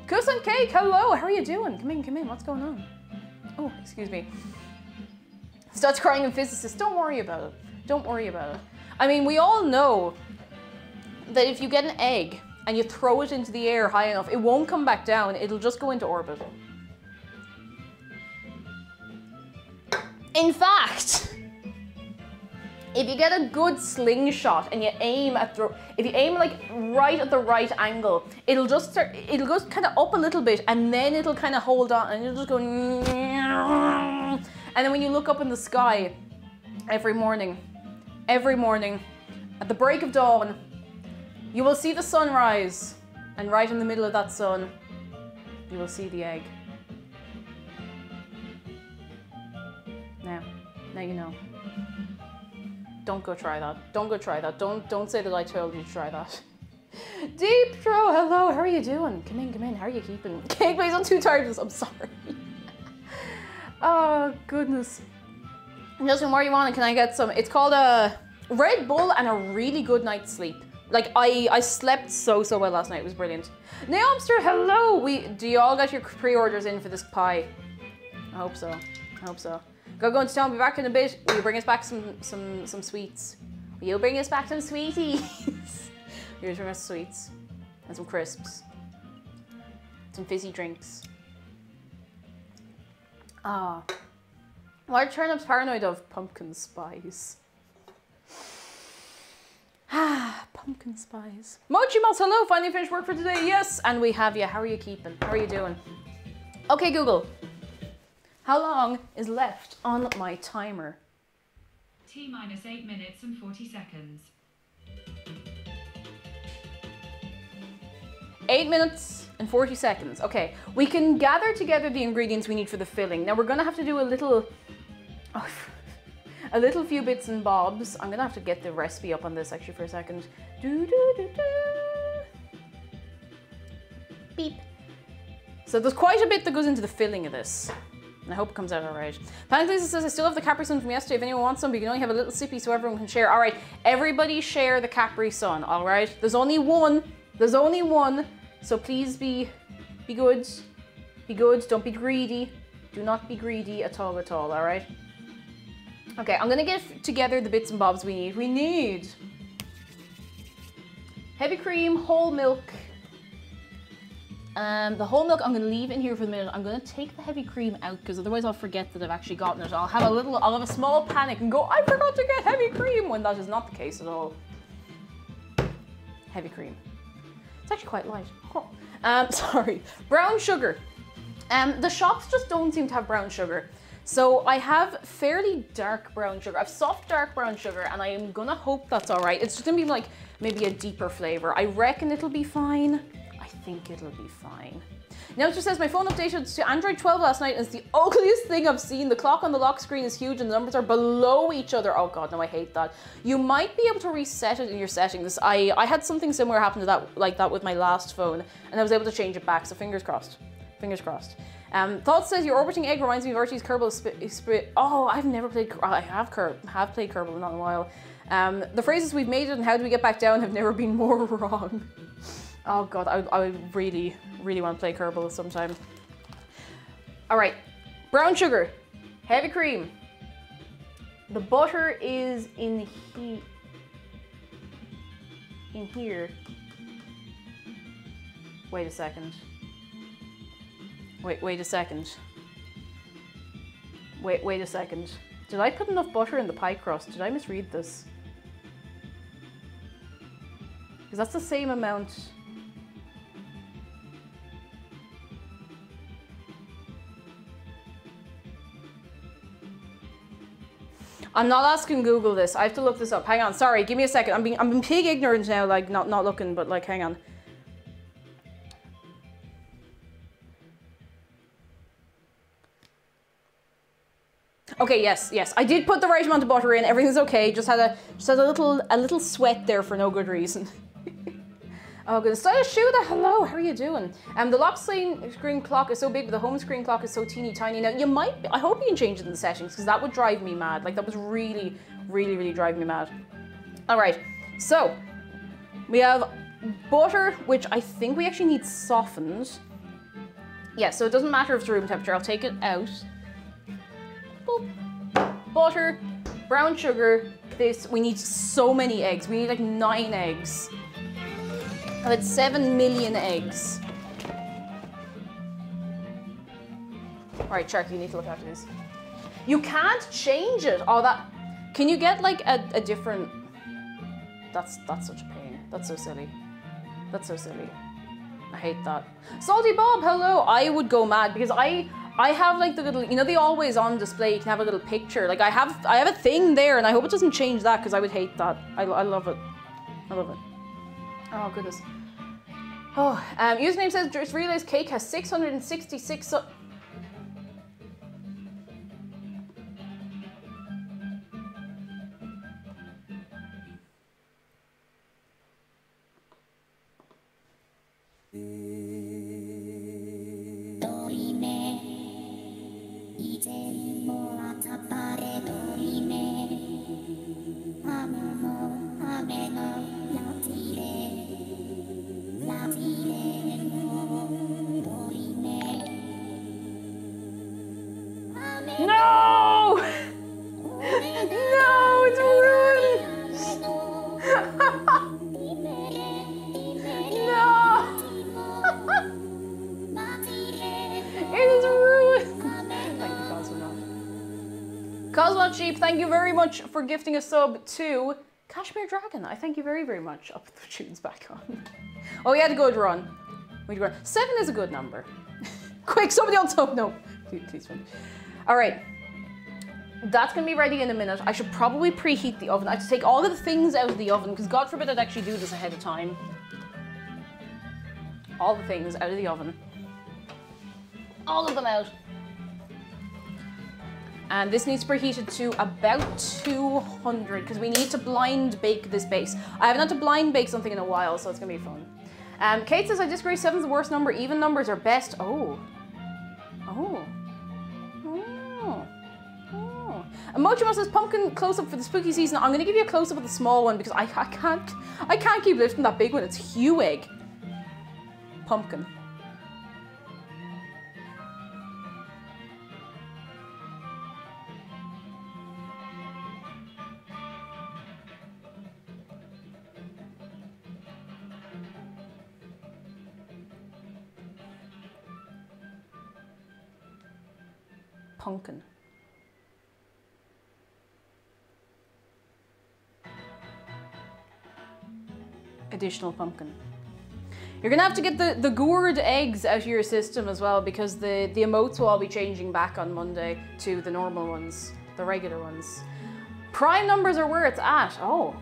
Kuss and Cake, hello, how are you doing? Come in, what's going on? Oh, excuse me. Starts crying in physicist, don't worry about it. Don't worry about it. I mean, we all know that if you get an egg and you throw it into the air high enough, it won't come back down, it'll just go into orbit. In fact, if you get a good slingshot and you aim if you aim like right at the right angle, it'll go kind of up a little bit and then it'll kind of hold on and it'll just go. And then when you look up in the sky every morning, at the break of dawn, you will see the sunrise, and right in the middle of that sun, you will see the egg. Now you know. Don't go try that. Don't go try that. Don't say that I told you to try that. Deep Throw, hello, how are you doing? Come in, how are you keeping? Cake, please, I'm too tired of this, I'm sorry. Oh, goodness. Justin, what do you want? Can I get some? It's called a Red Bull and a really good night's sleep. Like, I slept so well last night, it was brilliant. Naomster, hello! Do you all got your pre-orders in for this pie? I hope so, I hope so. Go into town, be back in a bit. Will you bring us back some sweets? You'll bring us back some sweeties. Here's bring us sweets and some crisps, some fizzy drinks. Ah, why are turnips paranoid of pumpkin spice? Ah, pumpkin spice. Mochi Mouse, hello, finally finished work for today. Yes, and we have you. How are you keeping? How are you doing? Okay, Google. How long is left on my timer? T minus 8 minutes and 40 seconds. 8 minutes and 40 seconds. Okay, we can gather together the ingredients we need for the filling. Now we're gonna have to do a little few bits and bobs. I'm gonna have to get the recipe up on this actually for a second. Beep. So there's quite a bit that goes into the filling of this. And I hope it comes out all right. Panic Lisa says, I still have the Capri Sun from yesterday. If anyone wants some, but you can only have a little sippy so everyone can share. All right, everybody share the Capri Sun, all right? There's only one. There's only one. So please be good. Be good, don't be greedy. Do not be greedy at all, all right? Okay, I'm gonna get together the bits and bobs we need. We need heavy cream, whole milk. The whole milk I'm gonna leave in here for the minute. I'm gonna take the heavy cream out because otherwise I'll forget that I've actually gotten it. I'll have a small panic and go, I forgot to get heavy cream, when that is not the case at all. Heavy cream. It's actually quite light. Oh. Sorry. Brown sugar. The shops just don't seem to have brown sugar. So I have fairly dark brown sugar. I have soft dark brown sugar and I am gonna hope that's all right. It's just gonna be like maybe a deeper flavor. I reckon it'll be fine. I think it'll be fine. Now it just says my phone updated to Android 12 last night and it's the ugliest thing I've seen. The clock on the lock screen is huge and the numbers are below each other. Oh God, no, I hate that. You might be able to reset it in your settings. I had something similar happen to that, like that with my last phone and I was able to change it back, so fingers crossed. Fingers crossed. Thought says your orbiting egg reminds me of Archie's Kerbal spit. Oh, I've never played. I have played Kerbal, not in a while. The phrases "we've made it" and "how do we get back down" have never been more wrong. Oh God, I really want to play Kerbal sometime. All right, brown sugar, heavy cream. The butter is in here. Wait a second. Wait a second. Wait a second. Did I put enough butter in the pie crust? Did I misread this? Because that's the same amount. I'm not asking Google this. I have to look this up. Hang on, sorry, give me a second. I'm being pig ignorant now, like not looking, but like hang on. Okay, yes, I did put the right amount of butter in. Everything's okay. Just had a little sweat there for no good reason. Oh goodness, Stylish Shuda, hello, how are you doing? The lock screen clock is so big, but the home screen clock is so teeny tiny. Now you might, I hope you can change it in the settings because that would drive me mad. Like that was really driving me mad. All right, so we have butter, which I think we actually need softened. Yeah, so it doesn't matter if it's room temperature. I'll take it out. Boop. Butter, brown sugar, this, we need so many eggs. We need like 9 eggs. I've had 7 million eggs. All right, Shark, you need to look after this. You can't change it. Oh, that, can you get like a different, that's such a pain. That's so silly. That's so silly. I hate that. Salty Bob, hello. I would go mad because I have like the little, you know, the always on display, you can have a little picture. Like I have a thing there and I hope it doesn't change that because I would hate that. I love it. I love it. Oh goodness. Oh, username says just realized cake has 666. No! No, it's ruined! thank you very much for gifting a sub to Kashmir Dragon. I thank you very, very much. I'll put the tunes back on. Oh, we had a good run. 7 is a good number. Quick, somebody on top. No, please. All right. That's going to be ready in a minute. I should probably preheat the oven. I have to take all of the things out of the oven because God forbid I'd actually do this ahead of time. All the things out of the oven. All of them out. And this needs preheated to about 200 because we need to blind bake this base. I haven't had to blind bake something in a while, so it's going to be fun. Kate says, I disagree, 7's the worst number. Even numbers are best. Oh. And Mochimo says, pumpkin close-up for the spooky season. I'm going to give you a close-up of the small one because I can't keep lifting that big one. It's huge. Pumpkin. Pumpkin. Additional pumpkin. You're gonna have to get the gourd eggs out of your system as well because the emotes will all be changing back on Monday to the normal ones, the regular ones. Prime numbers are where it's at. Oh.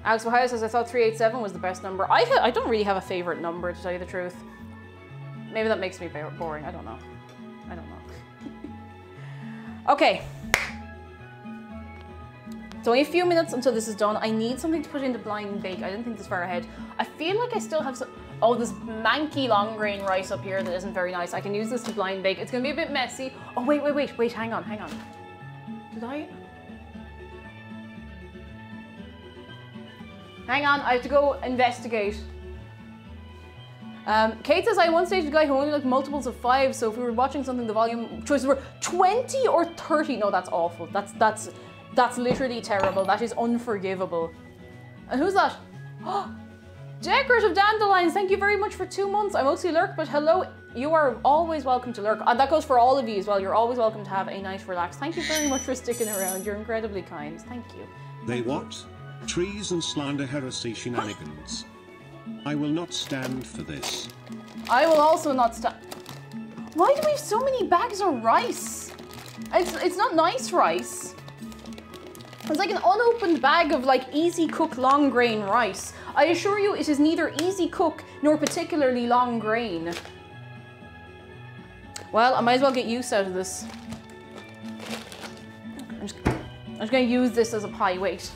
Alex Ohio says, I thought 387 was the best number. I don't really have a favorite number, to tell you the truth. Maybe that makes me boring. I don't know. Okay. It's only a few minutes until this is done. I need something to put into blind bake. I didn't think this far ahead. I feel like I still have some... Oh, this manky long grain rice up here that isn't very nice. I can use this to blind bake. It's gonna be a bit messy. Oh, wait, hang on. Did I? Hang on, I have to go investigate. Kate says, I once dated a guy who only liked multiples of 5, so if we were watching something, the volume choices were 20 or 30. No, that's awful. That's literally terrible. That is unforgivable. And who's that? Oh, Decorative Dandelions, thank you very much for 2 months. I mostly lurk, but hello. You are always welcome to lurk. And that goes for all of you as well. You're always welcome to have a nice relax. Thank you very much for sticking around. You're incredibly kind. Thank you. They what? Trees and slander heresy shenanigans. I will not stand for this. I will also not stand. Why do we have so many bags of rice? It's not nice rice. It's like an unopened bag of like easy cook long grain rice. I assure you it is neither easy cook nor particularly long grain. Well, I might as well get use out of this. I'm just going to use this as a pie, wait.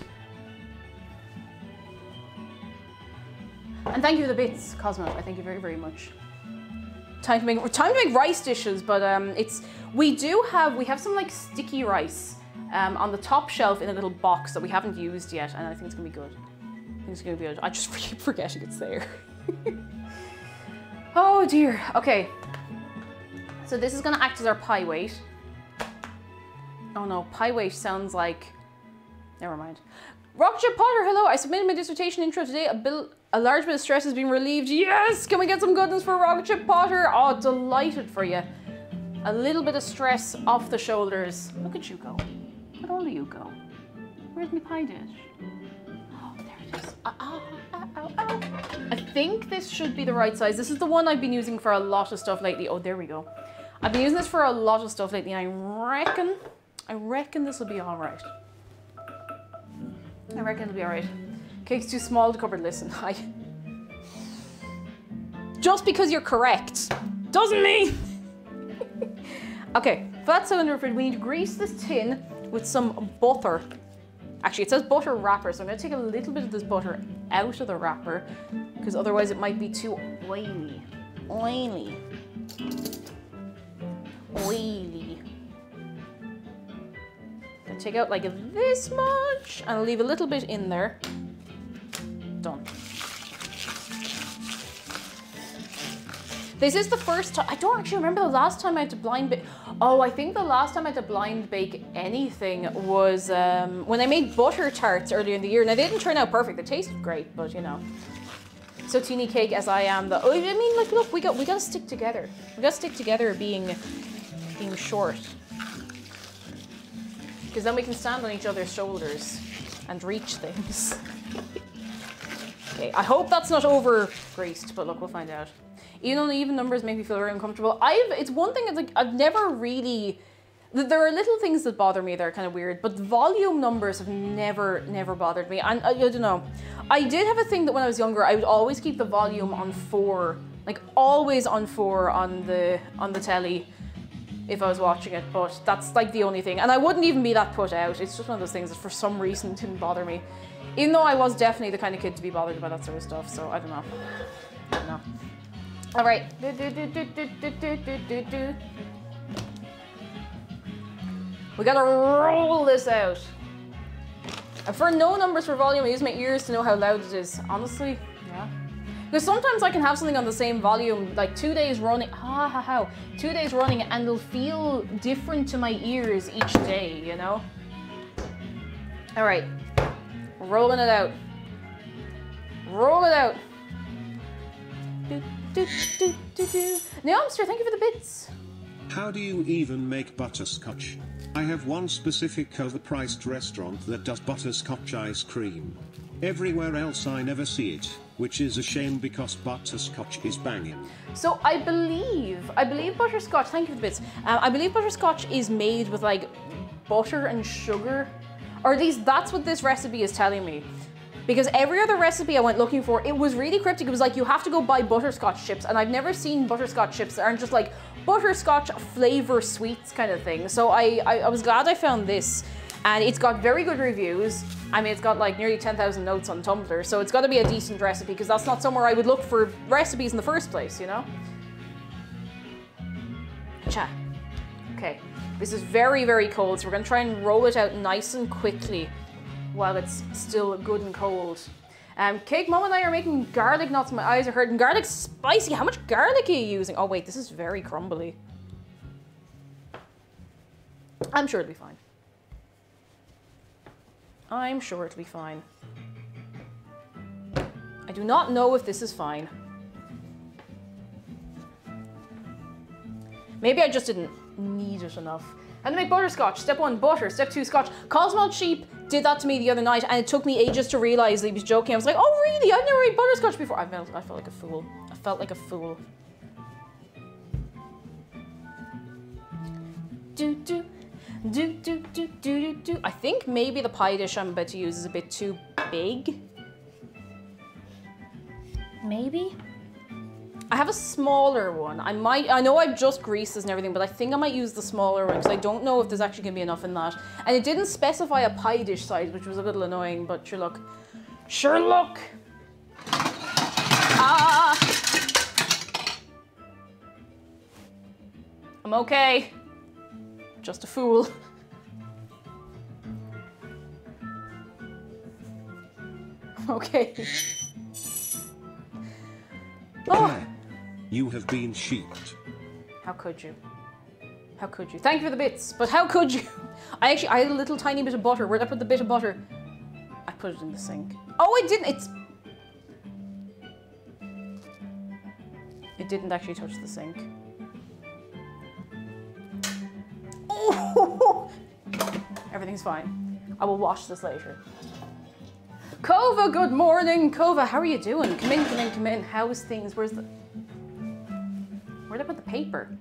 And thank you for the bits, Cosmo. I thank you very, very much. Time to make rice dishes, but we have some like sticky rice on the top shelf in a little box that we haven't used yet, and I think it's gonna be good. I just keep forgetting it's there. Oh dear. Okay. So this is gonna act as our pie weight. Oh no, pie weight sounds like. Never mind. Rockship Potter, hello. I submitted my dissertation intro today. A large bit of stress has been relieved. Yes! Can we get some goodness for Rockship Potter? Oh, delighted for you. A little bit of stress off the shoulders. Look at you go. Where all do you go? Where's my pie dish? Oh, there it is. Ow. I think this should be the right size. This is the one I've been using for a lot of stuff lately. Oh, there we go. I've been using this for a lot of stuff lately, and I reckon this will be all right. I reckon it'll be all right. Cake's too small to cover. Listen, just because you're correct doesn't mean. Okay, flat cylinder fridge. We need to grease this tin with some butter. Actually, it says butter wrapper, so I'm going to take a little bit of this butter out of the wrapper because otherwise it might be too oily. Oily. Gonna take out like this much and I'll leave a little bit in there. Done. This is the first time. I don't actually remember the last time I had to blind bake. Oh, I think the last time I had to blind bake anything was when I made butter tarts earlier in the year. Now they didn't turn out perfect. They tasted great, but you know. So teeny cake as I am, though. I mean, like, look, we got to stick together. We got to stick together, being short. because then we can stand on each other's shoulders and reach things. Okay, I hope that's not over greased, but look, we'll find out. Even though the even numbers make me feel very uncomfortable. It's one thing, it's like, I've never really, there are little things that bother me that are kind of weird, but volume numbers have never bothered me. And I don't know. I did have a thing that when I was younger, I would always keep the volume on 4, like always on 4 on the telly if I was watching it, but that's like the only thing. And I wouldn't even be that put out. It's just one of those things that for some reason didn't bother me. Even though I was definitely the kind of kid to be bothered by that sort of stuff, so I don't know. I don't know. All right. We gotta roll this out. And for no numbers for volume, I use my ears to know how loud it is. Honestly, yeah. Because sometimes I can have something on the same volume, like 2 days running, 2 days running, and it'll feel different to my ears each day, you know? All right, rolling it out. Roll it out. Neomster, thank you for the bits. How do you even make butterscotch? I have one specific overpriced restaurant that does butterscotch ice cream. Everywhere else I never see it, which is a shame because butterscotch is banging. So I believe butterscotch, thank you for the bits. I believe butterscotch is made with like butter and sugar, or at least that's what this recipe is telling me. Because every other recipe I went looking for, it was really cryptic. It was like, you have to go buy butterscotch chips, and I've never seen butterscotch chips that aren't just like butterscotch flavor sweets kind of thing. So I was glad I found this, and it's got very good reviews. I mean, it's got like nearly 10,000 notes on Tumblr, so it's got to be a decent recipe, because that's not somewhere I would look for recipes in the first place, you know? Cha. Okay, this is very cold, so we're gonna try and roll it out nice and quickly while it's still good and cold. Cake Mom and I are making garlic knots. My eyes are hurting. Garlic's spicy. How much garlic are you using? Oh wait, this is very crumbly. I'm sure it'll be fine. I'm sure it'll be fine. I do not know if this is fine. Maybe I just didn't need it enough. How to make butterscotch. Step 1, butter. Step 2, scotch. Cosmo Sheep did that to me the other night, and it took me ages to realize that he was joking. I was like, oh really? I've never made butterscotch before. I felt like a fool. I felt like a fool. I think maybe the pie dish I'm about to use is a bit too big. Maybe? I have a smaller one. I know I've just greased this and everything, but I think I might use the smaller one because I don't know if there's actually gonna be enough in that. And it didn't specify a pie dish size, which was a little annoying, but sure look. Sure look! Ah! I'm okay. Just a fool. Okay. Oh! You have been sheeped. How could you? How could you? Thank you for the bits, but how could you? I had a little tiny bit of butter. Where'd I put the bit of butter? I put it in the sink. Oh, it didn't. It didn't actually touch the sink. Oh! Everything's fine. I will wash this later. Kova, good morning. Kova, how are you doing? Come in, come in, come in. How's things? Where'd I put the paper?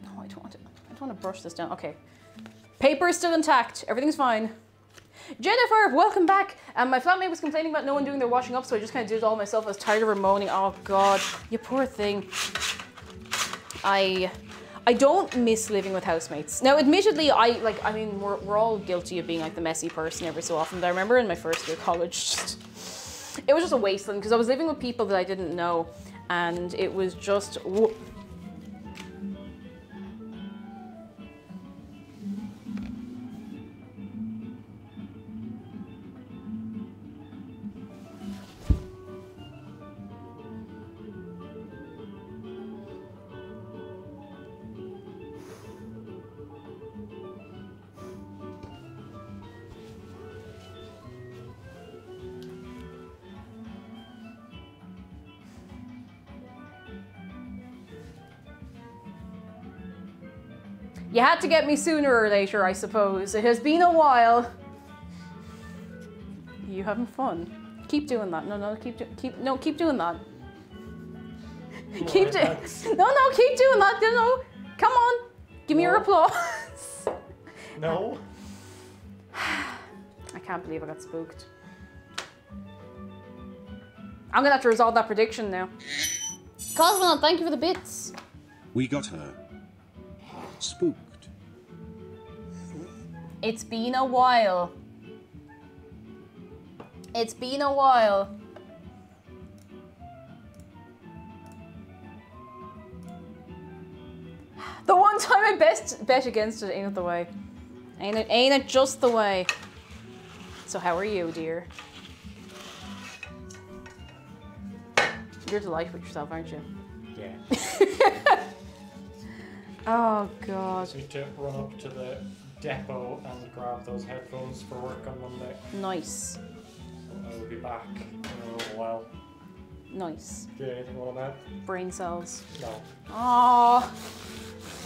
Oh, I don't want to brush this down. Okay. Paper is still intact. Everything's fine. Jennifer, welcome back. My flatmate was complaining about no one doing their washing up, so I just kind of did it all myself. I was tired of her moaning. Oh God, you poor thing. I don't miss living with housemates. Now, admittedly, I mean, we're all guilty of being like the messy person every so often. But I remember in my first year of college, it was just a wasteland because I was living with people that I didn't know, and it was just. You had to get me sooner or later, I suppose. It has been a while. You having fun? Keep doing that. No, keep doing that. Keep doing that. No, come on. Give me your applause. No. I can't believe I got spooked. I'm gonna have to resolve that prediction now. Cosmonaut, thank you for the bits. We got her. Spooked. It's been a while. It's been a while. The one time I bet against it, ain't it the way? Ain't it just the way? So how are you, dear? You're delighted with yourself, aren't you? Yeah. Oh God. Need to run up to the depot and grab those headphones for work on Monday. Nice. So I will be back in a little while. Nice. Do you anything you want to add? Brain cells. No. Aww.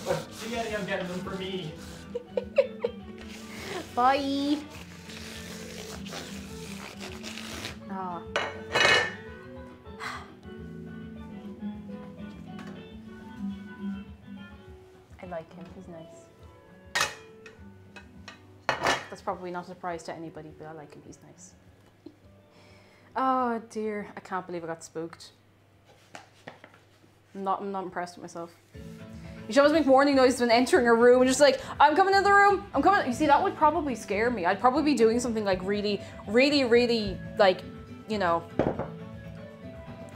But see, Eddie, I'm getting them for me. Bye. Ah. I like him, he's nice. That's probably not a surprise to anybody, but I like him, he's nice. Oh dear, I can't believe I got spooked. I'm not impressed with myself. You should always make warning noises when entering a room and just like, I'm coming in the room, I'm coming. You see, that would probably scare me. I'd probably be doing something like really, like, you know.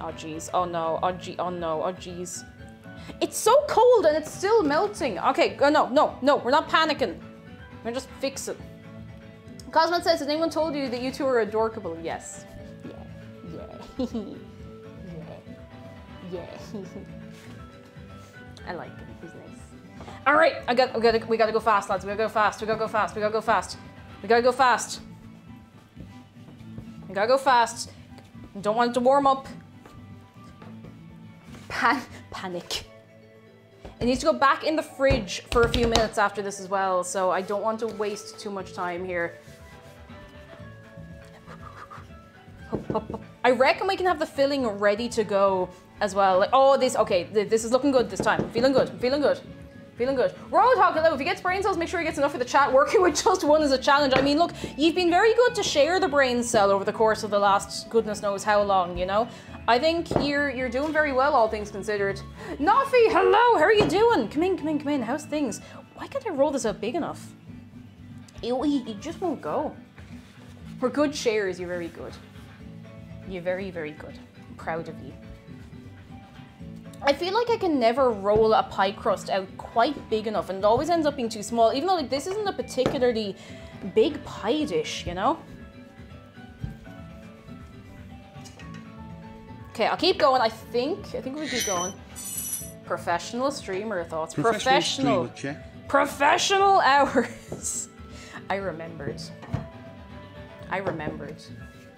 Oh geez, oh no, oh gee, oh no, oh geez. It's so cold and it's still melting. Okay, no, we're not panicking. We're just fix it. Cosmo says, has anyone told you that you two are adorable? Yes. Yeah. Yeah. I like him, he's nice. All right, we gotta go fast, lads. We gotta go fast. Don't want it to warm up. Panic. It needs to go back in the fridge for a few minutes after this as well, so I don't want to waste too much time here. I reckon we can have the filling ready to go as well. Like, oh, this is looking good this time. I'm feeling good. Roadhog, hello. If he gets brain cells, make sure he gets enough for the chat. Working with just one is a challenge. I mean, look, you've been very good to share the brain cell over the course of the last goodness knows how long, you know? I think you're doing very well, all things considered. Nafi, hello, how are you doing? Come in, how's things? Why can't I roll this out big enough? It just won't go. For good shares, you're very good. You're very, very good. I'm proud of you. I feel like I can never roll a pie crust out quite big enough, and it always ends up being too small, even though like this isn't a particularly big pie dish, you know? Okay, I'll keep going. I think we keep going. Professional streamer thoughts. Professional hours. I remembered.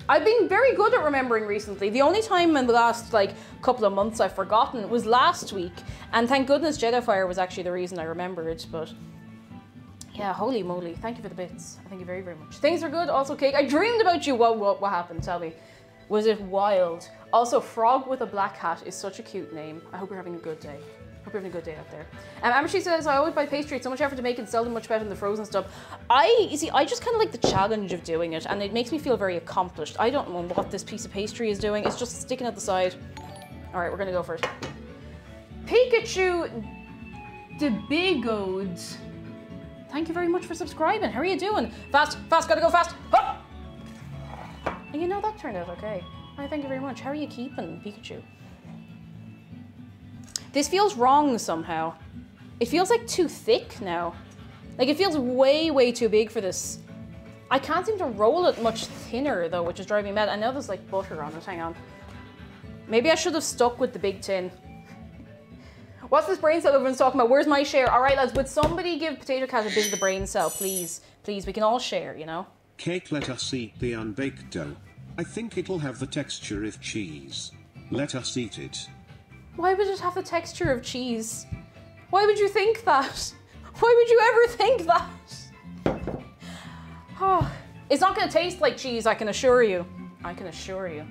I've been very good at remembering recently. The only time in the last like couple of months I've forgotten was last week, and thank goodness Jetafire was actually the reason I remembered. But yeah, holy moly! Thank you for the bits. Thank you very, very much. Things are good. Also, Cake. I dreamed about you. What happened? Tell me. Was it wild? Also, Frog with a Black Hat is such a cute name. I hope you're having a good day. Hope you're having a good day out there. Amershi says, I always buy pastry. It's so much effort to make it, seldom much better than the frozen stuff. I just kind of like the challenge of doing it, and it makes me feel very accomplished. I don't know what this piece of pastry is doing. It's just sticking at the side. All right, we're gonna go for it. Pikachu the Bigode. Thank you very much for subscribing. How are you doing? Fast, gotta go fast. Hop! And you know, that turned out okay. Hi, thank you very much. How are you keeping, Pikachu? This feels wrong somehow. It feels like too thick now. Like it feels way, way too big for this. I can't seem to roll it much thinner though, which is driving me mad. I know there's like butter on it, hang on. Maybe I should have stuck with the big tin. What's this brain cell everyone's talking about? Where's my share? All right, lads, would somebody give Potato Cat a bit of the brain cell, please? Please, we can all share, you know? Cake, let us eat the unbaked dough. I think it'll have the texture of cheese. Let us eat it. Why would it have the texture of cheese? Why would you think that? Why would you ever think that? Oh, it's not gonna taste like cheese, I can assure you. I can assure you.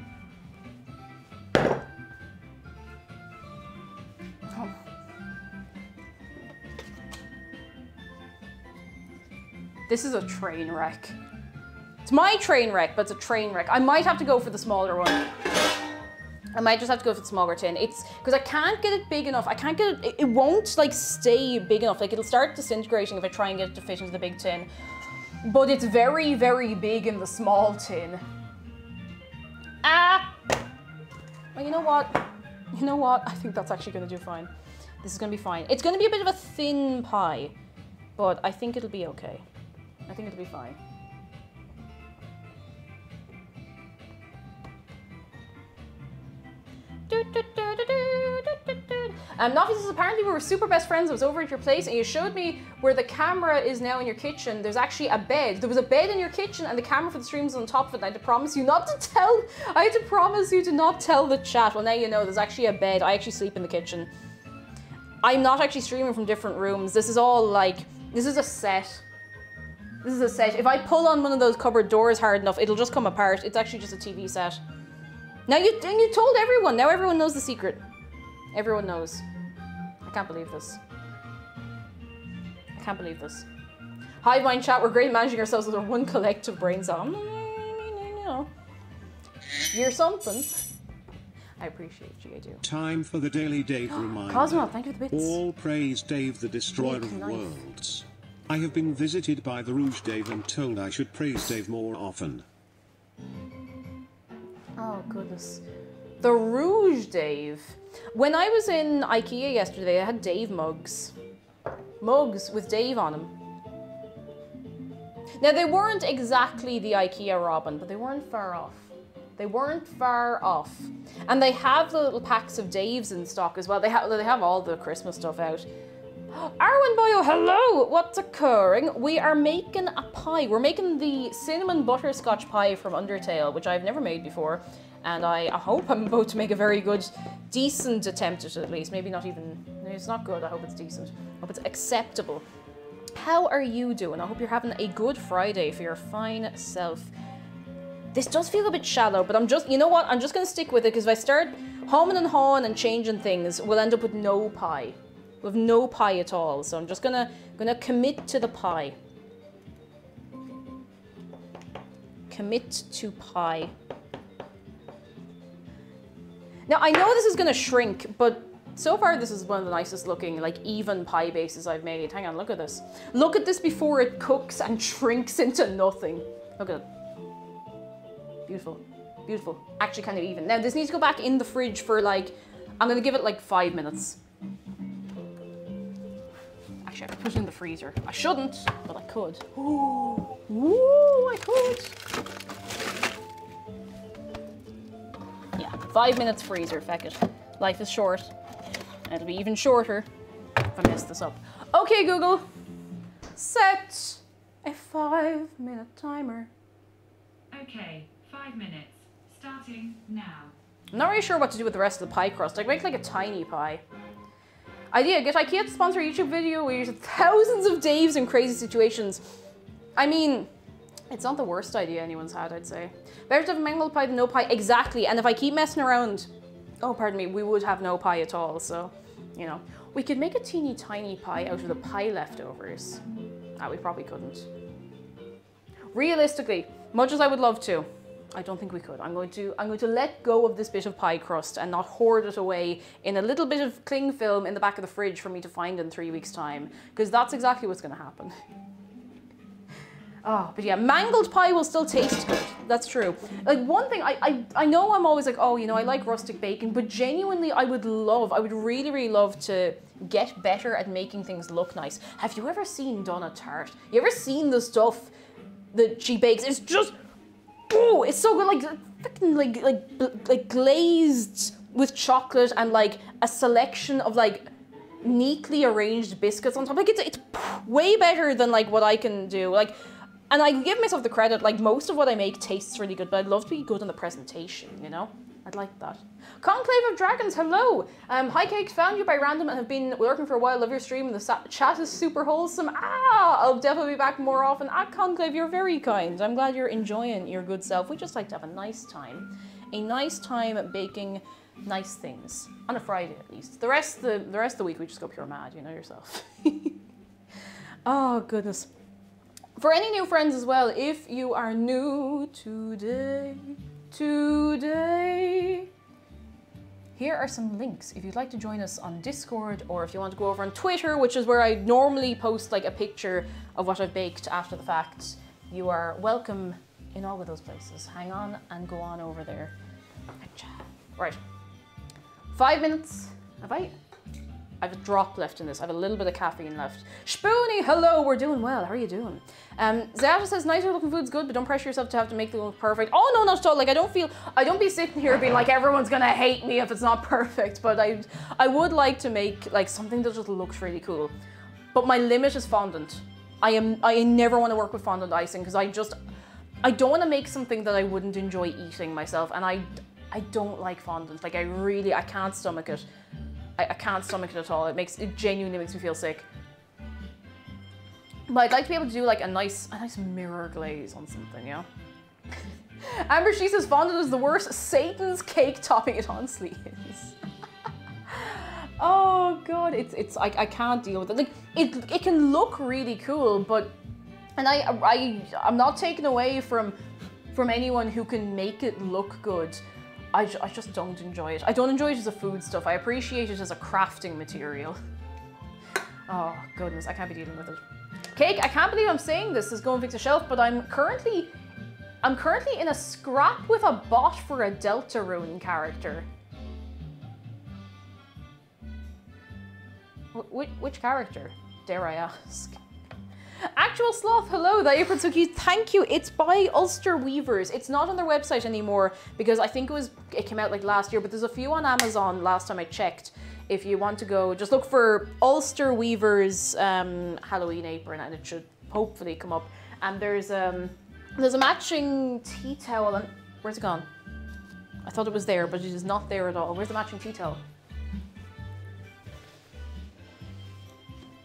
Oh. This is a train wreck. It's my train wreck, but it's a train wreck. I might have to go for the smaller one. I might just have to go for the smaller tin. It's because I can't get it big enough. I can't get it, it won't like stay big enough. Like it'll start disintegrating if I try and get it to fit into the big tin. But it's very, very big in the small tin. Ah! Well, you know what? You know what? I think that's actually gonna do fine. This is gonna be fine. It's gonna be a bit of a thin pie, but I think it'll be okay. I think it'll be fine. Novices, apparently we were super best friends. I was over at your place and you showed me where the camera is now in your kitchen. There's actually a bed. There was a bed in your kitchen and the camera for the stream was on top of it. And I had to promise you not to tell. I had to promise you to not tell the chat. Well, now you know there's actually a bed. I actually sleep in the kitchen. I'm not actually streaming from different rooms. This is all like, this is a set. This is a set. If I pull on one of those cupboard doors hard enough, it'll just come apart. It's actually just a TV set. Now you told everyone. Now everyone knows the secret. Everyone knows. I can't believe this. I can't believe this. Hive mind chat, we're great at managing ourselves with our one collective brain cell. You're something. I appreciate you, I do. Time for the Daily Dave reminder. Cosmo, thank you for the bits. All praise Dave, the destroyer of worlds. I have been visited by the Rouge Dave and told I should praise Dave more often. Oh, goodness. The Rouge Dave. When I was in IKEA yesterday, I had Dave mugs. Mugs with Dave on them. Now, they weren't exactly the IKEA Robin, but they weren't far off. They weren't far off. And they have the little packs of Daves in stock as well. They have all the Christmas stuff out. Arwen Boyo, hello! What's occurring? We are making a pie. We're making the cinnamon butterscotch pie from Undertale, which I've never made before. And I hope I'm about to make a very good, decent attempt at it at least. Maybe not even, it's not good, I hope it's decent. I hope it's acceptable. How are you doing? I hope you're having a good Friday for your fine self. This does feel a bit shallow, but I'm just, you know what? I'm just gonna stick with it, because if I start humming and hawing and changing things, we'll end up with no pie. We'll have no pie at all, so I'm just gonna commit to the pie. Commit to pie. Now, I know this is gonna shrink, but so far this is one of the nicest looking, like, even pie bases I've made. Hang on, look at this. Look at this before it cooks and shrinks into nothing. Look at it. Beautiful, beautiful. Actually kind of even. Now, this needs to go back in the fridge for, like, I'm gonna give it, like, 5 minutes. Actually, I could put it in the freezer. I shouldn't, but I could. Ooh, ooh, I could. Yeah, 5 minutes freezer, feck it. Life is short. It'll be even shorter if I mess this up. Okay, Google. Set a 5-minute timer. Okay, 5 minutes. Starting now. I'm not really sure what to do with the rest of the pie crust. I could make like a tiny pie. Idea, get IKEA to sponsor a YouTube video where you use thousands of Daves in crazy situations. I mean, it's not the worst idea anyone's had, I'd say. Better to have a mangled pie than no pie. Exactly, and if I keep messing around, oh, pardon me, we would have no pie at all, so, you know. We could make a teeny tiny pie out of the pie leftovers. Ah, we probably couldn't. Realistically, much as I would love to, I don't think we could. I'm going to let go of this bit of pie crust and not hoard it away in a little bit of cling film in the back of the fridge for me to find in 3 weeks' time, because that's exactly what's going to happen. Oh, but yeah, mangled pie will still taste good. That's true. Like, one thing, I know I'm always like, oh, you know, I like rustic bacon, but genuinely I would really, really love to get better at making things look nice. Have you ever seen Donna Tart? You ever seen the stuff that she bakes? It's just, oh, it's so good, like, freaking, like glazed with chocolate and, like, a selection of, like, neatly arranged biscuits on top. Like, it's way better than, like, what I can do. Like, and I give myself the credit, like, most of what I make tastes really good, but I'd love to be good on the presentation, you know? I'd like that. Conclave of Dragons, hello. Hi Cakes, found you by random and have been lurking for a while. Love your stream and the chat is super wholesome. I'll definitely be back more often. Conclave, you're very kind. I'm glad you're enjoying your good self. We just like to have a nice time. A nice time baking nice things. On a Friday at least. The rest of the week we just go pure mad, you know yourself. Oh goodness. For any new friends as well, if you are new today, here are some links if you'd like to join us on Discord, or if you want to go over on Twitter, which is where I normally post like a picture of what I've baked after the fact. You are welcome in all of those places. Hang on and go on over there. Right. 5 minutes. I have a drop left in this. I have a little bit of caffeine left. Spoony, hello, we're doing well. How are you doing? Zayata says, nicer looking food's good, but don't pressure yourself to have to make the look perfect. Oh, no, not at all. Like, I don't be sitting here being like, everyone's gonna hate me if it's not perfect, but I would like to make like something that just looks really cool. But my limit is fondant. I never want to work with fondant icing because I don't want to make something that I wouldn't enjoy eating myself, and I don't like fondant. Like, I can't stomach it. I can't stomach it at all. It genuinely makes me feel sick. But I'd like to be able to do like a nice mirror glaze on something, yeah? Amber, she says fondant is the worst. Satan's cake topping it honestly is. Oh god, I can't deal with it. Like it can look really cool, but I'm not taken away from anyone who can make it look good. I just don't enjoy it. I don't enjoy it as a food stuff. I appreciate it as a crafting material. Oh goodness, I can't be dealing with it. Cake, I can't believe I'm saying this. Is go and fix a shelf, but I'm currently in a scrap with a bot for a Deltarune character. Which character, dare I ask? Actual Sloth, hello, the apron so cute, thank you. It's by Ulster Weavers. It's not on their website anymore because I think it came out like last year, but there's a few on Amazon last time I checked. If you want to go, just look for Ulster Weavers Halloween apron and it should hopefully come up. And there's a matching tea towel and where's it gone? I thought it was there, but it is not there at all. Where's the matching tea towel?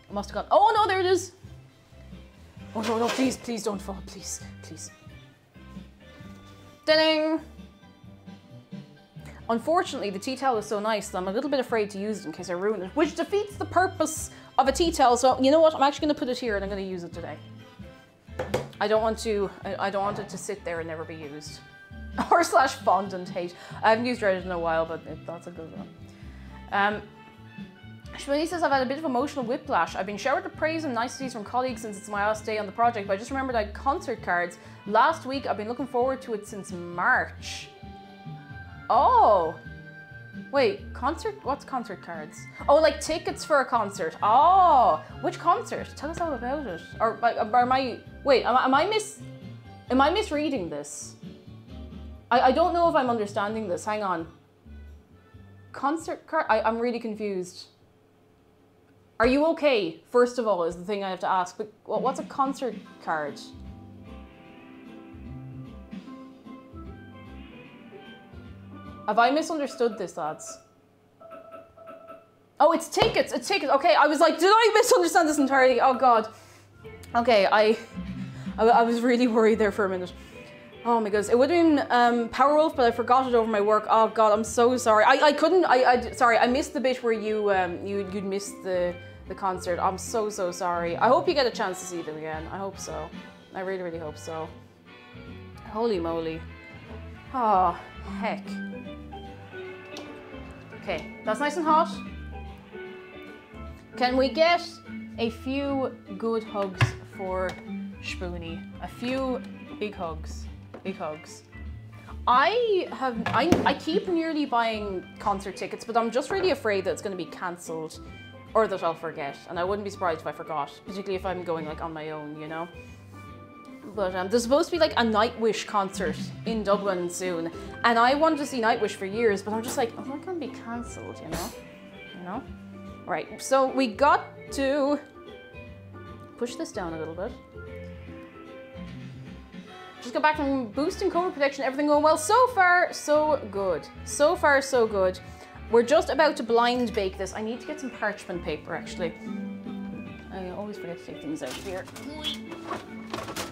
It must have gone. Oh no, there it is. Oh no, please don't fall, please. Ding! Unfortunately, the tea towel is so nice that I'm a little bit afraid to use it in case I ruin it, which defeats the purpose of a tea towel. So you know what? I'm actually going to put it here and I'm going to use it today. I don't want it to sit there and never be used. / fondant hate. I haven't used Reddit in a while, but that's a good one. Shmini says, I've had a bit of emotional whiplash. I've been showered with praise and niceties from colleagues since it's my last day on the project, but I just remembered I had concert cards. Last week, I've been looking forward to it since March. Oh. Wait, concert? What's concert cards? Oh, like tickets for a concert. Oh, which concert? Tell us all about it. Or am I misreading this? I don't know if I'm understanding this. Hang on. Concert card? I'm really confused. Are you okay? First of all, is the thing I have to ask. But what's a concert card? Have I misunderstood this, lads? Oh, it's tickets. It's tickets. Okay, I was like, did I misunderstand this entirely? Oh God. Okay, I was really worried there for a minute. Oh my goodness, it would have been Powerwolf, but I forgot it over my work. Oh God, I'm so sorry. Sorry, I missed the bit where you'd missed the concert. I'm so sorry. I hope you get a chance to see them again. I hope so. I really, really hope so. Holy moly. Oh, heck. Okay, that's nice and hot. Can we get a few good hugs for Spoony? A few big hugs. Big hugs. I keep nearly buying concert tickets, but I'm just really afraid that it's going to be cancelled or that I'll forget. And I wouldn't be surprised if I forgot, particularly if I'm going like on my own, you know? But there's supposed to be like a Nightwish concert in Dublin soon. And I wanted to see Nightwish for years, but I'm just like, oh, they're going to be cancelled, you know? You know? Right, so we got to push this down a little bit. Just got back from boosting COVID protection, everything going well. So far, so good. So far, so good. We're just about to blind bake this. I need to get some parchment paper, actually. I always forget to take things out of here.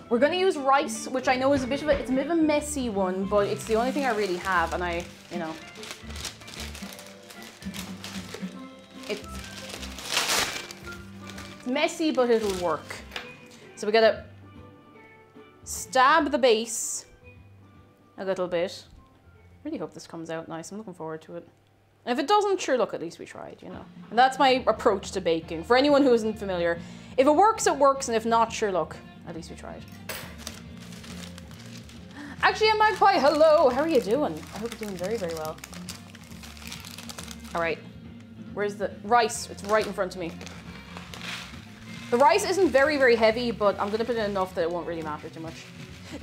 We're gonna use rice, which I know is it's a bit of a messy one, but it's the only thing I really have, and you know. It's messy, but it'll work. So we gotta stab the base a little bit. Really hope this comes out nice. I'm looking forward to it. And if it doesn't, sure, look, at least we tried, you know. And that's my approach to baking. For anyone who isn't familiar, if it works, it works, and if not, sure, look, at least we tried. Actually, a magpie, hello, how are you doing? I hope you're doing very, very well. All right, where's the rice? It's right in front of me. The rice isn't very, very heavy, but I'm gonna put in enough that it won't really matter too much.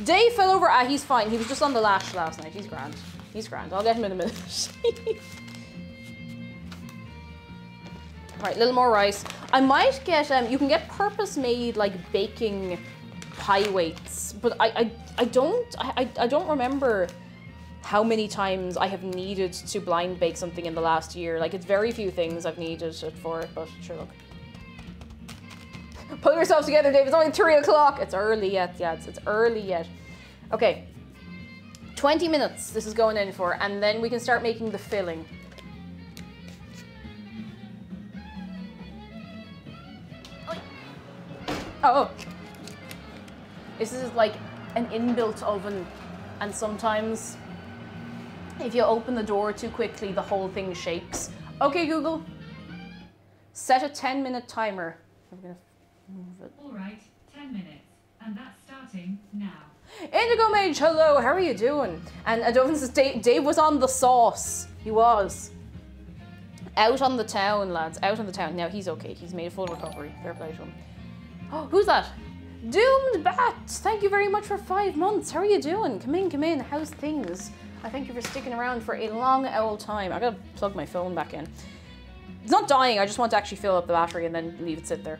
Dave fell over, he's fine. He was just on the lash last night, he's grand. He's grand, I'll get him in a minute. Right, a little more rice. I might get, you can get purpose-made like baking pie weights, but I don't remember how many times I have needed to blind bake something in the last year. Like, it's very few things I've needed it for, but sure, look. Pull yourselves together, Dave, it's only 3 o'clock. It's early yet, yeah, it's early yet. Okay, 20 minutes this is going in for, and then we can start making the filling. Oh, this is like an inbuilt oven, and sometimes if you open the door too quickly, the whole thing shakes. Okay, Google, set a 10-minute timer. I'm gonna move it. All right, 10 minutes, and that's starting now. Indigo Mage, hello, how are you doing? And Adovan says Dave was on the sauce. He was. Out on the town, lads, out on the town. Now he's okay, he's made a full recovery. Fair play to him. Oh, who's that? Doomed Bats, thank you very much for 5 months. How are you doing? Come in, how's things? I thank you for sticking around for a long old time. I gotta plug my phone back in. It's not dying, I just want to actually fill up the battery and then leave it sit there.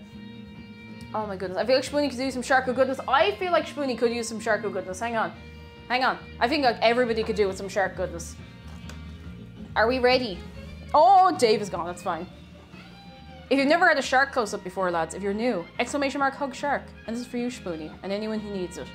Oh my goodness, I feel like Spoonie could use some Sharko goodness. I feel like Spoonie could use some Sharko goodness. Hang on. I think like everybody could do with some shark goodness. Are we ready? Oh, Dave is gone, that's fine. If you've never had a shark close-up before, lads, if you're new, exclamation mark hug shark. And this is for you, Spoonie, and anyone who needs it.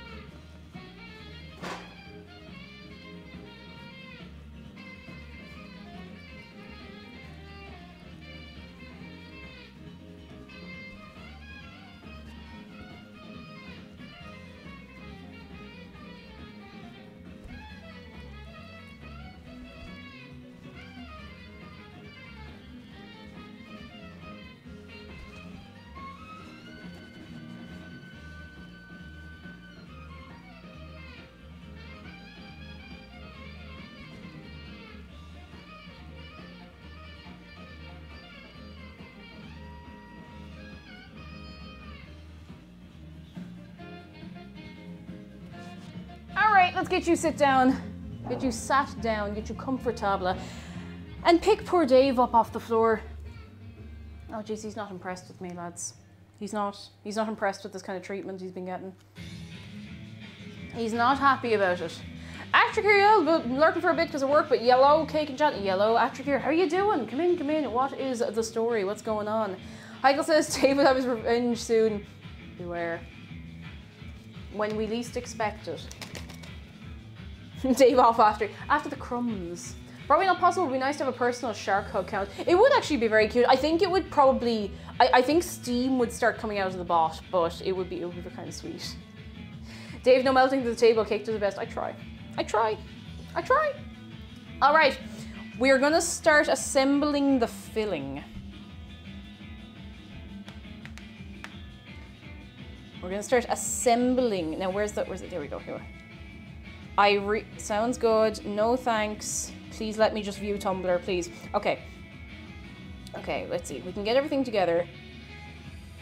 Let's get you sit down, get you sat down, get you comfortable, and pick poor Dave up off the floor. Oh jeez, he's not impressed with me, lads. He's not impressed with this kind of treatment he's been getting. He's not happy about it. Atric here, but lurking for a bit because of work, but yellow, cake and chat, yellow, Atric here, how are you doing? Come in, what is the story? What's going on? Heigl says Dave will have his revenge soon. Beware. When we least expect it. Dave off after the crumbs. Probably not possible. It would be nice to have a personal shark hug count. It would actually be very cute. I think it would probably, I think steam would start coming out of the bot, but it would be kind of sweet. Dave, no melting to the table, cake to the best. I try. All right, we are gonna start assembling the filling. We're gonna start assembling. Now, where's it? There we go, here. Sounds good. No thanks. Please let me just view Tumblr, please. Okay, let's see. We can get everything together.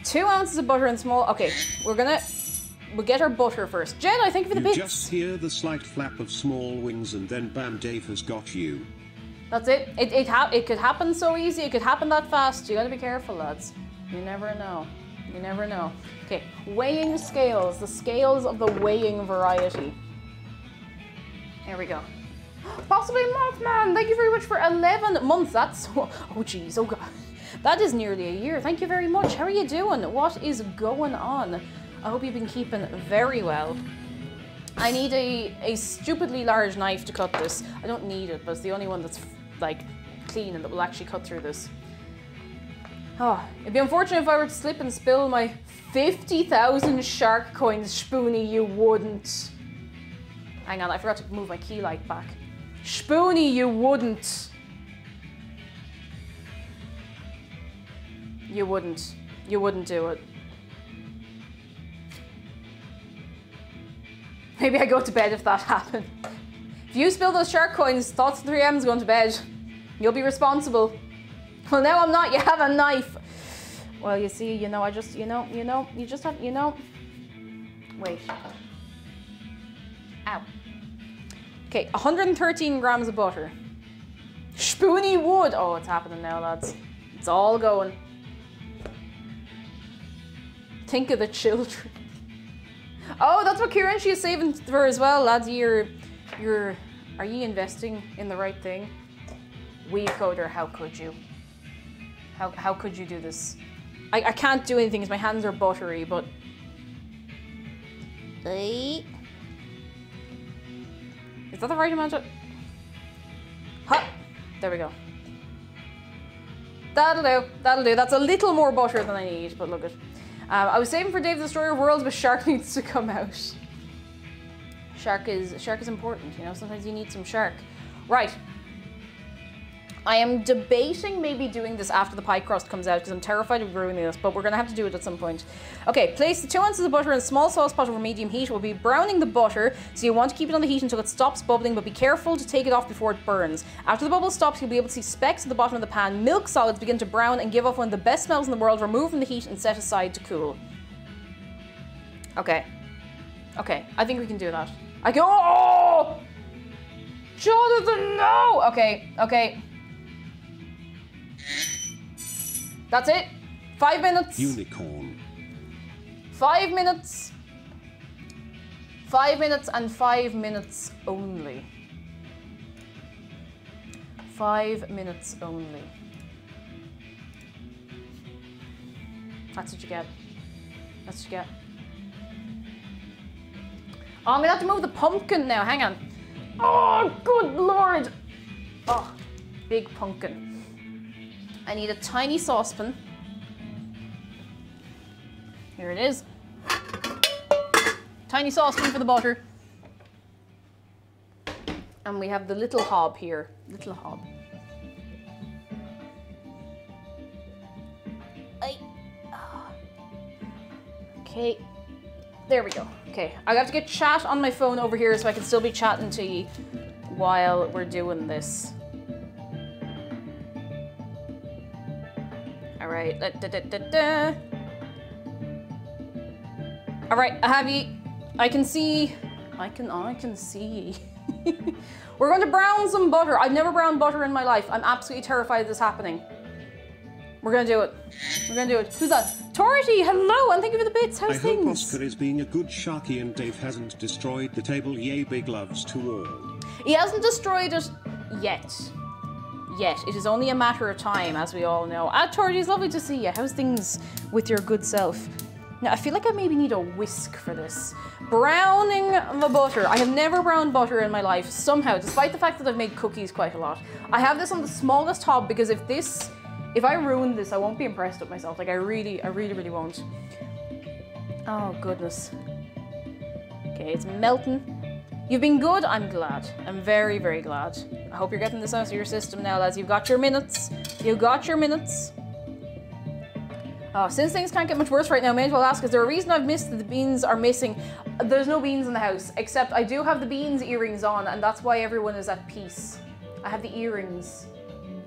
2 ounces of butter and small. Okay, we'll get our butter first. Jen, I thank you for the bits. You just hear the slight flap of small wings and then bam, Dave has got you. That's it. It could happen so easy. It could happen that fast. You gotta be careful, lads. You never know. You never know. Okay, weighing scales. The scales of the weighing variety. There we go. Possibly Mothman. Thank you very much for 11 months. That's... Oh, geez. Oh, God. That is nearly a year. Thank you very much. How are you doing? What is going on? I hope you've been keeping very well. I need a stupidly large knife to cut this. I don't need it, but it's the only one that's, like, clean and that will actually cut through this. Oh, it'd be unfortunate if I were to slip and spill my 50,000 shark coins, Spoonie, you wouldn't. Hang on, I forgot to move my key light back. Spoonie, you wouldn't. You wouldn't. You wouldn't do it. Maybe I go to bed if that happened. If you spill those shark coins, Thoughts 3M's going to bed. You'll be responsible. Well, now I'm not. You have a knife. Well, you see, you know, I just, you just have, Wait. Ow. Okay, 113 grams of butter. Spoonie wood. Oh, it's happening now, lads. It's all going. Think of the children. Oh, that's what Kieran, she is saving for as well, lads. Are you investing in the right thing? Weave coder, how could you? How could you do this? I can't do anything because my hands are buttery, but... Is that the right amount of... Ha! There we go. That'll do, that'll do. That's a little more butter than I need, but look at. I was saving for Dave the Destroyer of Worlds, but Shark needs to come out. Shark is important, you know, sometimes you need some shark. Right. I am debating maybe doing this after the pie crust comes out because I'm terrified of ruining this, but we're going to have to do it at some point. Okay, place the 2 ounces of butter in a small saucepan over medium heat. We'll be browning the butter, so you want to keep it on the heat until it stops bubbling, but be careful to take it off before it burns. After the bubble stops, you'll be able to see specks at the bottom of the pan. Milk solids begin to brown and give off one of the best smells in the world. Remove from the heat and set aside to cool. Okay. Okay, I think we can do that. I go. Oh! Jonathan, no! Okay, okay. That's it. 5 minutes. Unicorn. 5 minutes. 5 minutes and 5 minutes only. 5 minutes only. That's what you get. That's what you get. Oh, I'm gonna have to move the pumpkin now. Hang on. Oh, good lord. Oh, big pumpkin. I need a tiny saucepan. Here it is. Tiny saucepan for the butter. And we have the little hob here. Little hob. Okay. There we go. Okay. I have to get chat on my phone over here so I can still be chatting to you while we're doing this. All right. All right, I have you. I can see. I can see. We're going to brown some butter. I've never browned butter in my life. I'm absolutely terrified of this happening. We're gonna do it. We're gonna do it. Who's that? Torty, hello, and thank you for the bits. How's things? I hope Oscar is being a good sharky and Dave hasn't destroyed the table. Yay, big loves to all. He hasn't destroyed it yet. It is only a matter of time, as we all know. Torty, it's lovely to see you. How's things with your good self? Now, I feel like I maybe need a whisk for this. Browning the butter. I have never browned butter in my life, somehow, despite the fact that I've made cookies quite a lot. I have this on the smallest hob because if I ruin this, I won't be impressed with myself. Like, I really won't. Oh, goodness. Okay, it's melting. You've been good, I'm glad. I'm very, very glad. I hope you're getting this out of your system now, lads. You've got your minutes. You've got your minutes. Oh, since things can't get much worse right now, may as well ask, is there a reason I've missed that the beans are missing? There's no beans in the house, except I do have the beans earrings on, and that's why everyone is at peace. I have the earrings,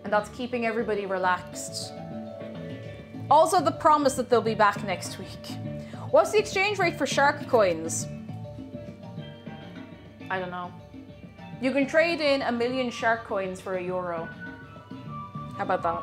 and that's keeping everybody relaxed. Also, the promise that they'll be back next week. What's the exchange rate for shark coins? I don't know. You can trade in 1 million shark coins for €1. How about that?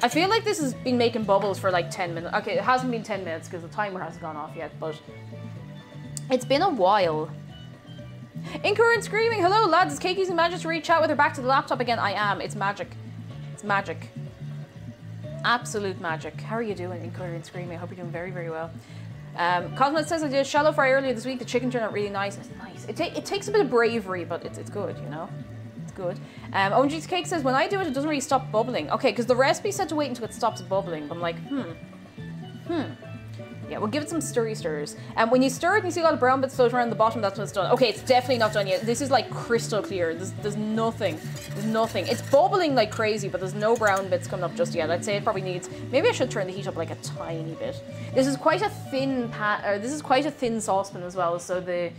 I feel like this has been making bubbles for like 10 minutes. Okay, it hasn't been 10 minutes because the timer hasn't gone off yet, but it's been a while. Incoherent screaming. Hello, lads. Is Cake using magic to reach out with her back to the laptop again? I am. It's magic. It's magic. Absolute magic. How are you doing, Incoherent screaming? I hope you're doing very, very well. Cosmet says I did a shallow fry earlier this week. The chicken turned out really nice. It's nice. It takes a bit of bravery, but it's good, you know? It's good. OG's Cake says, when I do it, it doesn't really stop bubbling. Okay, because the recipe said to wait until it stops bubbling. But I'm like, Yeah, we'll give it some stirry stirs. And when you stir it and you see a lot of brown bits float around the bottom, that's when it's done. Okay, it's definitely not done yet. This is like crystal clear. There's nothing. There's nothing. It's bubbling like crazy, but there's no brown bits coming up just yet. I'd say it probably needs, maybe I should turn the heat up like a tiny bit. This is quite a thin this is quite a thin saucepan as well, so the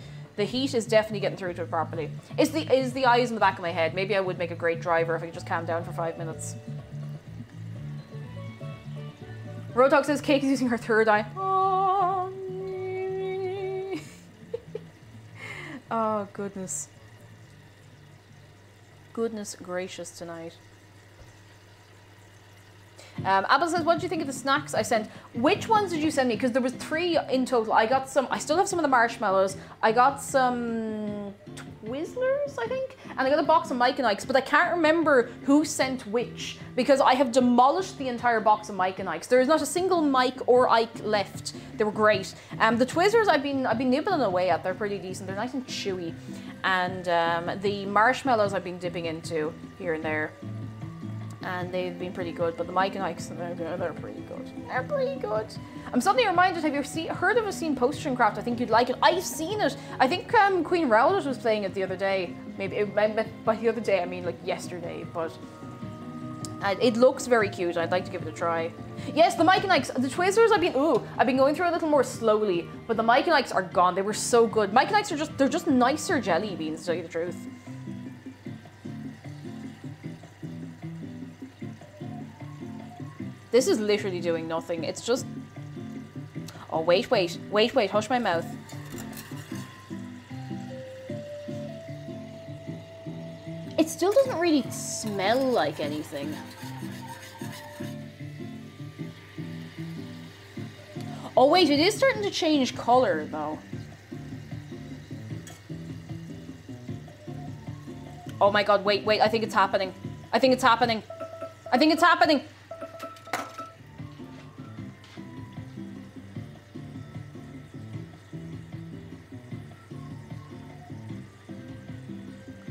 heat is definitely getting through to it properly. It's the eyes in the back of my head. Maybe I would make a great driver if I could just calm down for 5 minutes. Rotok says Cake is using her third eye. Oh, oh goodness. Goodness gracious tonight. Apple says, what did you think of the snacks I sent? Which ones did you send me? Because there was 3 in total. I got some, I still have some of the marshmallows. I got some Twizzlers, I think. And I got a box of Mike and Ike's, but I can't remember who sent which because I have demolished the entire box of Mike and Ike's. There is not a single Mike or Ike left. They were great. The Twizzlers I've been nibbling away at. They're pretty decent. They're nice and chewy. And the marshmallows I've been dipping into here and there. And they've been pretty good, but the Mike and Ike's, they're pretty good. They're pretty good. I'm suddenly reminded, have you heard of a scene Potion Craft? I think you'd like it. I've seen it. I think Queen Rowlet was playing it the other day. Maybe, by the other day I mean like yesterday, but it looks very cute. I'd like to give it a try. Yes, the Mike and Ike's. The Twizzlers I've been going through a little more slowly, but the Mike and Ike's are gone. They were so good. Mike and Ike's they're just nicer jelly beans, to tell you the truth. This is literally doing nothing. It's just... Oh, wait, hush my mouth. It still doesn't really smell like anything. Oh wait, it is starting to change color though. Oh my god, wait, I think it's happening. I think it's happening.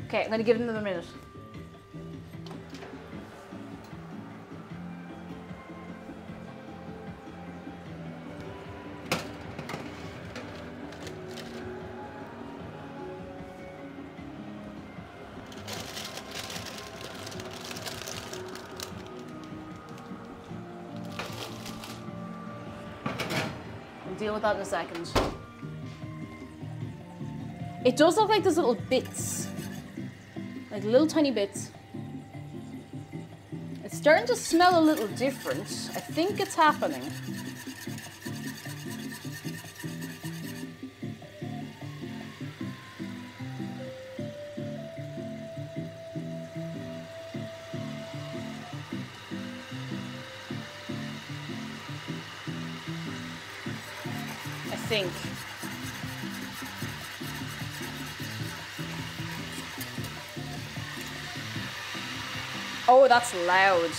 Okay, I'm gonna give it another minute. We'll deal with that in a second. It does look like there's little bits. Like little tiny bits. It's starting to smell a little different. I think it's happening. I think. Oh, that's loud.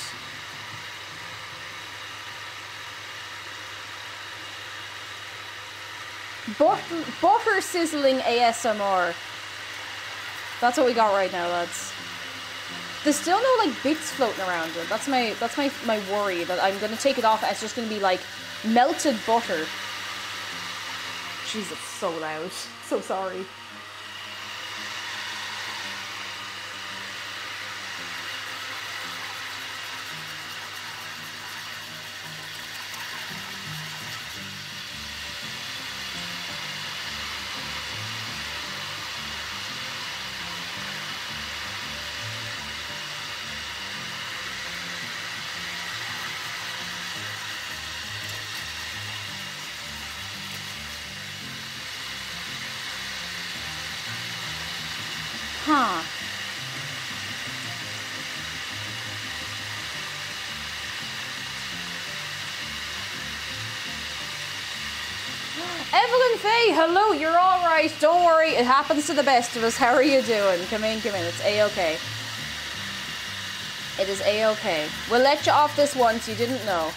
Butter sizzling ASMR. That's what we got right now, lads. There's still no like bits floating around it. That's my worry, that I'm gonna take it off and it's just gonna be like melted butter. Jeez, it's so loud. So sorry. Huh. Evelyn Faye, hello, you're all right. Don't worry, it happens to the best of us. How are you doing? Come in, it's A-okay. It is A-okay. We'll let you off this once, you didn't know.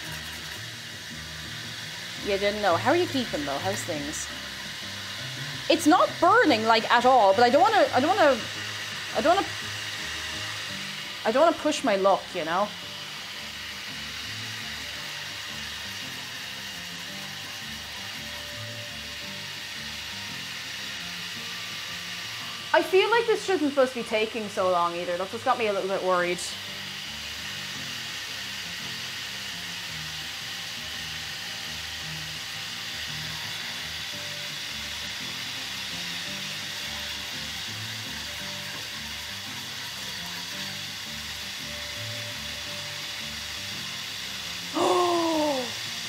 You didn't know. How are you keeping though? How's things? It's not burning like at all, but I don't wanna push my luck, you know? I feel like this shouldn't supposed to be taking so long either. That's what's got me a little bit worried.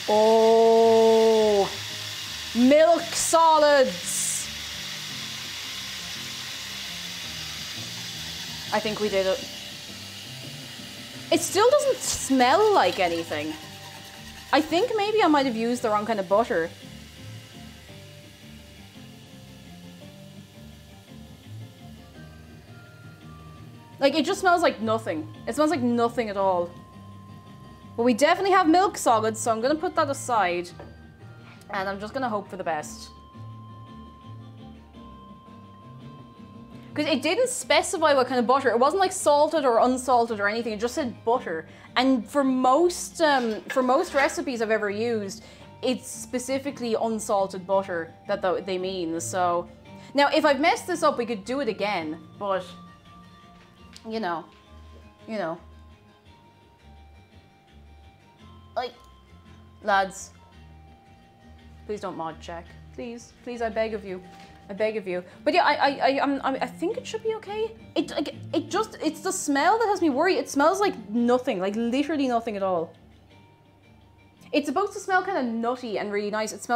Oh, milk solids. I think we did it. It still doesn't smell like anything. I think maybe I might have used the wrong kind of butter. Like, it just smells like nothing. It smells like nothing at all. But we definitely have milk solids, so I'm gonna put that aside. And I'm just gonna hope for the best. Because it didn't specify what kind of butter. It wasn't like salted or unsalted or anything. It just said butter. And for most recipes I've ever used, it's specifically unsalted butter that they mean. So now, if I've messed this up, we could do it again. But you know, like, lads, please don't mod check. Please, I beg of you. I beg of you. But yeah, I think it should be okay. It's the smell that has me worried. It smells like nothing, like literally nothing at all. It's supposed to smell kind of nutty and really nice. It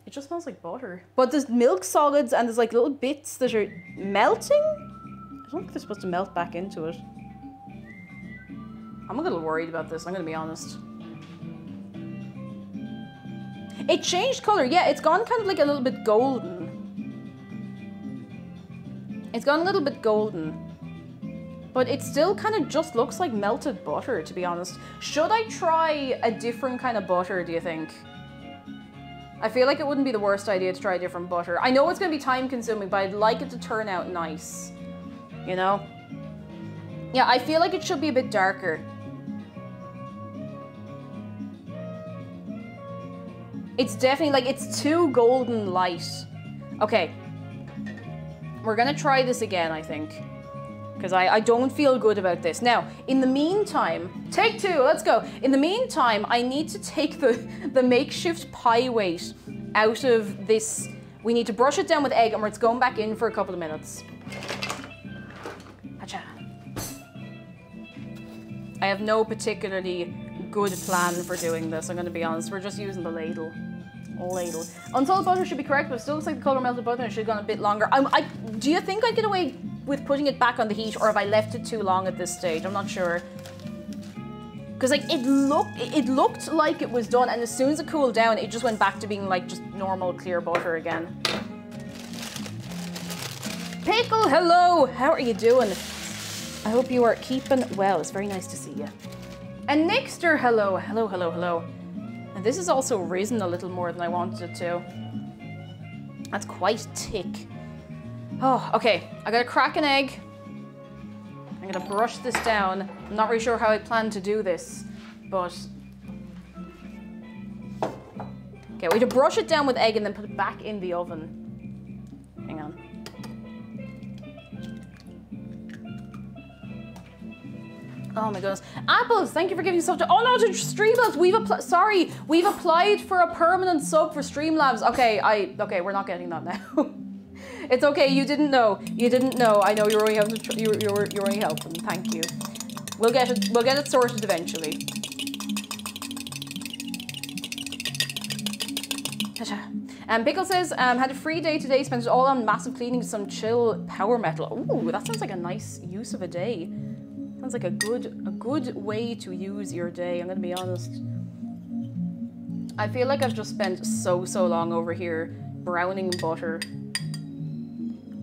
just smells like butter. But there's milk solids and there's like little bits that are melting. I don't think they're supposed to melt back into it. I'm a little worried about this, I'm gonna be honest. It changed color, yeah, it's gone kind of like a little bit golden. It's gone a little bit golden. But it still kind of just looks like melted butter, to be honest. Should I try a different kind of butter, do you think? I feel like it wouldn't be the worst idea to try a different butter. I know it's gonna be time consuming, but I'd like it to turn out nice. You know? Yeah, I feel like it should be a bit darker. It's definitely, like, it's too golden light. Okay. We're gonna try this again, I think. Because I don't feel good about this. Now, in the meantime, take two, let's go. In the meantime, I need to take the makeshift pie weight out of this. We need to brush it down with egg and it's going back in for a couple of minutes. Hacha. I have no particularly good plan for doing this, I'm gonna be honest. We're just using the ladle. Ladle. Unsalted butter should be correct, but it still looks like the color melted butter and it should have gone a bit longer. Do you think I'd get away with putting it back on the heat, or have I left it too long at this stage? I'm not sure. Because like it looked like it was done, and as soon as it cooled down, it just went back to being like just normal clear butter again. Pickle, hello! How are you doing? I hope you are keeping well. It's very nice to see you. And Nixter, hello. And this has also risen a little more than I wanted it to. That's quite thick. Oh, okay. I gotta crack an egg. I'm gonna brush this down. I'm not really sure how I plan to do this, but... Okay, we have to brush it down with egg and then put it back in the oven. Hang on. Oh my goodness. Apples, thank you for giving sub to— oh no, to Streamlabs, we've applied for a permanent sub for Streamlabs. Okay, we're not getting that now. It's okay, you didn't know. I know you're only helping. Thank you. We'll get it sorted eventually. And Pickle says, had a free day today, spent it all on massive cleaning, some chill power metal. Ooh, that sounds like a nice use of a day. Sounds like a good way to use your day, I'm gonna be honest. I feel like I've just spent so long over here browning butter.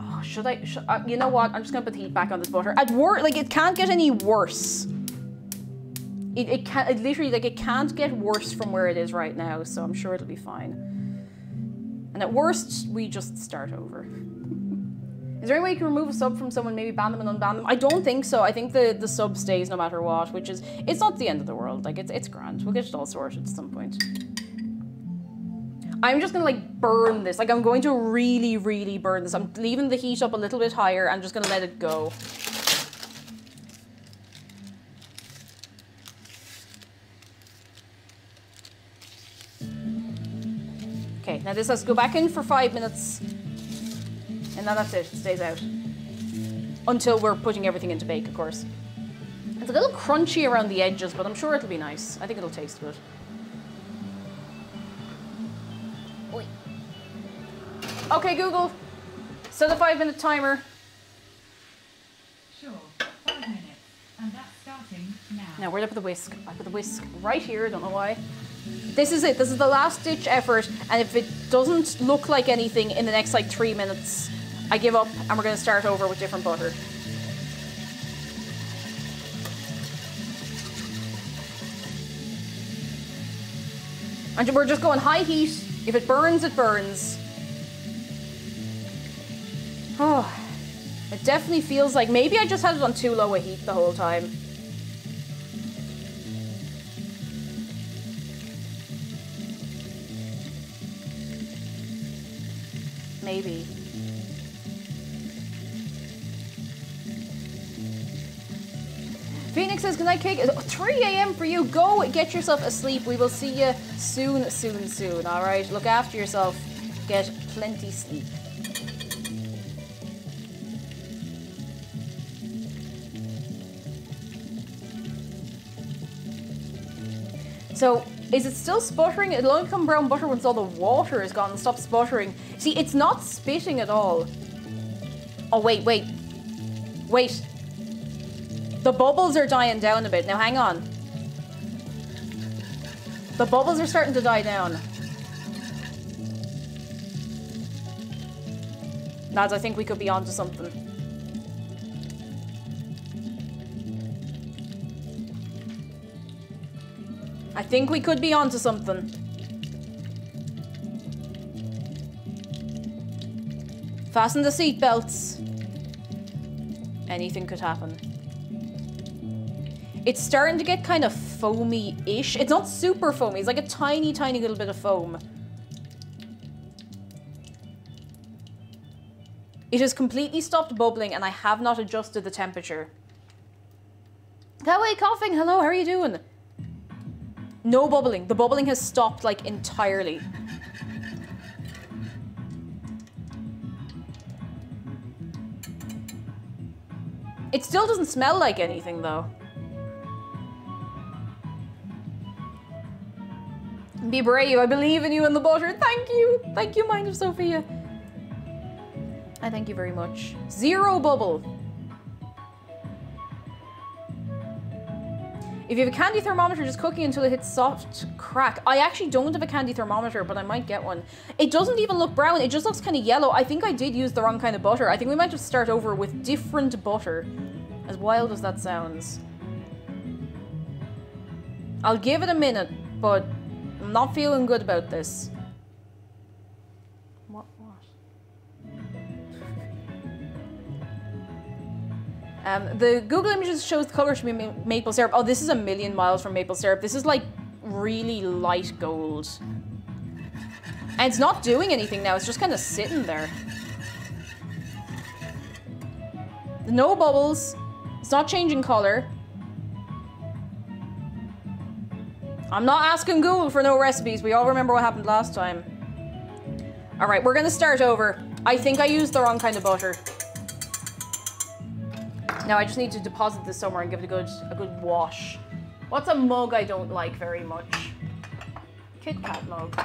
Oh, should I you know what? I'm just gonna put the heat back on this butter. Like, it can't get any worse. It can't, it literally, like, it can't get worse from where it is right now, so I'm sure it'll be fine. And at worst, we just start over. Is there any way you can remove a sub from someone, maybe ban them and unban them? I don't think so. I think the sub stays no matter what, which is, it's not the end of the world. Like, it's grand. We'll get it all sorted at some point. I'm just gonna, like, burn this. Like, I'm going to really burn this. I'm leaving the heat up a little bit higher. I'm just gonna let it go. Okay, now this has to go back in for 5 minutes. And now that's it, it stays out. Until we're putting everything into bake, of course. It's a little crunchy around the edges, but I'm sure it'll be nice. I think it'll taste good. Oi. Okay, Google, set a 5-minute timer. Sure, 5 minutes. And that's starting now. Now, where'd I put the whisk? I put the whisk right here, don't know why. This is it. This is the last ditch effort, and if it doesn't look like anything in the next, like, 3 minutes, I give up, and we're going to start over with different butter. And we're just going high heat. If it burns, it burns. Oh, it definitely feels like maybe I just had it on too low a heat the whole time. Maybe. Phoenix says, good night, cake. 3 a.m. for you. Go get yourself asleep. We will see you soon. All right? Look after yourself. Get plenty sleep. So, is it still sputtering? It'll only become brown butter once all the water is gone and stop sputtering. See, it's not spitting at all. Oh, wait. The bubbles are dying down a bit. Now, hang on. The bubbles are starting to die down. Lads, I think we could be onto something. I think we could be onto something. Fasten the seatbelts. Anything could happen. It's starting to get kind of foamy-ish. It's not super foamy. It's like a tiny little bit of foam. It has completely stopped bubbling and I have not adjusted the temperature. That way, coughing. Hello, how are you doing? No bubbling. The bubbling has stopped, like, entirely. It still doesn't smell like anything, though. Be brave. I believe in you and the butter. Thank you. Thank you, Mind of Sophia. I thank you very much. 0 bubble. If you have a candy thermometer, just cooking until it hits soft crack. I actually don't have a candy thermometer, but I might get one. It doesn't even look brown. It just looks kind of yellow. I think I did use the wrong kind of butter. I think we might just start over with different butter. As wild as that sounds. I'll give it a minute, but I'm not feeling good about this. What? The Google Images shows the color should be maple syrup. Oh, this is a million miles from maple syrup. This is like really light gold. And it's not doing anything now. It's just kind of sitting there. No bubbles. It's not changing color. I'm not asking Google for no recipes. We all remember what happened last time. All right, we're gonna start over. I think I used the wrong kind of butter. Now I just need to deposit this somewhere and give it a good wash. What's a mug I don't like very much? Kit Kat mug.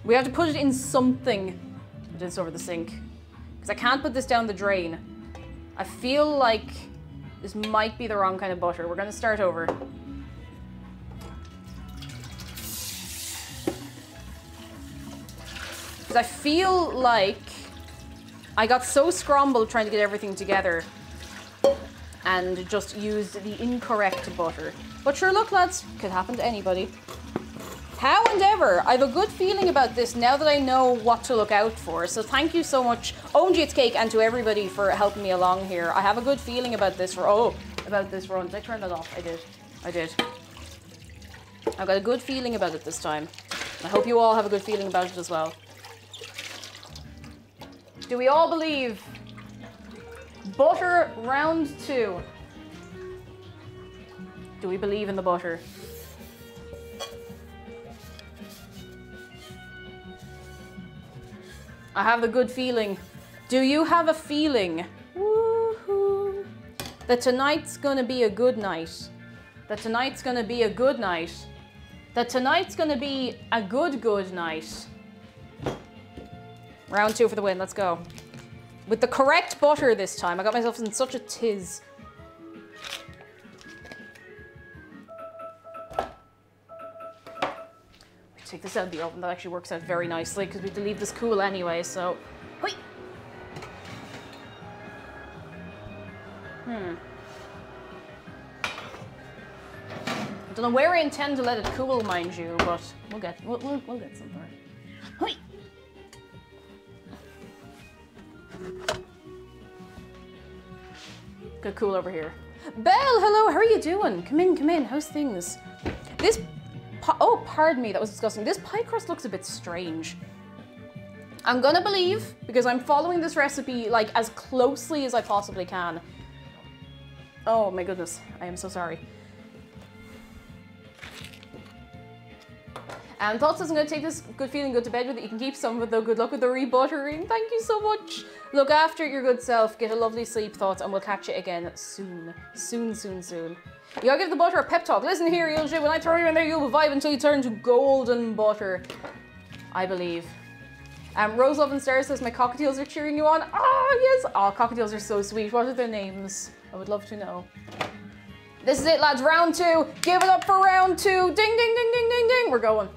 We have to put it in something. Put this over the sink. Because I can't put this down the drain. I feel like this might be the wrong kind of butter. We're gonna start over. I feel like I got so scrambled trying to get everything together and just used the incorrect butter. But sure, look lads, could happen to anybody. How and ever, I have a good feeling about this now that I know what to look out for. So thank you so much, OMG It's Cake, and to everybody for helping me along here. I have a good feeling about this run. Did I turn that off? I did. I've got a good feeling about it this time. I hope you all have a good feeling about it as well. Do we all believe? Butter round 2. Do we believe in the butter? I have the good feeling. Do you have a feeling? Woohoo! That tonight's gonna be a good night. That tonight's gonna be a good night. That tonight's gonna be a good night. Round 2 for the win, let's go. With the correct butter this time. I got myself in such a tiz. Take this out of the oven. That actually works out very nicely because we have to leave this cool anyway, so. Hoi! I don't know where I intend to let it cool, mind you, but we'll get somewhere. Hoi! Good cool over here. Belle, hello, how are you doing? Come in, how's things? This oh, pardon me, that was disgusting. This pie crust looks a bit strange. I'm gonna believe, because I'm following this recipe like as closely as I possibly can. Oh my goodness, I am so sorry. And Thought says I'm gonna take this good feeling, go to bed with it. You can keep some of it though. Good luck with the rebuttering. Thank you so much. Look after your good self. Get a lovely sleep, Thoughts, and we'll catch you again soon. Soon. You gotta give the butter a pep talk. Listen here, you'll when I throw you in there, you'll vibe until you turn to golden butter. I believe. Rose Love and Star says my cockatiels are cheering you on. Ah, yes. Oh, cockatiels are so sweet. What are their names? I would love to know. This is it, lads. Round 2. Give it up for round 2. Ding, ding, ding, ding, ding, ding. We're going.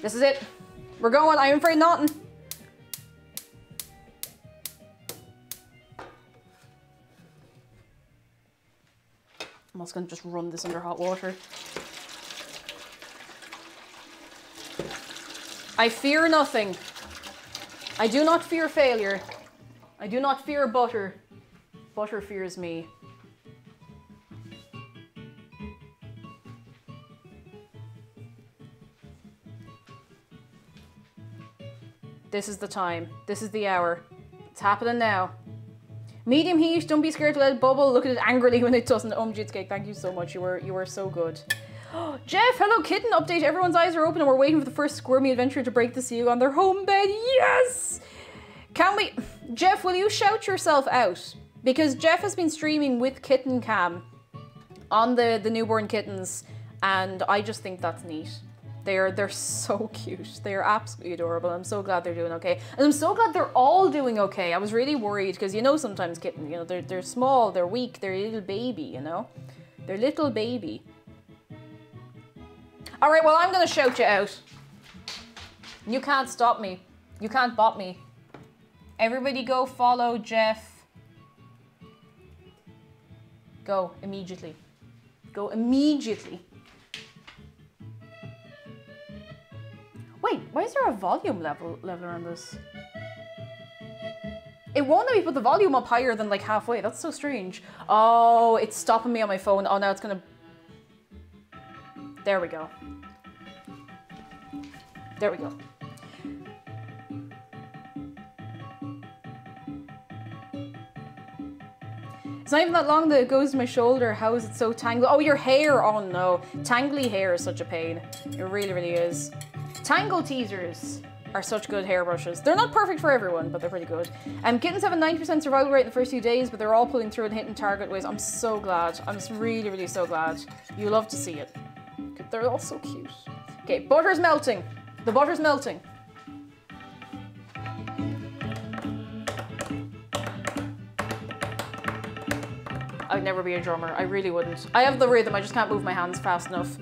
This is it. We're going. I am afraid nothing. I'm also going to just run this under hot water. I fear nothing. I do not fear failure. I do not fear butter. Butter fears me. This is the time. This is the hour. It's happening now. Medium heat, don't be scared to let it bubble. Look at it angrily when it doesn't. OMG It's Cake, thank you so much. You were so good. Jeff, hello kitten, update. Everyone's eyes are open and we're waiting for the first squirmy adventurer to break the seal on their home bed. Yes! Can we... Jeff, will you shout yourself out? Because Jeff has been streaming with Kitten Cam on the newborn kittens and I just think that's neat. They're so cute. They're absolutely adorable. I'm so glad they're doing okay. And I'm so glad they're all doing okay. I was really worried because you know sometimes kittens, you know, they're small, they're weak, they're a little baby, you know? They're little baby. All right, well, I'm gonna shout you out. You can't stop me. You can't bot me. Everybody go follow Jeff. Go immediately. Go immediately. Wait, why is there a volume leveler on this? It won't let me put the volume up higher than like halfway. That's so strange. Oh, it's stopping me on my phone. Oh, now it's gonna... There we go. There we go. It's not even that long that it goes to my shoulder. How is it so tangled? Oh, your hair. Oh no. Tangly hair is such a pain. It really, really is. Tangle teasers are such good hairbrushes. They're not perfect for everyone, but they're pretty good. Kittens have a 90% survival rate in the first few days, but they're all pulling through and hitting target ways. I'm so glad. I'm just really, really so glad. You love to see it. They're all so cute. Okay, butter's melting. The butter's melting. I'd never be a drummer. I really wouldn't. I have the rhythm. I just can't move my hands fast enough.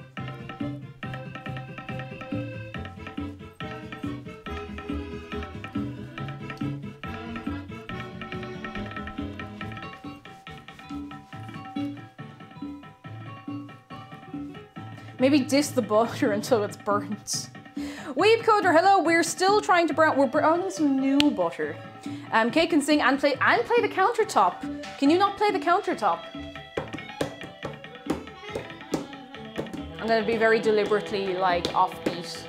Maybe diss the butter until it's burnt. Weeb Coder, hello. We're still trying to brown. We're browning some new butter. Kate can sing and play the countertop. Can you not play the countertop? I'm gonna be very deliberately like offbeat.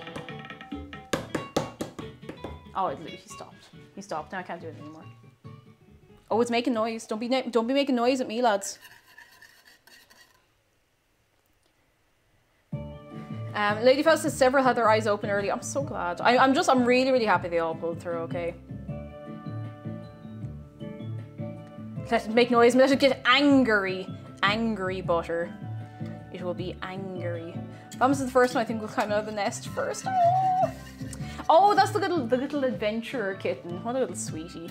Oh, he stopped. He stopped. Now I can't do it anymore. Oh, it's making noise. Don't be making noise at me, lads. Lady Faust says several had their eyes open early. I'm so glad. I'm really, really happy they all pulled through, okay? Let it make noise, let it get angry. Angry butter. It will be angry. Thomas is the first one, I think we'll climb out of the nest first. Oh, that's the little adventurer kitten. What a little sweetie.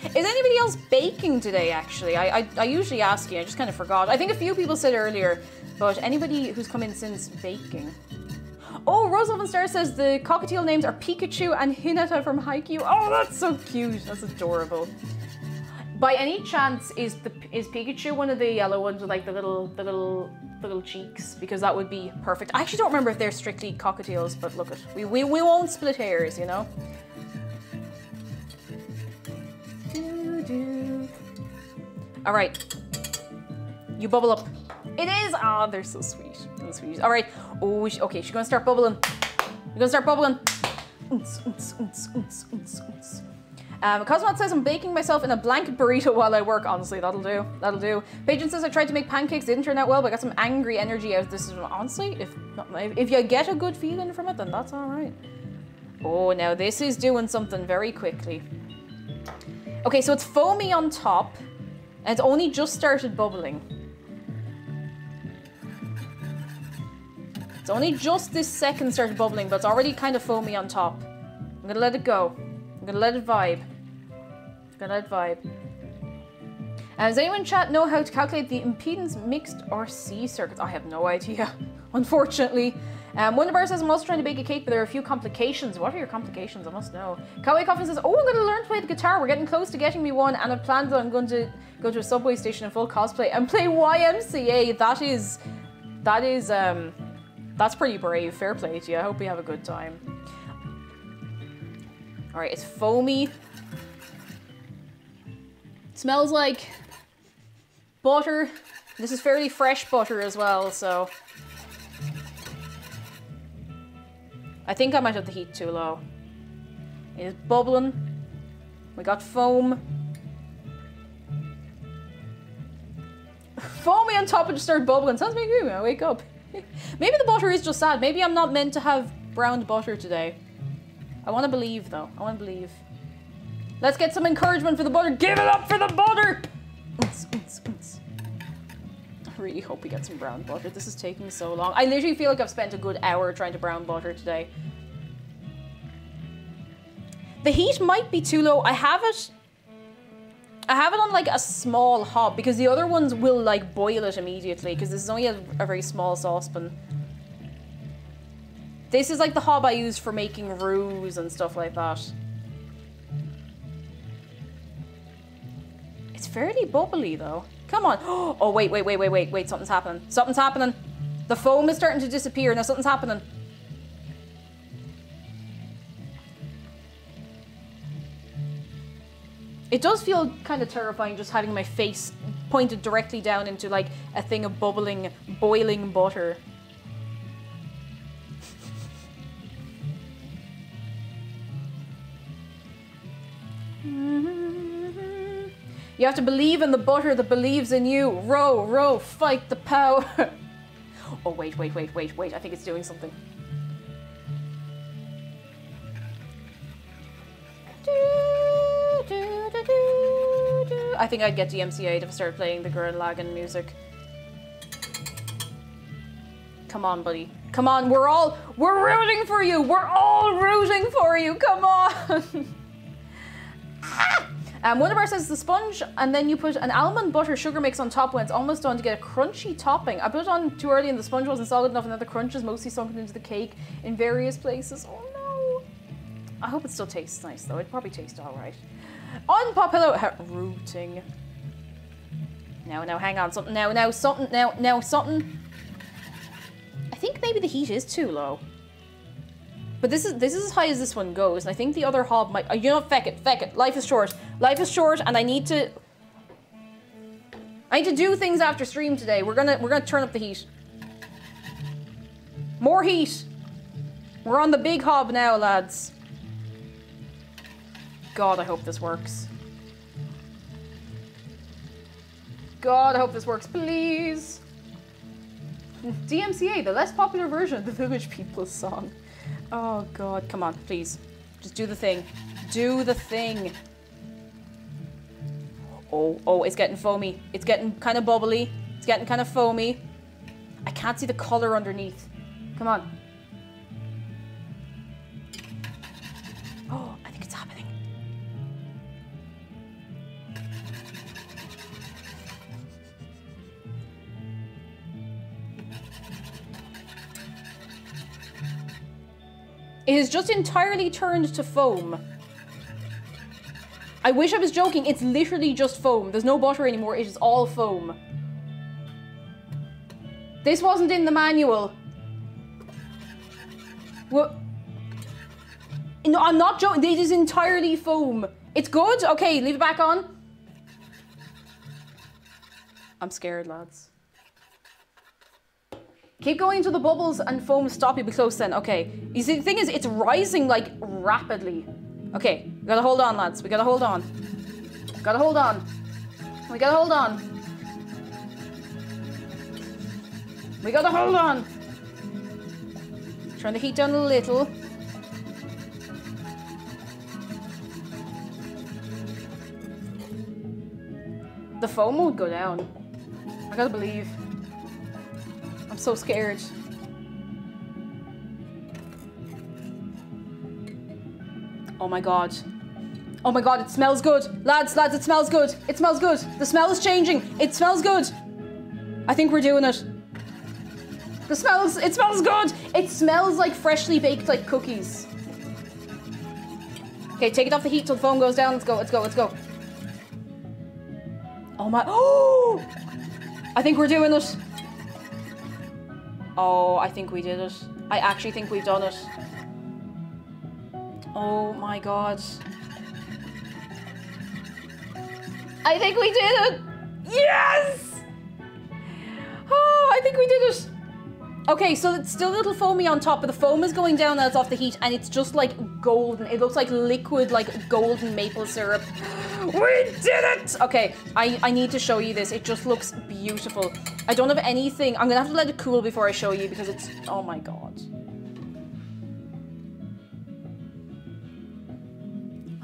Is anybody else baking today, actually? I usually ask you, I just kind of forgot. I think a few people said earlier, but anybody who's come in since baking? Oh, Rosalvin Star says the cockatiel names are Pikachu and Hinata from Haikyuu. Oh, that's so cute. That's adorable. By any chance, is Pikachu one of the yellow ones with like the little cheeks? Because that would be perfect. I actually don't remember if they're strictly cockatiels, but look, we won't split hairs, you know? All right, you bubble up. It is. Ah, oh, they're so sweet. So sweet. All right. Oh, okay. She's gonna start bubbling. You're gonna start bubbling. Cosmot says I'm baking myself in a blanket burrito while I work. Honestly, that'll do. That'll do. Pagan says I tried to make pancakes, didn't turn out well, but I got some angry energy out of this. Honestly, if you get a good feeling from it, then that's all right. Oh, now this is doing something very quickly. Okay, so it's foamy on top, and it's only just started bubbling. It's only just this second started bubbling, but it's already kind of foamy on top. I'm gonna let it go. I'm gonna let it vibe. I'm gonna let it vibe. Does anyone in chat know how to calculate the impedance mixed RC circuits? I have no idea, unfortunately. Wonderbar says I'm also trying to bake a cake, but there are a few complications. What are your complications? I must know. Kawaii Coffin says, oh, I'm gonna learn to play the guitar. We're getting close to getting me one, and I've planned that I'm going to go to a subway station in full cosplay and play YMCA. That's pretty brave. Fair play to you. I hope you have a good time. All right, it's foamy. It smells like butter. This is fairly fresh butter as well, so I think I might have the heat too low. It is bubbling. We got foam. Foamy on top and just started bubbling. Sounds like me. I wake up. Maybe the butter is just sad. Maybe I'm not meant to have browned butter today. I want to believe, though. I want to believe. Let's get some encouragement for the butter. Give it up for the butter! I really hope we get some brown butter. This is taking so long. I literally feel like I've spent a good hour trying to brown butter today. The heat might be too low. I have it on like a small hob because the other ones will like boil it immediately because this is only a very small saucepan. This is like the hob I use for making roux and stuff like that. It's fairly bubbly though. Come on. Oh, wait. Something's happening. Something's happening. The foam is starting to disappear. Now something's happening. It does feel kind of terrifying just having my face pointed directly down into like a thing of bubbling, boiling butter. You have to believe in the butter that believes in you. Row, row, fight the power. Oh, wait. I think it's doing something. I think I'd get DMCA'd if I started playing the Gurren Lagann music. Come on, buddy. Come on, we're rooting for you. We're all rooting for you. Come on. Wonderbar says the sponge, and then you put an almond butter sugar mix on top when it's almost done to get a crunchy topping. I put it on too early and the sponge wasn't solid enough, and then the crunch is mostly sunken into the cake in various places. Oh no. I hope it still tastes nice though. It'd probably taste alright. Unpop, hello. Rooting. Now, hang on. Something. Now, something. I think maybe the heat is too low. But this is as high as this one goes, and I think the other hob might. You know, feck it. Life is short. Life is short, and I need to do things after stream today. We're gonna turn up the heat. More heat. We're on the big hob now, lads. God, I hope this works. God, I hope this works, please. DMCA, the less popular version of the Village People's song. Oh God, come on, please. Just do the thing. Do the thing. Oh, it's getting foamy. It's getting kind of bubbly. It's getting kind of foamy. I can't see the color underneath. Come on. Oh, I think it's happening. It has just entirely turned to foam. I wish I was joking. It's literally just foam. There's no butter anymore. It is all foam. This wasn't in the manual. What? No, I'm not joking. It is entirely foam. It's good. Okay, leave it back on. I'm scared, lads. Keep going until the bubbles and foam stop. You'll be close then. Okay. You see, the thing is, it's rising like rapidly. Okay, we gotta hold on, lads. We gotta hold on. Gotta hold on. We gotta hold on. We gotta hold on. Turn the heat down a little. The foam won't go down. I gotta believe. I'm so scared. Oh my God. Oh my God, it smells good. Lads, it smells good. It smells good. The smell is changing. It smells good. I think we're doing it. It smells good. It smells like freshly baked like cookies. Okay, take it off the heat till the foam goes down. Let's go, let's go, let's go. Oh my, oh! I think we're doing it. Oh, I think we did it. I actually think we've done it. Oh my God. I think we did it! Yes! Oh, I think we did it. Okay, so it's still a little foamy on top, but the foam is going down now it's off the heat, and it's just like golden. It looks like liquid, like golden maple syrup. We did it! Okay, I need to show you this. It just looks beautiful. I don't have anything. I'm gonna have to let it cool before I show you because it's, oh my God.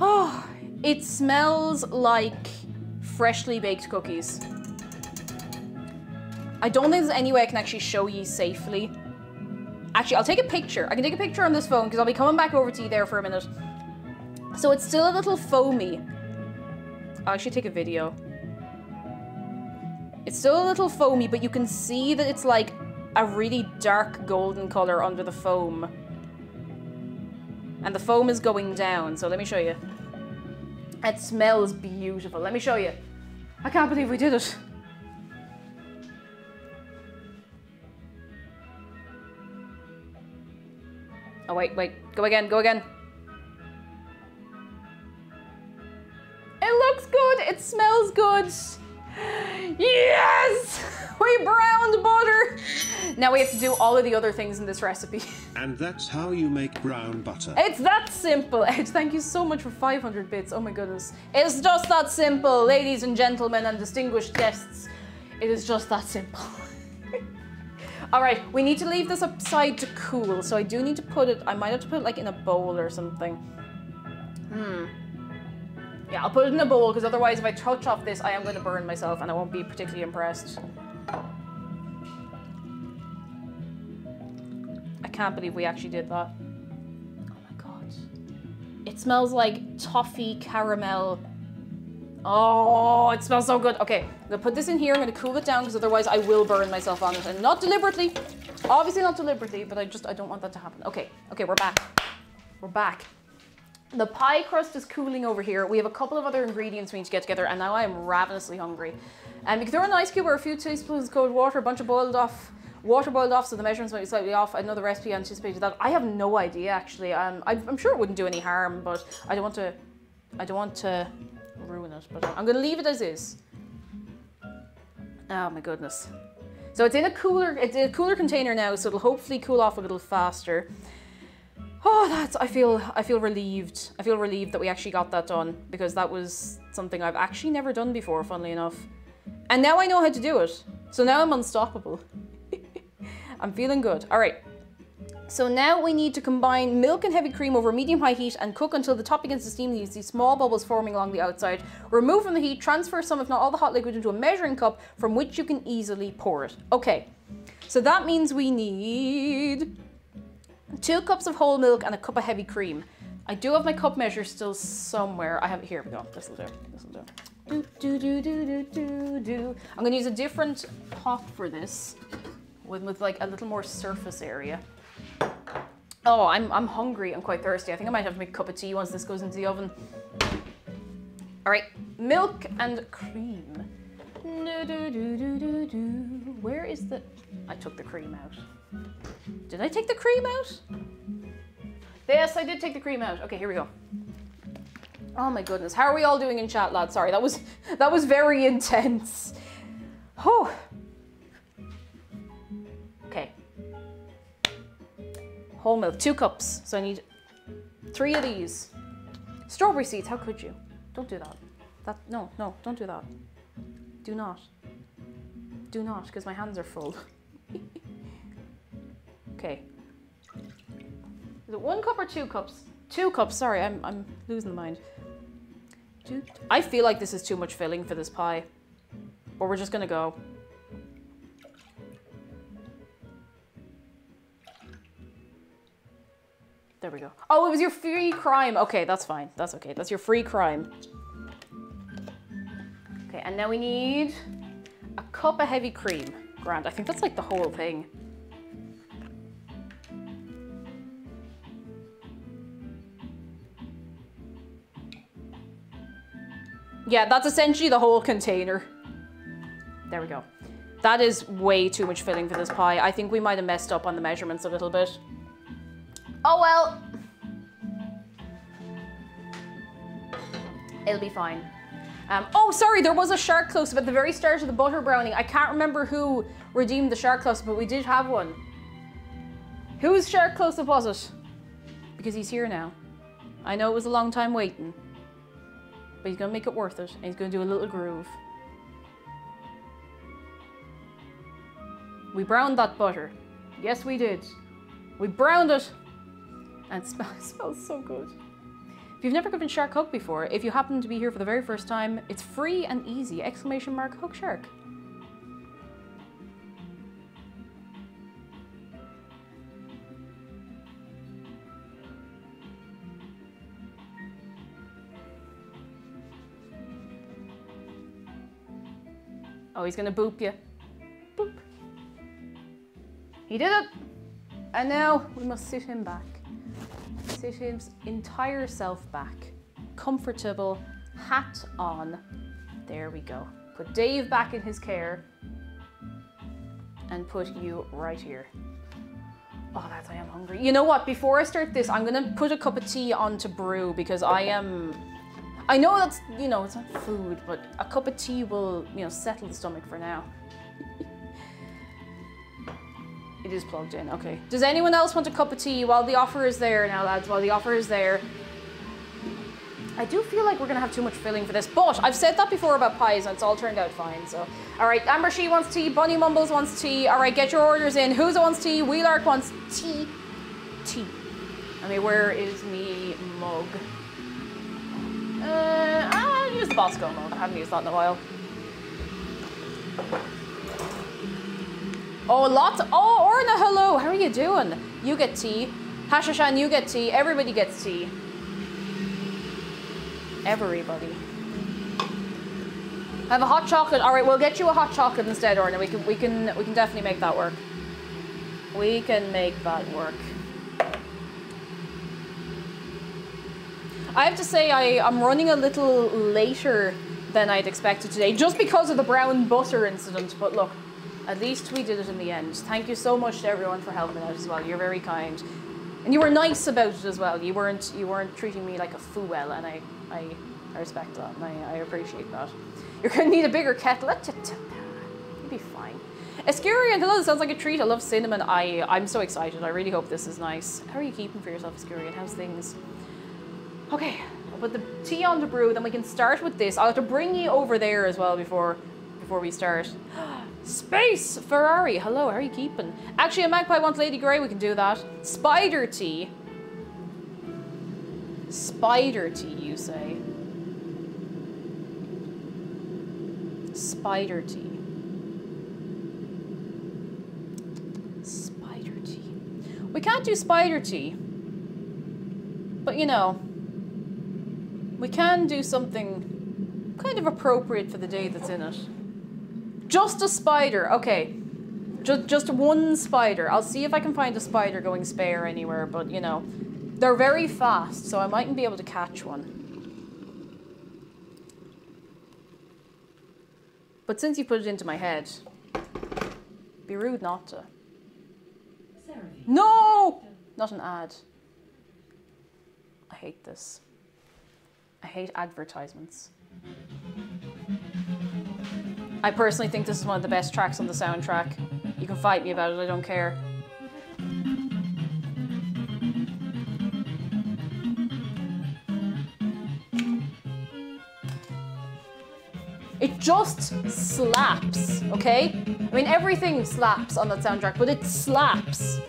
Oh, it smells like freshly baked cookies. I don't think there's any way I can actually show you safely. Actually, I'll take a picture. I can take a picture on this phone because I'll be coming back over to you there for a minute. So it's still a little foamy. I'll actually take a video. It's still a little foamy, but you can see that it's like a really dark golden color under the foam. And the foam is going down, so let me show you. It smells beautiful. Let me show you. I can't believe we did it. Oh, wait. Go again. It looks good. It smells good. Yes! We browned butter. Now we have to do all of the other things in this recipe. And that's how you make brown butter. It's that simple. Ed, thank you so much for 500 bits. Oh my goodness. It's just that simple, ladies and gentlemen and distinguished guests. It is just that simple. All right, we need to leave this aside to cool. So I do need to put it, I might have to put it like in a bowl or something. Yeah, I'll put it in a bowl because otherwise if I touch off this, I am going to burn myself and I won't be particularly impressed. I can't believe we actually did that. Oh my God. It smells like toffee caramel. Oh, it smells so good. Okay, I'm gonna put this in here. I'm gonna cool it down because otherwise I will burn myself on it. And not deliberately. Obviously not deliberately, but I don't want that to happen. Okay, we're back. We're back. The pie crust is cooling over here. We have a couple of other ingredients we need to get together, and now I am ravenously hungry. You can throw in an ice cube or a few teaspoons of cold water, a bunch of boiled off Water boiled off, so the measurements might be slightly off. I know the recipe anticipated that. I have no idea, actually. I'm sure it wouldn't do any harm, but I don't want to ruin it. But I'm going to leave it as is. Oh my goodness. So it's in a cooler container now, so it'll hopefully cool off a little faster. Oh, I feel relieved. I feel relieved that we actually got that done, because that was something I've actually never done before, funnily enough. And now I know how to do it. So now I'm unstoppable. I'm feeling good. All right. So now we need to combine milk and heavy cream over medium-high heat and cook until the top begins to steam. You see small bubbles forming along the outside. Remove from the heat, transfer some, if not all, the hot liquid into a measuring cup from which you can easily pour it. Okay, so that means we need 2 cups of whole milk and a cup of heavy cream. I do have my cup measure still somewhere. I have it here. We go. This will do. This will do. I'm going to use a different pot for this, with like a little more surface area. Oh, I'm hungry. I'm quite thirsty. I think I might have to make a cup of tea once this goes into the oven. All right, milk and cream. Where is the... I took the cream out. Did I take the cream out? Yes, I did take the cream out. Okay, here we go. Oh my goodness. How are we all doing in chat, lads? Sorry, that was very intense. Oh. Okay. Whole milk, 2 cups. So I need 3 of these. Strawberry seeds, how could you? Don't do that. No, don't do that. Do not. Do not, because my hands are full. Okay. Is it 1 cup or 2 cups? 2 cups, sorry, I'm losing the mind. I feel like this is too much filling for this pie. Or we're just gonna go. There we go. Oh, it was your free crime. Okay, that's fine. That's okay. That's your free crime. Okay, and now we need a cup of heavy cream. Grand. I think that's like the whole thing. Yeah, that's essentially the whole container. There we go. That is way too much filling for this pie. I think we might have messed up on the measurements a little bit. Oh well. It'll be fine. Oh, sorry, there was a shark close-up at the very start of the butter browning. I can't remember who redeemed the shark close-up, but we did have one. Whose shark close-up was it? Because he's here now. I know it was a long time waiting, but he's gonna make it worth it, and he's gonna do a little groove. We browned that butter. Yes, we did. We browned it. And it smells so good. If you've never given shark hug before, if you happen to be here for the very first time, it's free and easy! Exclamation mark hug shark. Oh, he's gonna boop you. Boop. He did it! And now we must sit him back. Sit his entire self back. Comfortable, hat on. There we go. Put Dave back in his care. And put you right here. Oh, I am hungry. You know what? Before I start this, I'm gonna put a cup of tea on to brew because I know that's, you know, it's not food, but a cup of tea will, you know, settle the stomach for now. It is plugged in, okay. Does anyone else want a cup of tea while the offer is there now, lads? While the offer is there. I do feel like we're gonna have too much filling for this, but I've said that before about pies and it's all turned out fine, so. All right, Amber She wants tea, Bunny Mumbles wants tea. All right, get your orders in. Who's wants tea? Wheelark wants tea. Tea. I mean, where is me mug? I'll use the Bosco mug. I haven't used that in a while. Oh, lots. Oh, Orna, hello. How are you doing? You get tea. Hashashan, you get tea. Everybody gets tea. Everybody. I have a hot chocolate. All right, we'll get you a hot chocolate instead, Orna. We can definitely make that work. We can make that work. I have to say I'm running a little later than I'd expected today, just because of the brown butter incident. But look, At least we did it in the end. Thank you so much to everyone for helping out as well. You're very kind. And you were nice about it as well. You weren't treating me like a fool, and I respect that, and I appreciate that. You're gonna need a bigger kettle. You'll be fine. Escurian, hello, this sounds like a treat. I love cinnamon. I'm so excited. I really hope this is nice. How are you keeping for yourself, Escurian? How's things? Okay, I'll put the tea on to brew, then we can start with this. I'll have to bring you over there as well before we start. Space Ferrari, hello, how are you keeping? Actually, a magpie wants Lady Grey, we can do that. Spider tea. Spider tea, you say? Spider tea. Spider tea. We can't do spider tea. But you know, we can do something kind of appropriate for the day that's in it. Just a spider, okay. Just one spider. I'll see if I can find a spider going spare anywhere, but you know, they're very fast, so I mightn't be able to catch one. But since you put it into my head, it'd be rude not to. No! Not an ad. I hate this. I hate advertisements. I personally think this is one of the best tracks on the soundtrack. You can fight me about it, I don't care. It just slaps, okay? I mean, everything slaps on that soundtrack, but it slaps.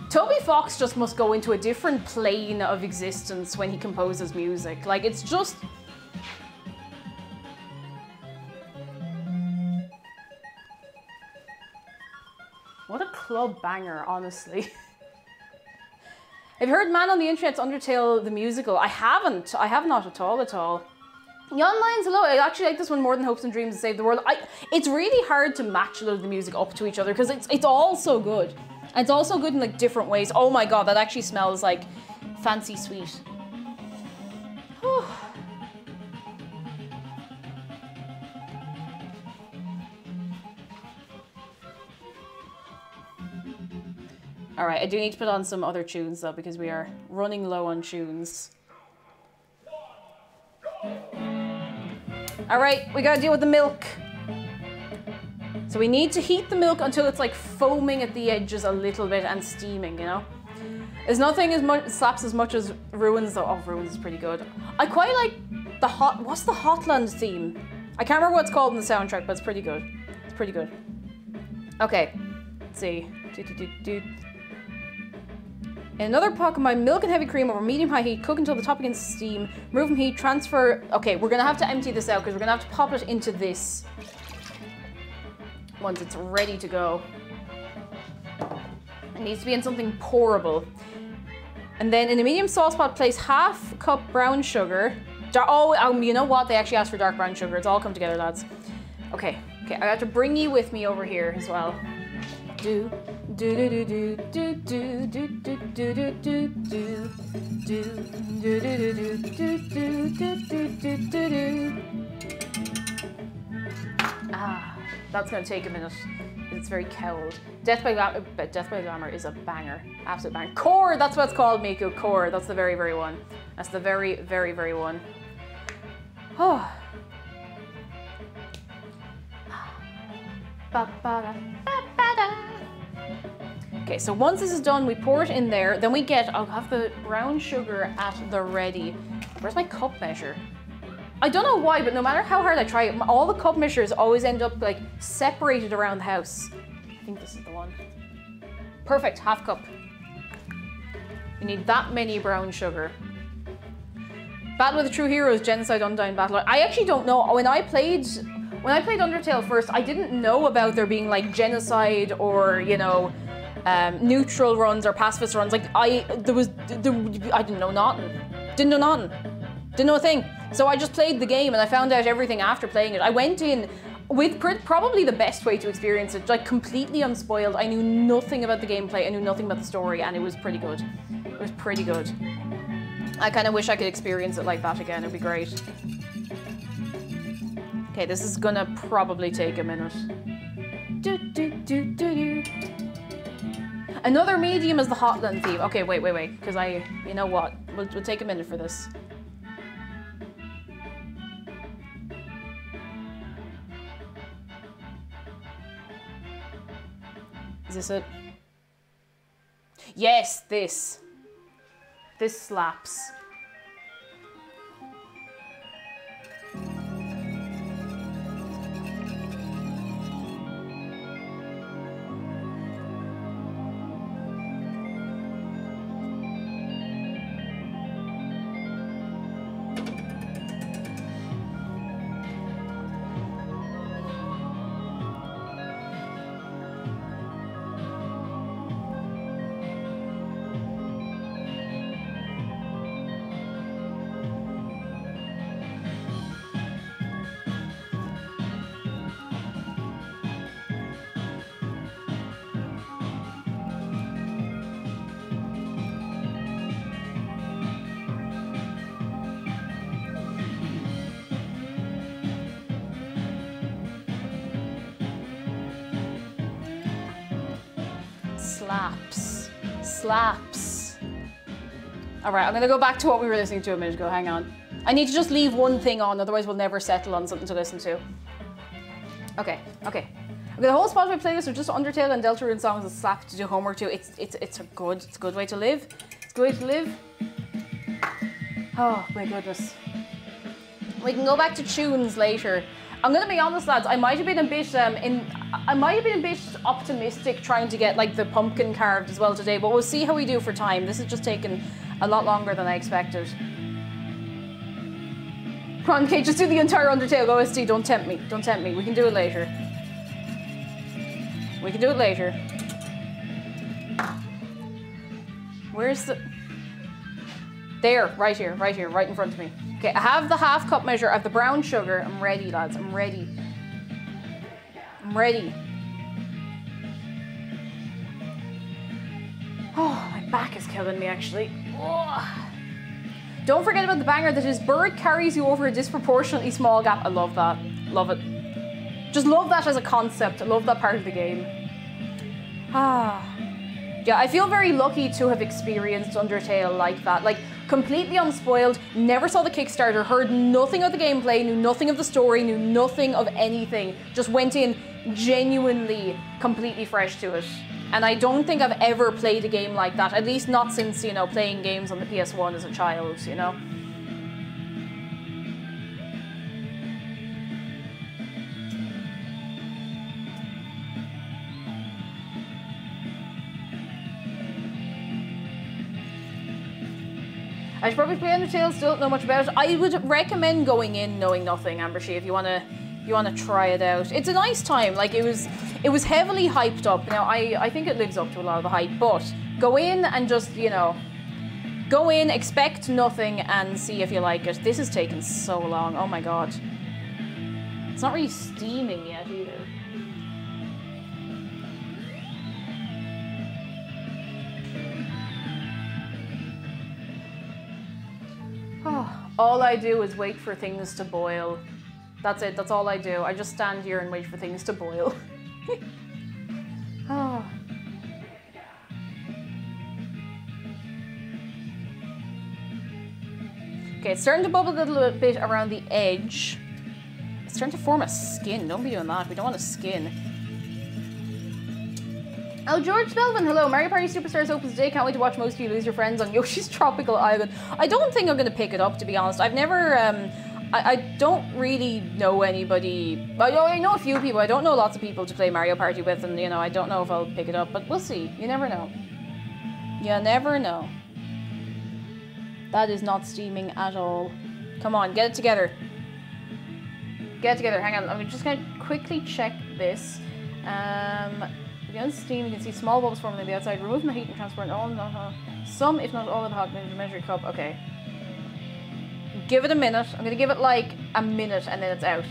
Toby Fox just must go into a different plane of existence when he composes music. Like, it's just... What a club banger, honestly. Have you heard Man on the Internet's Undertale the musical? I haven't. I have not at all, at all. Yon Lions, hello. I actually like this one more than Hopes and Dreams to Save the World. It's really hard to match a lot of the music up to each other because it's all so good. And it's also good in like different ways. Oh my god, that actually smells like fancy sweet. All right, I do need to put on some other tunes though because we are running low on tunes. All right, we gotta deal with the milk. So we need to heat the milk until it's like foaming at the edges a little bit and steaming, you know? There's nothing as much slaps as much as Ruins though. Oh, Ruins is pretty good. I quite like the what's the Hotland theme? I can't remember what it's called in the soundtrack, but it's pretty good. It's pretty good. Okay, let's see. In another pot, combine milk and heavy cream over medium-high heat, cook until the top begins to steam, remove from heat, transfer. Okay, we're gonna have to empty this out because we're gonna have to pop it into this once it's ready to go. It needs to be in something pourable. And then in a medium saucepot, place half cup brown sugar. You know what? They actually asked for dark brown sugar. It's all come together, lads. Okay, I have to bring you with me over here as well. Do do do do do do do do do do do do do do do do do do. Ah. That's going to take a minute. It's very cowled. Death by Glamour is a banger. Absolute banger. Core, that's what it's called, Miku. Core, that's the very, very one. That's the very, very, very one. Oh. Okay, so once this is done, we pour it in there. Then we get, I'll have the brown sugar at the ready. Where's my cup measure? I don't know why, but no matter how hard I try, all the cup measures always end up like separated around the house. I think this is the one. Perfect, half cup. We need that many brown sugar. Battle of the True Heroes, Genocide Undying Battle. I actually don't know. When I played Undertale first, I didn't know about there being like genocide or, you know, neutral runs or pacifist runs. Like I didn't know nothing. Didn't know nothing. Didn't know a thing. So I just played the game and I found out everything after playing it. I went in with probably the best way to experience it, like completely unspoiled. I knew nothing about the gameplay, I knew nothing about the story, and it was pretty good. It was pretty good. I kind of wish I could experience it like that again, it'd be great. Okay, this is gonna probably take a minute. Another medium is the Hotland theme. Okay, wait, because you know what? We'll take a minute for this. Is this it? Yes, this. This slaps. Slaps. All right, I'm gonna go back to what we were listening to a minute ago. Hang on. I need to just leave one thing on, otherwise we'll never settle on something to listen to. Okay. The whole Spotify playlist of just Undertale and Deltarune songs that slap to do homework to. It's a good way to live. It's a good way to live. Oh my goodness. We can go back to tunes later. I'm gonna be honest, lads. I might have been a bit optimistic trying to get like the pumpkin carved as well today, but we'll see how we do for time. This has just taken a lot longer than I expected. Come on, Kate, just do the entire Undertale OST. Don't tempt me. Don't tempt me. We can do it later. We can do it later. Where's the... There, right here, right in front of me. Okay, I have the half cup measure, I have the brown sugar. I'm ready, lads, I'm ready. I'm ready. Oh, my back is killing me, actually. Oh. Don't forget about the banger that his bird carries you over a disproportionately small gap. I love that. Love it. Just love that as a concept. I love that part of the game. Yeah, I feel very lucky to have experienced Undertale like that. Like, completely unspoiled, never saw the Kickstarter, heard nothing of the gameplay, knew nothing of the story, knew nothing of anything. Just went in genuinely completely fresh to it. And I don't think I've ever played a game like that, at least not since, you know, playing games on the PS1 as a child, you know? I should probably play Undertale, still don't know much about it. I would recommend going in knowing nothing, Ambershee, if you wanna try it out. It's a nice time. Like, it was heavily hyped up. Now I think it lives up to a lot of the hype, but go in and just, you know, go in, expect nothing and see if you like it. This has taken so long. Oh my god. It's not really steaming yet either. All I do is wait for things to boil. That's it, that's all I do. I just stand here and wait for things to boil. Oh. Okay, it's starting to bubble a little bit around the edge. It's starting to form a skin. Don't be doing that. We don't want a skin. Oh, George Belvin, hello. Mario Party Superstars opens today. Can't wait to watch most of you lose your friends on Yoshi's Tropical Island. I don't think I'm going to pick it up, to be honest. I've never, I don't really know anybody. I know a few people. I don't know lots of people to play Mario Party with, and, you know, I don't know if I'll pick it up, but we'll see. You never know. You never know. That is not steaming at all. Come on, get it together. Get it together. Hang on. I'm just going to quickly check this. Beyond steam, you can see small bubbles forming on the outside. Removing the heat and transporting all, some, if not all, of the hot in the measuring cup. Okay. Give it a minute. I'm going to give it like a minute and then it's out.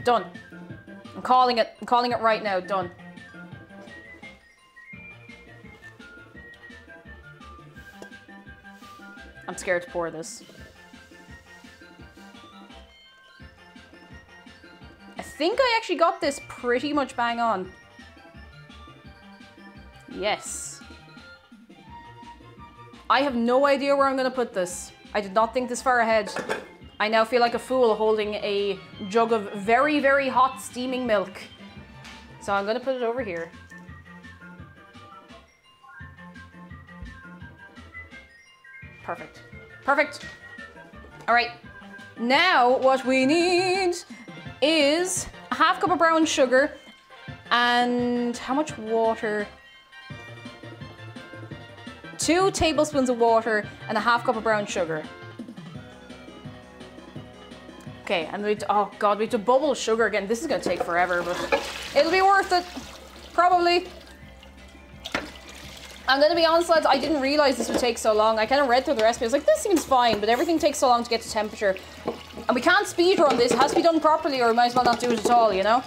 Done. I'm calling it. I'm calling it right now. Done. I'm scared to pour this. I think I actually got this pretty much bang on. Yes. I have no idea where I'm going to put this. I did not think this far ahead. I now feel like a fool holding a jug of very, very hot steaming milk. So I'm going to put it over here. Perfect. Perfect. All right. Now what we need is a half cup of brown sugar and how much water? 2 tablespoons of water and a half cup of brown sugar. Okay, and we oh god, we have to bubble sugar again. This is gonna take forever, but it'll be worth it. Probably. I'm gonna be honest, lads, I didn't realize this would take so long. I kind of read through the recipe. I was like, this seems fine, but everything takes so long to get to temperature. And we can't speed run this. It has to be done properly or we might as well not do it at all, you know?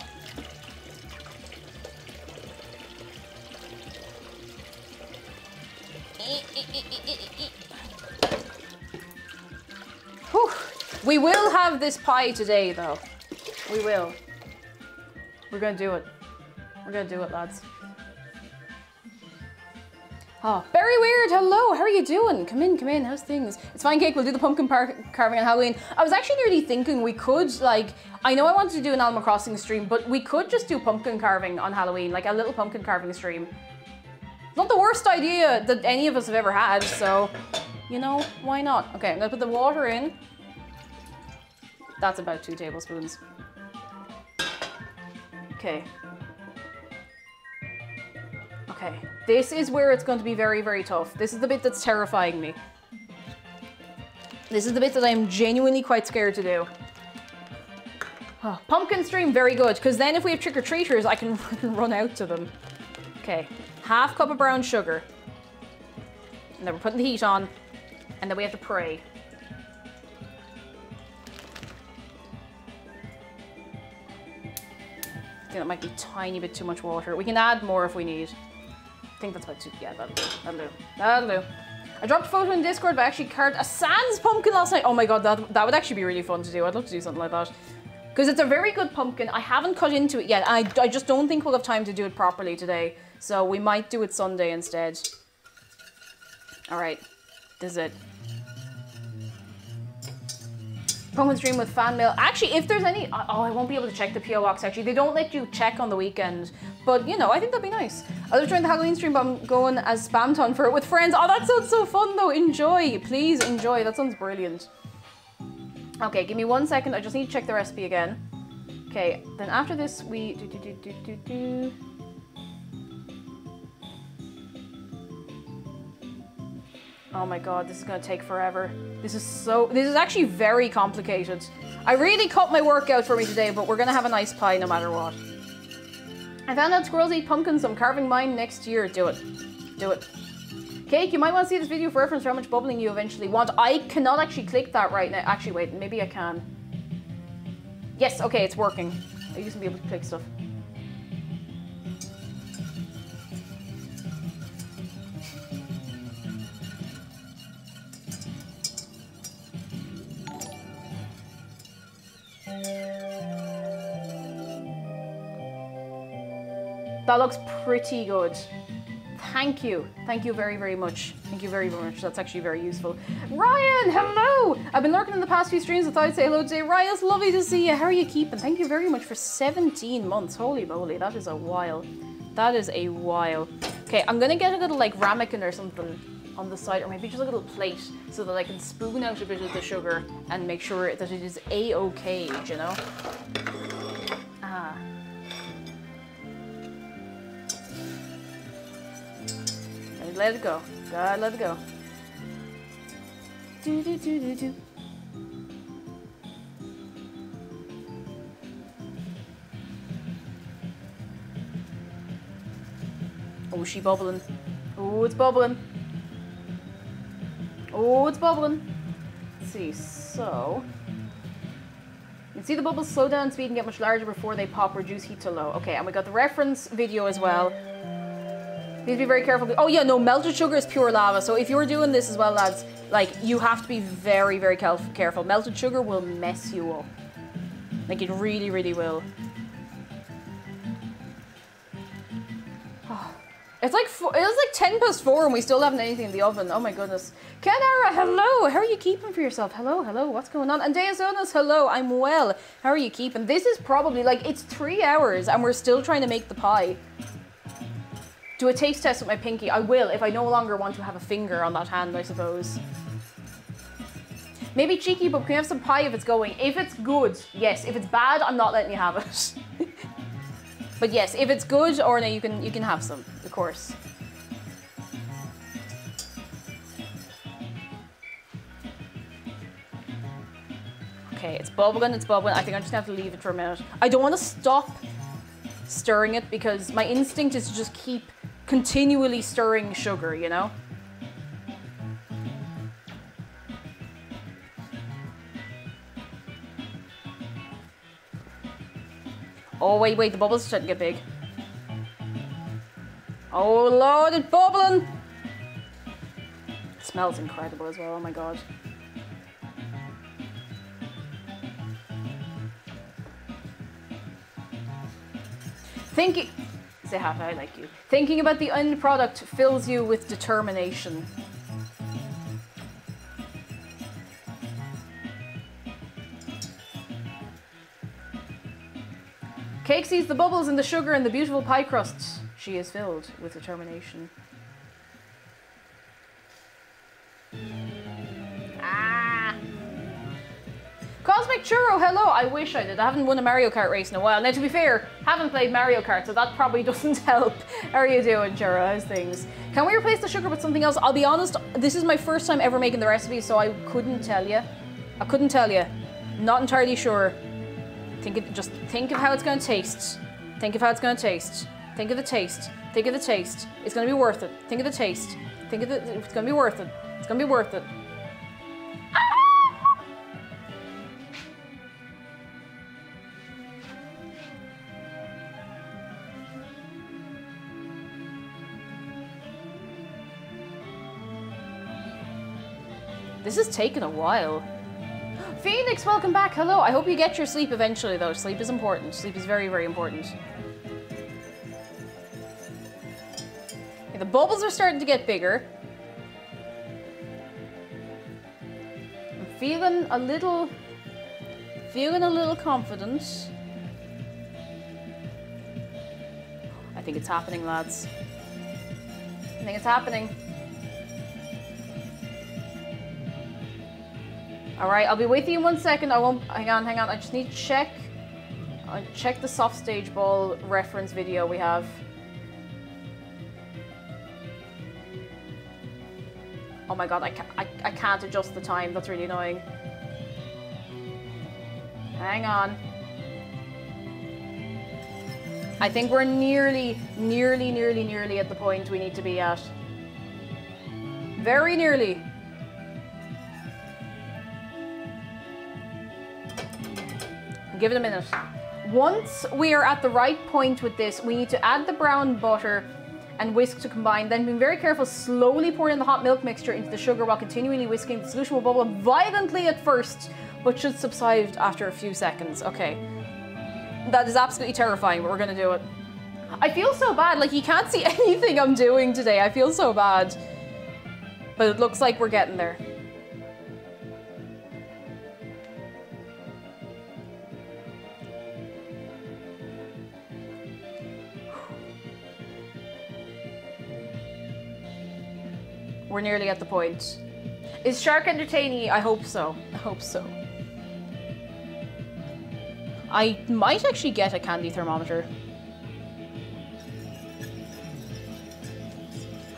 Whew. We will have this pie today, though. We will. We're gonna do it. We're gonna do it, lads. Oh, very weird. Hello, how are you doing? Come in, come in. How's things? It's fine, Cake. We'll do the pumpkin carving on Halloween. I was actually nearly thinking we could, like, I know I wanted to do an Animal Crossing stream, but we could just do pumpkin carving on Halloween, like a little pumpkin carving stream. It's not the worst idea that any of us have ever had, so, you know, why not? Okay, I'm gonna put the water in. That's about 2 tablespoons. Okay. Okay, this is where it's going to be very, very tough. This is the bit that's terrifying me. This is the bit that I'm genuinely quite scared to do. Oh, pumpkin stream, very good, because then if we have trick-or-treaters, I can run out to them. Okay, half cup of brown sugar. And then we're putting the heat on, and then we have to pray. I think that might be a tiny bit too much water. We can add more if we need. I think that's about 2. Yeah, that'll do. That'll do. That'll do. I dropped a photo in Discord, but I actually carved a sans pumpkin last night. Oh my god, that would actually be really fun to do. I'd love to do something like that. Because it's a very good pumpkin. I haven't cut into it yet. And I just don't think we'll have time to do it properly today. So we might do it Sunday instead. Alright. This is it. Pumpkin stream with fan mail. Actually, if there's any... Oh, I won't be able to check the PO box, actually. They don't let you check on the weekend. But, you know, I think that'd be nice. I love trying the Halloween stream, but I'm going as spam ton for it with friends. Oh, that sounds so fun, though. Enjoy. Please enjoy. That sounds brilliant. Okay, give me 1 second. I just need to check the recipe again. Okay, then after this, we... Oh my god, this is gonna take forever. This is actually very complicated. I really cut my work out for me today, but we're gonna have a nice pie no matter what. I found out squirrels eat pumpkins, so I'm carving mine next year. Do it. Do it. Cake, you might want to see this video for reference for how much bubbling you eventually want. I cannot actually click that right now. Actually, wait, maybe I can. Yes, okay, it's working. I used to be able to click stuff. That looks pretty good. Thank you. Thank you very, very much. Thank you very, very much. That's actually very useful. Ryan, hello! I've been lurking in the past few streams. I thought I'd say hello today. Ryan, it's lovely to see you. How are you keeping? Thank you very much for 17 months. Holy moly, that is a while. That is a while. Okay, I'm gonna get a little like ramekin or something. on the side, or maybe just like a little plate, so that I can spoon out a bit of the sugar and make sure that it is a-okay, you know? Ah. Let it go. God, let it go. Do do do do do. Oh, she bubbling. Oh, it's bubbling. Oh, it's bubbling. Let's see, so... You can see the bubbles slow down speed and get much larger before they pop, reduce heat to low. Okay, and we got the reference video as well. Please be very careful. Oh yeah, no, melted sugar is pure lava. So if you're doing this as well, lads, like, you have to be very, very careful. Melted sugar will mess you up. Like, it really, really will. It's like 4 and we still haven't anything in the oven. Oh my goodness. Kenara, hello. How are you keeping for yourself? Hello, hello. What's going on? And Deazonas, hello. I'm well. How are you keeping? This is probably like, it's 3 hours and we're still trying to make the pie. Do a taste test with my pinky. I will if I no longer want to have a finger on that hand, I suppose. Maybe cheeky, but can we have some pie if it's going? If it's good, yes. If it's bad, I'm not letting you have it. But yes, if it's good, or no, you can have some, of course. Okay, it's bubbling, it's bubbling. I think I'm just gonna have to leave it for a minute. I don't want to stop stirring it because my instinct is to just keep continually stirring sugar, you know? Oh, wait, the bubbles are starting to get big. Oh, Lord, it's bubbling! It smells incredible as well, oh my God. Thinking... Say half, I like you. Thinking about the end product fills you with determination. Cake sees the bubbles in the sugar and the beautiful pie crusts. She is filled with determination. Ah! Cosmic Churro, hello! I wish I did. I haven't won a Mario Kart race in a while. Now, to be fair, haven't played Mario Kart, so that probably doesn't help. How are you doing, Churro? How's things? Can we replace the sugar with something else? I'll be honest, this is my first time ever making the recipe, so I couldn't tell you. I couldn't tell you. Not entirely sure. Just think of how it's going to taste. Think of how it's going to taste. Think of the taste. Think of the taste. It's going to be worth it. Think of the taste. Think of the... It's going to be worth it. It's going to be worth it. This is taking a while. Phoenix, welcome back. Hello. I hope you get your sleep eventually, though. Sleep is important. Sleep is very, very important. Okay, the bubbles are starting to get bigger. I'm feeling a little confident. I think it's happening, lads. I think it's happening. All right, I'll be with you in 1 second. I won't, hang on. I just need to check the soft stage ball reference video we have. Oh my God, I can't adjust the time. That's really annoying. Hang on. I think we're nearly at the point we need to be at. Very nearly. Give it a minute. Once we are at the right point with this, we need to add the brown butter and whisk to combine. Then being very careful, slowly pour in the hot milk mixture into the sugar while continually whisking. The solution will bubble violently at first, but should subside after a few seconds. Okay. That is absolutely terrifying, but we're gonna do it. I feel so bad, like you can't see anything I'm doing today. I feel so bad. But it looks like we're getting there. We're nearly at the point. Is shark entertaining? I hope so. I hope so. I might actually get a candy thermometer.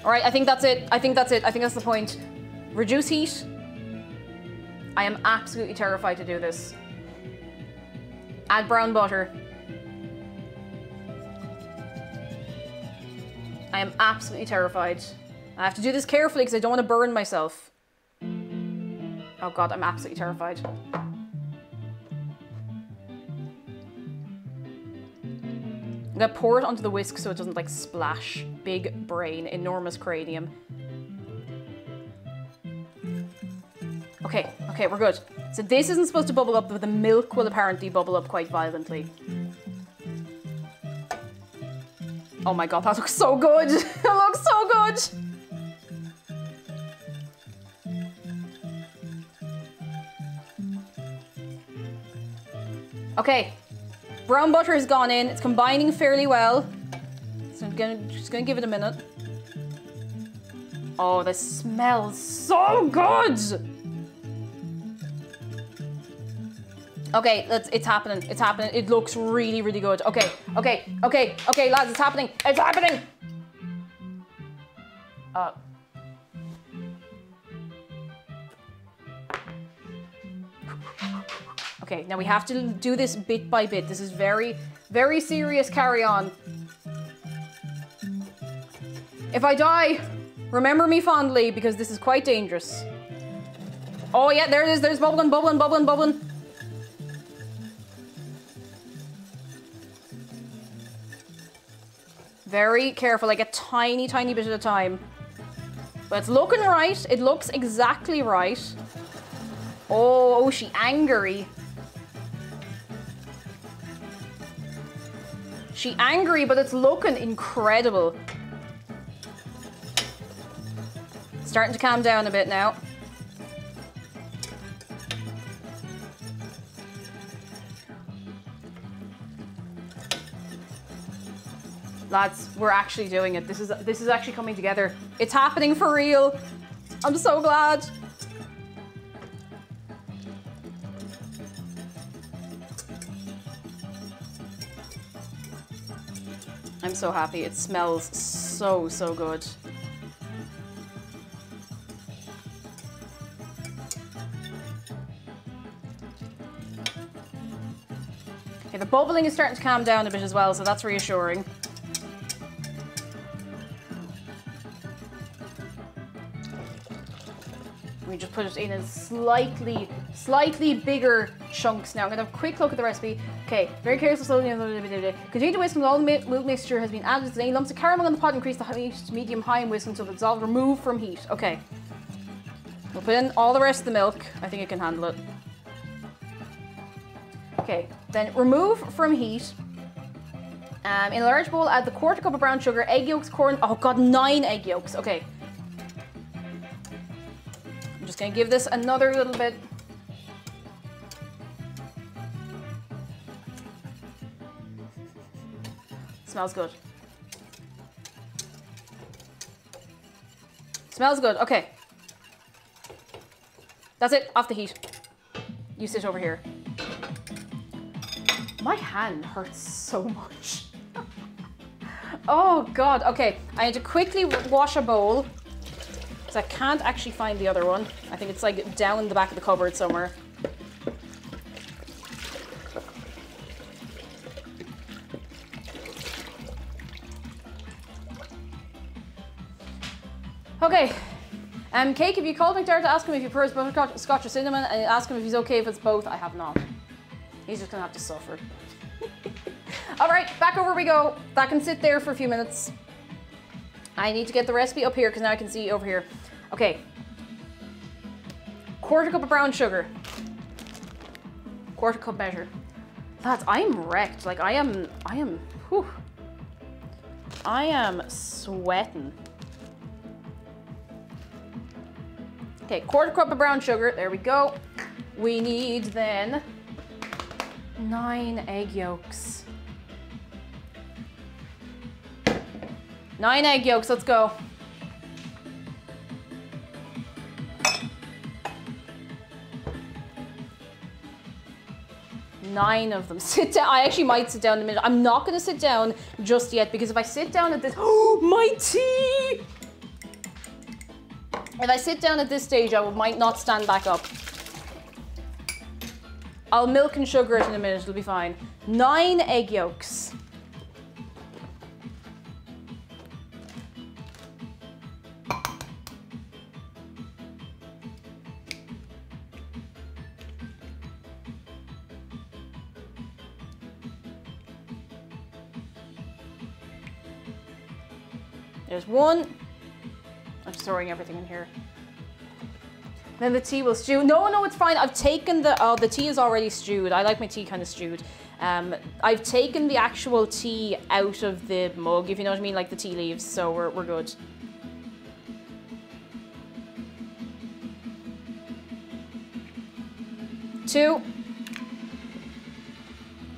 All right, I think that's it. I think that's it. I think that's the point. Reduce heat. I am absolutely terrified to do this. Add brown butter. I am absolutely terrified. I have to do this carefully because I don't want to burn myself. Oh God, I'm absolutely terrified. I'm gonna pour it onto the whisk so it doesn't like splash. Big brain, enormous cranium. Okay, okay, we're good. So this isn't supposed to bubble up, but the milk will apparently bubble up quite violently. Oh my God, that looks so good. It looks so good. Okay, brown butter has gone in. It's combining fairly well. So I'm just gonna give it a minute. Oh, this smells so good. Okay, it's happening. It's happening. It looks really, really good. Okay, okay, okay, okay, lads, it's happening. It's happening. Okay, now we have to do this bit by bit. This is very, very serious carry on. If I die, remember me fondly because this is quite dangerous. Oh yeah, there it is. There's bubbling, bubbling, bubbling, bubbling. Very careful, like a tiny, tiny bit at a time. But it's looking right. It looks exactly right. Oh, she angry. She angry, but it's looking incredible. Starting to calm down a bit now. Lads, we're actually doing it. This is actually coming together. It's happening for real. I'm so glad. I'm so happy. It smells so, so good. Okay, the bubbling is starting to calm down a bit as well, so that's reassuring. We just put it in slightly bigger chunks now. I'm gonna have a quick look at the recipe. Okay, very careful, slowly. Continue to whisk until all the milk mixture has been added to any lumps of caramel in the pot. Increase the heat to medium high and whisk until it's dissolved. Remove from heat. Okay. We'll put in all the rest of the milk. I think it can handle it. Okay, then remove from heat. In a large bowl, add the 1/4 cup of brown sugar, egg yolks, corn. Oh God, 9 egg yolks. Okay. I'm just gonna give this another little bit. Smells good. Smells good. Okay. That's it. Off the heat. You sit over here. My hand hurts so much. Oh God. Okay. I need to quickly wash a bowl. I can't actually find the other one. I think it's like down the back of the cupboard somewhere. Okay. Cake, if you called McDarrett to ask him if he prefers butterscotch or cinnamon and ask him if he's okay if it's both, I have not. He's just gonna have to suffer. All right, back over we go. That can sit there for a few minutes. I need to get the recipe up here because now I can see over here. Okay. 1/4 cup of brown sugar. 1/4 cup measure. Lads, I'm wrecked. Like I am, whew. I am sweating. Okay, 1/4 cup of brown sugar. There we go. We need then 9 egg yolks. 9 egg yolks, let's go. 9 of them. Sit down. I actually might sit down in a minute. I'm not going to sit down just yet because if I sit down at this... Oh, my tea! If I sit down at this stage, I might not stand back up. I'll milk and sugar it in a minute. It'll be fine. 9 egg yolks. There's 1. I'm just throwing everything in here. Then the tea will stew. No, it's fine. I've taken the tea is already stewed. I like my tea kind of stewed. I've taken the actual tea out of the mug, if you know what I mean, like the tea leaves, so we're good. Two.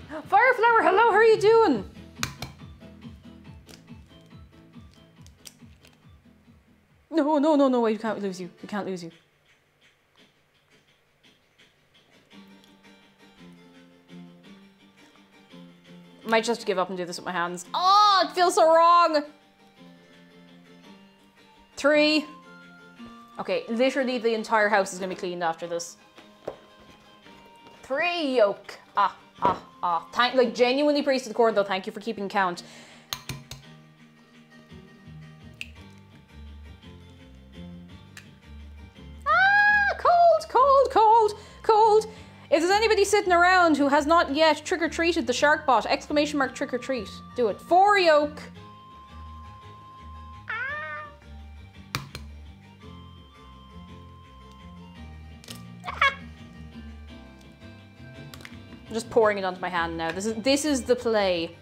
Fireflower, hello, how are you doing? No, wait, we can't lose you. We can't lose you. Might just give up and do this with my hands. Oh, it feels so wrong. 3. Okay, literally the entire house is gonna be cleaned after this. 3 yolk. Like genuinely praise to the corn though. Thank you for keeping count. Cold. If there's anybody sitting around who has not yet trick-or-treated the shark bot, exclamation mark trick-or-treat. Do it. 4 yolk. I'm just pouring it onto my hand now. This is the play.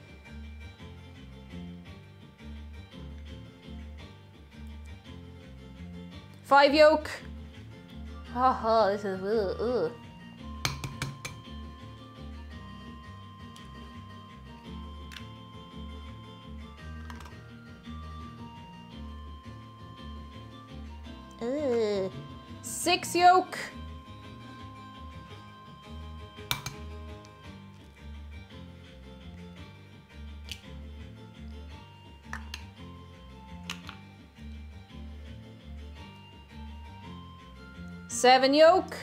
Five yolk. Haha, this is ugh. Ugh. 6 yolk. Seven yolk.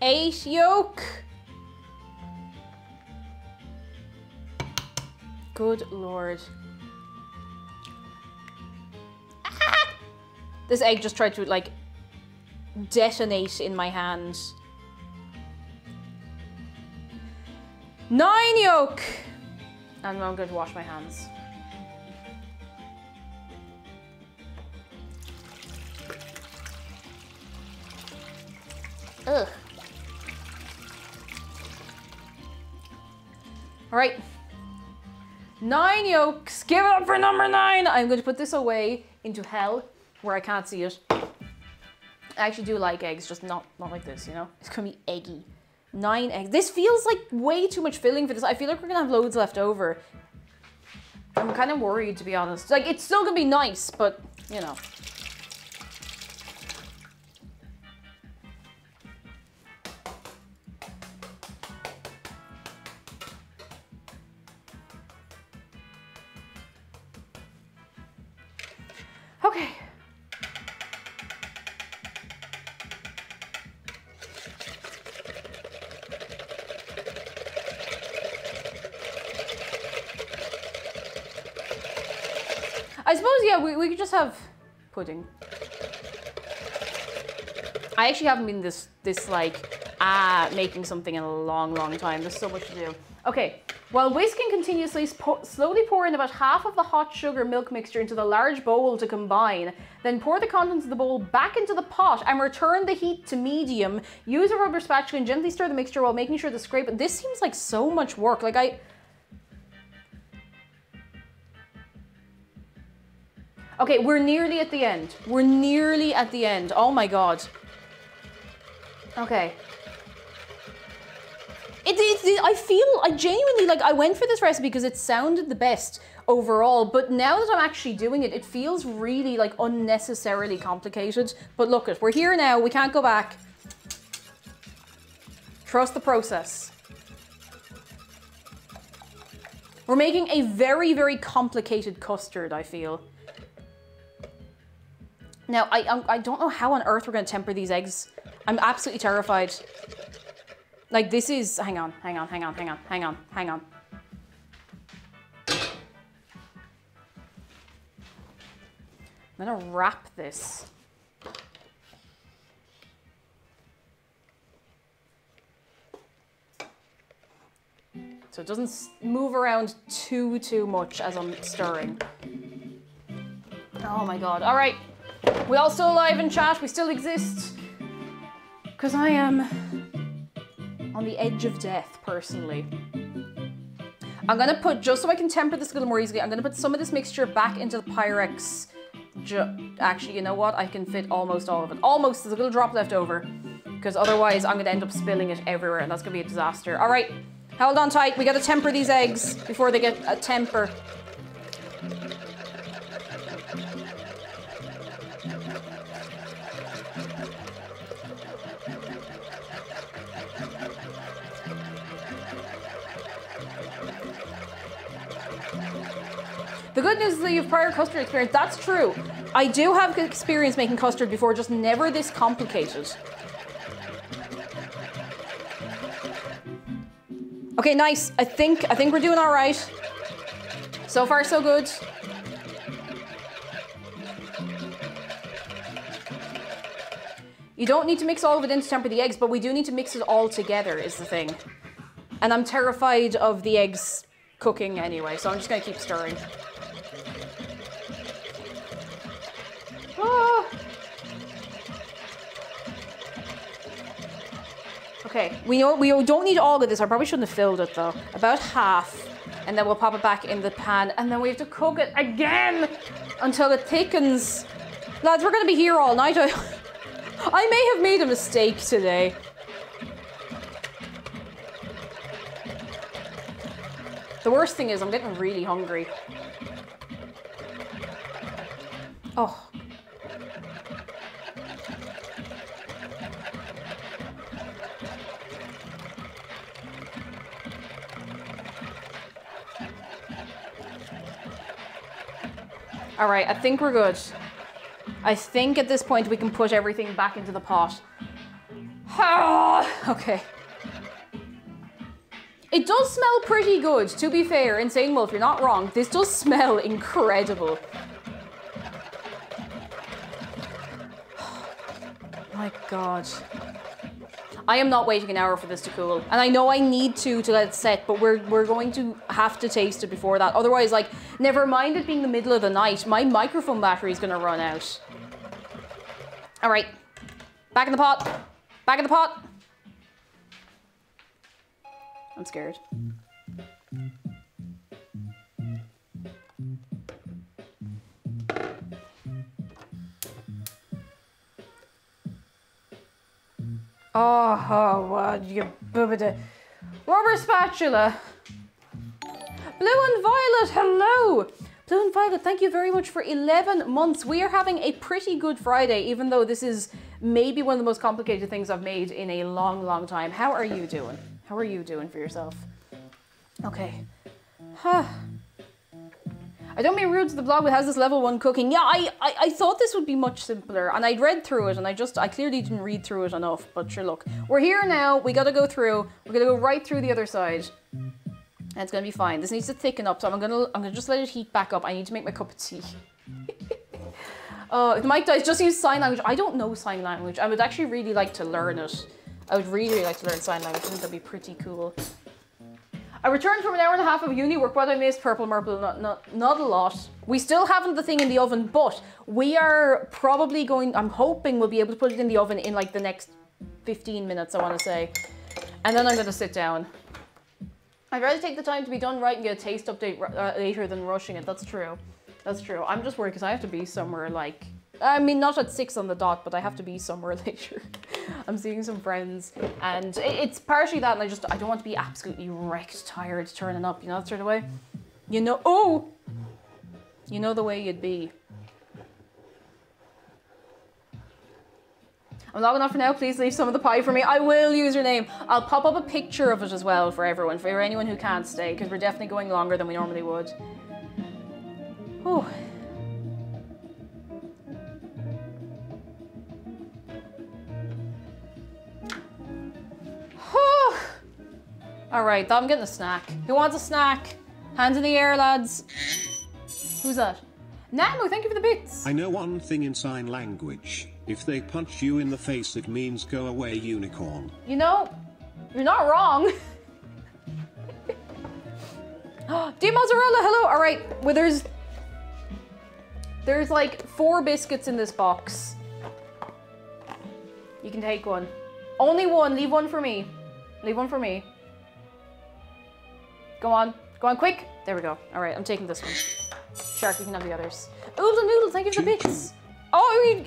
Eight yolk. Good Lord. Ah! This egg just tried to like detonate in my hand. 9 yolk. And I'm going to wash my hands. Ugh. All right. 9 yolks. Give it up for number 9. I'm going to put this away into hell where I can't see it. I actually do like eggs, just not like this, you know? It's gonna be eggy. 9 eggs. This feels like way too much filling for this. I feel like we're gonna have loads left over. I'm kind of worried, to be honest. Like, it's still gonna be nice, but, you know. Okay. I suppose, yeah, we could just have pudding. I actually haven't been this like, making something in a long time. There's so much to do. Okay, while whisking continuously, slowly pour in about half of the hot sugar milk mixture into the large bowl to combine. Then pour the contents of the bowl back into the pot and return the heat to medium. Use a rubber spatula and gently stir the mixture while making sure to scrape it. This seems like so much work. Like Okay, we're nearly at the end. We're nearly at the end. Oh my God. Okay. It's I genuinely, like, I went for this recipe because it sounded the best overall, but now that I'm actually doing it, it feels really, like, unnecessarily complicated. But look it, we're here now, we can't go back. Trust the process. We're making a very, very complicated custard, I feel. Now, I don't know how on earth we're going to temper these eggs. I'm absolutely terrified. Like, this is... Hang on. I'm gonna wrap this. So it doesn't move around too much as I'm stirring. Oh my God. All right. We all still alive in chat. We still exist. Because I am on the edge of death, personally. I'm gonna put, just so I can temper this a little more easily, I'm gonna put some of this mixture back into the Pyrex. Actually, you know what? I can fit almost all of it. Almost, there's a little drop left over. Because otherwise I'm gonna end up spilling it everywhere and that's gonna be a disaster. All right, hold on tight. We gotta temper these eggs before they get a temper. The good news is that you have prior custard experience. That's true. I do have experience making custard before, just never this complicated. Okay, nice. I think we're doing all right. So far, so good. You don't need to mix all of it in to temper the eggs, but we do need to mix it all together is the thing. And I'm terrified of the eggs cooking anyway, so I'm just gonna keep stirring. Ah. Okay, we don't need all of this. I probably shouldn't have filled it though. About half, and then we'll pop it back in the pan, and then we have to cook it again until it thickens. Lads, we're gonna be here all night. I may have made a mistake today. The worst thing is I'm getting really hungry. Oh. All right, I think we're good. I think at this point we can put everything back into the pot. Okay. It does smell pretty good, to be fair. Insane Wolf, you're not wrong. This does smell incredible. My God. I am not waiting an hour for this to cool. And I know I need to let it set, but we're going to have to taste it before that. Otherwise, like, never mind it being the middle of the night, my microphone battery is going to run out. All right. Back in the pot. Back in the pot. I'm scared. Oh, what you boobada. Rubber spatula. Blue and Violet, hello. Blue and Violet, thank you very much for 11 months. We are having a pretty good Friday, even though this is maybe one of the most complicated things I've made in a long, long time. How are you doing? How are you doing for yourself? Okay. I don't mean rude to the blog, but how's this level 1 cooking? Yeah, I thought this would be much simpler, and I'd read through it, and I clearly didn't read through it enough, but sure, look. We're here now, we gotta go through, we're gonna go right through the other side, and it's gonna be fine. This needs to thicken up, so I'm gonna just let it heat back up. I need to make my cup of tea. If Mike dies, just use sign language. I don't know sign language. I would actually really like to learn it. I would really like to learn sign language. I think that'd be pretty cool. I returned from an hour and a half of uni work. What I missed, Purple Murple, not a lot. We still haven't the thing in the oven, but we are probably going, I'm hoping we'll be able to put it in the oven in like the next 15 minutes, I want to say. And then I'm going to sit down. I'd rather take the time to be done right and get a taste update later than rushing it. That's true. That's true. I'm just worried because I have to be somewhere like I mean, not at 6 on the dot, but I have to be somewhere later. I'm seeing some friends, and it's partially that, and I don't want to be absolutely wrecked, tired, turning up, you know, that sort of way. You know, oh! You know the way you'd be. I'm logging off for now. Please leave some of the pie for me. I will use your name. I'll pop up a picture of it as well for everyone, for anyone who can't stay, because we're definitely going longer than we normally would. Oh. All right, I'm getting a snack. Who wants a snack? Hands in the air, lads. Who's that? Namu, thank you for the bits. I know one thing in sign language. If they punch you in the face, it means go away, unicorn. You know, you're not wrong. Dear Mozzarella, hello. All right, well, there's like 4 biscuits in this box. You can take one. Only one. Leave one for me. Leave one for me. Go on, quick. There we go. All right, I'm taking this one. Shark, you can have the others. Oodle Noodle, thank you for the bits. Oh,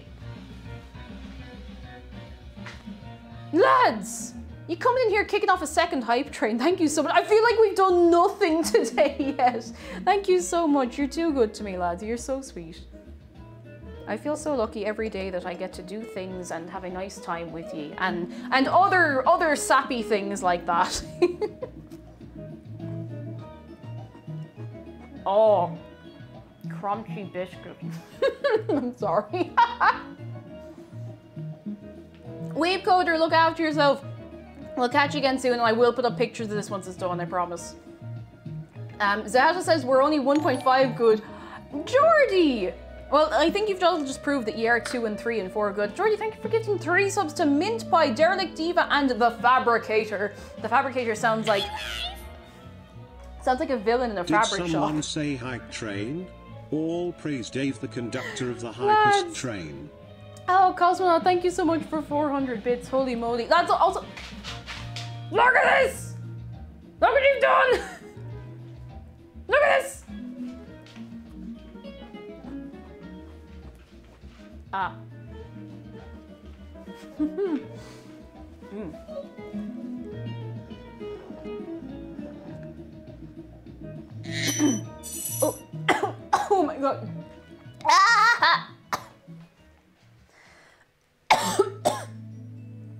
lads, you coming in here kicking off a second hype train. Thank you so much. I feel like we've done nothing today yet. Thank you so much. You're too good to me, lads. You're so sweet. I feel so lucky every day that I get to do things and have a nice time with ye, and other sappy things like that. Oh, crunchy biscuit. I'm sorry. Weeb Coder, look after yourself. We'll catch you again soon, and I will put up pictures of this once it's done, I promise. Zahra says we're only 1.5 good. Jordy! Well, I think you've just proved that you are 2 and 3 and 4 good. Jordy, thank you for giving 3 subs to Mint Pie, Derelict Diva, and The Fabricator. The Fabricator sounds like a villain in a fabric shop. Did someone say hype train? All praise Dave, the conductor of the hypest train. Oh, Cosmonaut, thank you so much for 400 bits. Holy moly. That's also... Look at this! Look what you've done! Look at this! Ah. Oh. Oh my god. Ah!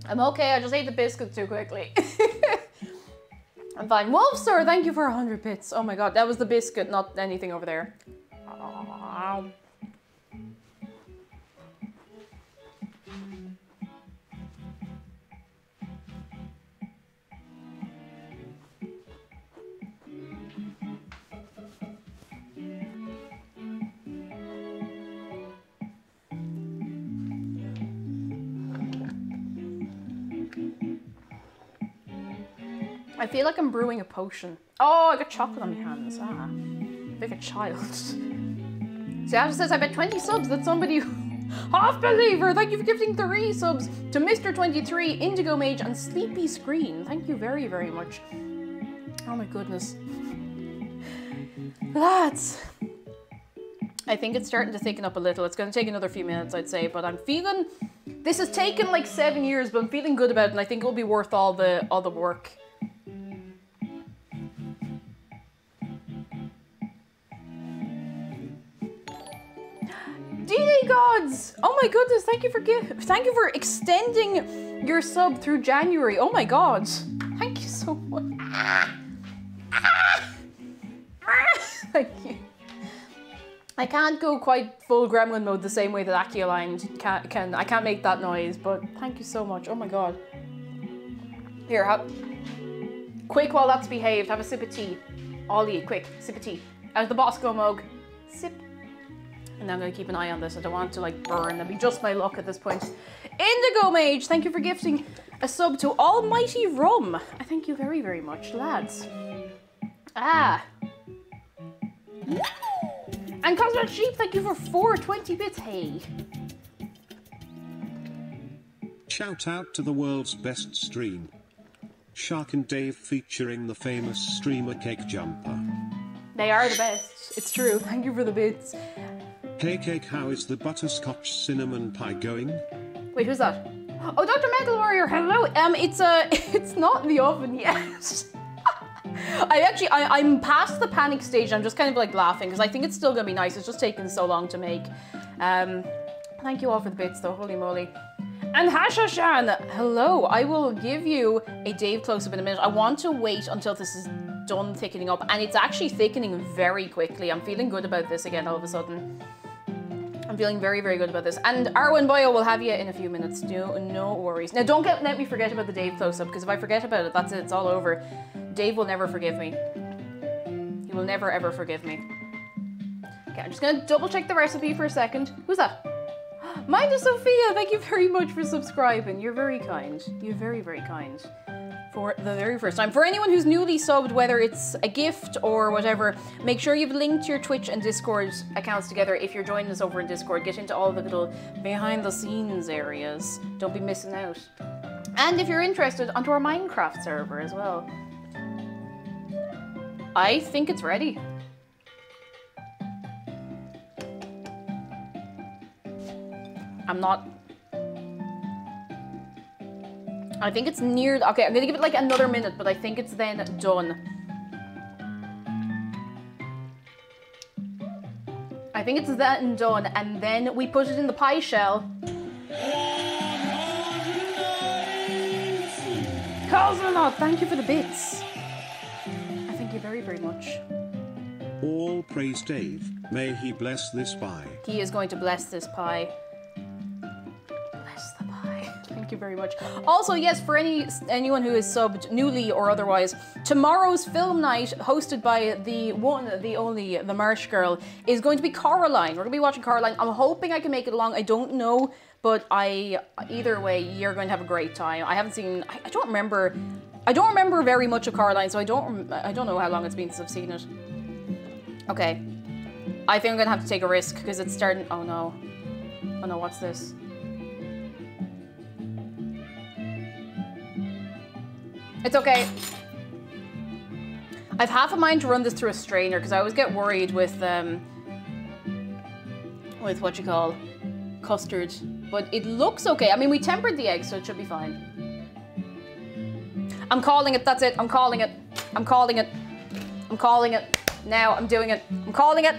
I'm okay, I just ate the biscuit too quickly. I'm fine. Wolfstar, thank you for 100 bits. Oh my god, that was the biscuit, not anything over there. Oh. I feel like I'm brewing a potion. Oh, I got chocolate on my hands. Ah, like a child. Seattle says, I bet 20 subs that somebody... Half Believer, thank you for gifting 3 subs to Mr. 23, Indigo Mage, and Sleepy Screen. Thank you very, very much. Oh my goodness. Lads. I think it's starting to thicken up a little. It's going to take another few minutes, I'd say, but I'm feeling... This has taken like 7 years, but I'm feeling good about it, and I think it'll be worth all the work. D-Day Gods! Oh my goodness, thank you for extending your sub through January. Oh my god. Thank you so much. Thank you. I can't go quite full gremlin mode the same way that Acioline can. I can't make that noise, but thank you so much. Oh my god. Here, quick while that's behaved, have a sip of tea. Ollie, quick, sip of tea. Out of the Bosco mug. Sip. And I'm going to keep an eye on this. I don't want it to like burn. That'd be just my luck at this point. Indigo Mage, thank you for gifting a sub to Almighty Rum. I thank you very, very much, lads. Ah. And Cosmic Sheep, thank you for 420 bits. Hey. Shout out to the world's best stream. Shark and Dave featuring the famous streamer Cake Jumper. They are the best. It's true. Thank you for the bits. Hey Cake, how is the Butterscotch Cinnamon Pie going? Wait, who's that? Oh, Dr. Metal Warrior, hello. It's not in the oven yet. I'm past the panic stage. I'm just kind of like laughing because I think it's still gonna be nice. It's just taken so long to make. Thank you all for the bits though, holy moly. And Hashashan, hello. I will give you a Dave close-up in a minute. I want to wait until this is done thickening up, and it's actually thickening very quickly. I'm feeling good about this again all of a sudden. I'm feeling very, very good about this. And Arwen Boyo will have you in a few minutes. No worries. Now don't let me forget about the Dave close-up, because if I forget about it, that's it, it's all over. Dave will never forgive me. He will never ever forgive me. Okay, I'm just gonna double check the recipe for a second. Who's that? Mind Sophia, thank you very much for subscribing. You're very kind. You're very, very kind. For the very first time. For anyone who's newly subbed, whether it's a gift or whatever, make sure you've linked your Twitch and Discord accounts together. If you're joining us over in Discord, get into all the little behind the scenes areas. Don't be missing out. And if you're interested, onto our Minecraft server as well. I think it's ready. I'm not... I think it's near... Okay, I'm gonna give it like another minute, but I think it's then done. I think it's then done, and then we put it in the pie shell. Cosmonaut, thank you for the bits. I thank you very, very much. All praise Dave. May he bless this pie. He is going to bless this pie. Thank you very much. Also, yes, for anyone who is subbed newly or otherwise, tomorrow's film night, hosted by the one, the only, the Marsh Girl, is going to be Coraline. We're going to be watching Coraline. I'm hoping I can make it along. I don't know, but either way, you're going to have a great time. I haven't seen, I don't remember very much of Coraline, so I don't know how long it's been since I've seen it. Okay. I think I'm going to have to take a risk because it's starting, oh no. Oh no, what's this? It's okay. I've half a mind to run this through a strainer because I always get worried with what you call custard, but it looks okay. I mean, we tempered the eggs, so it should be fine. I'm calling it. That's it. I'm calling it. I'm calling it. I'm calling it. Now I'm doing it. I'm calling it.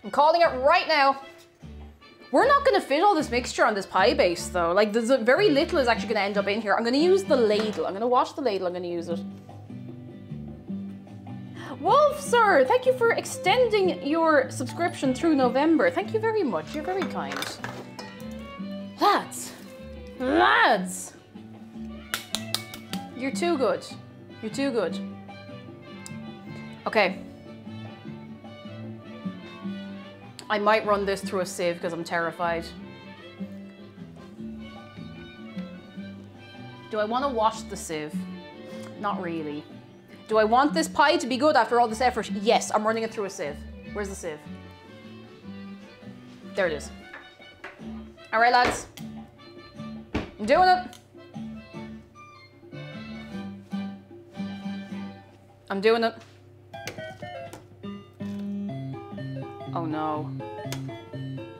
I'm calling it right now. We're not going to fit all this mixture on this pie base though. Like there's very little is actually going to end up in here. I'm going to use the ladle. I'm going to wash the ladle. I'm going to use it. Wolf, sir, thank you for extending your subscription through November. Thank you very much. You're very kind. Lads. You're too good. You're too good. Okay. I might run this through a sieve because I'm terrified. Do I want to wash the sieve? Not really. Do I want this pie to be good after all this effort? Yes, I'm running it through a sieve. Where's the sieve? There it is. All right, lads. I'm doing it. I'm doing it. Oh no.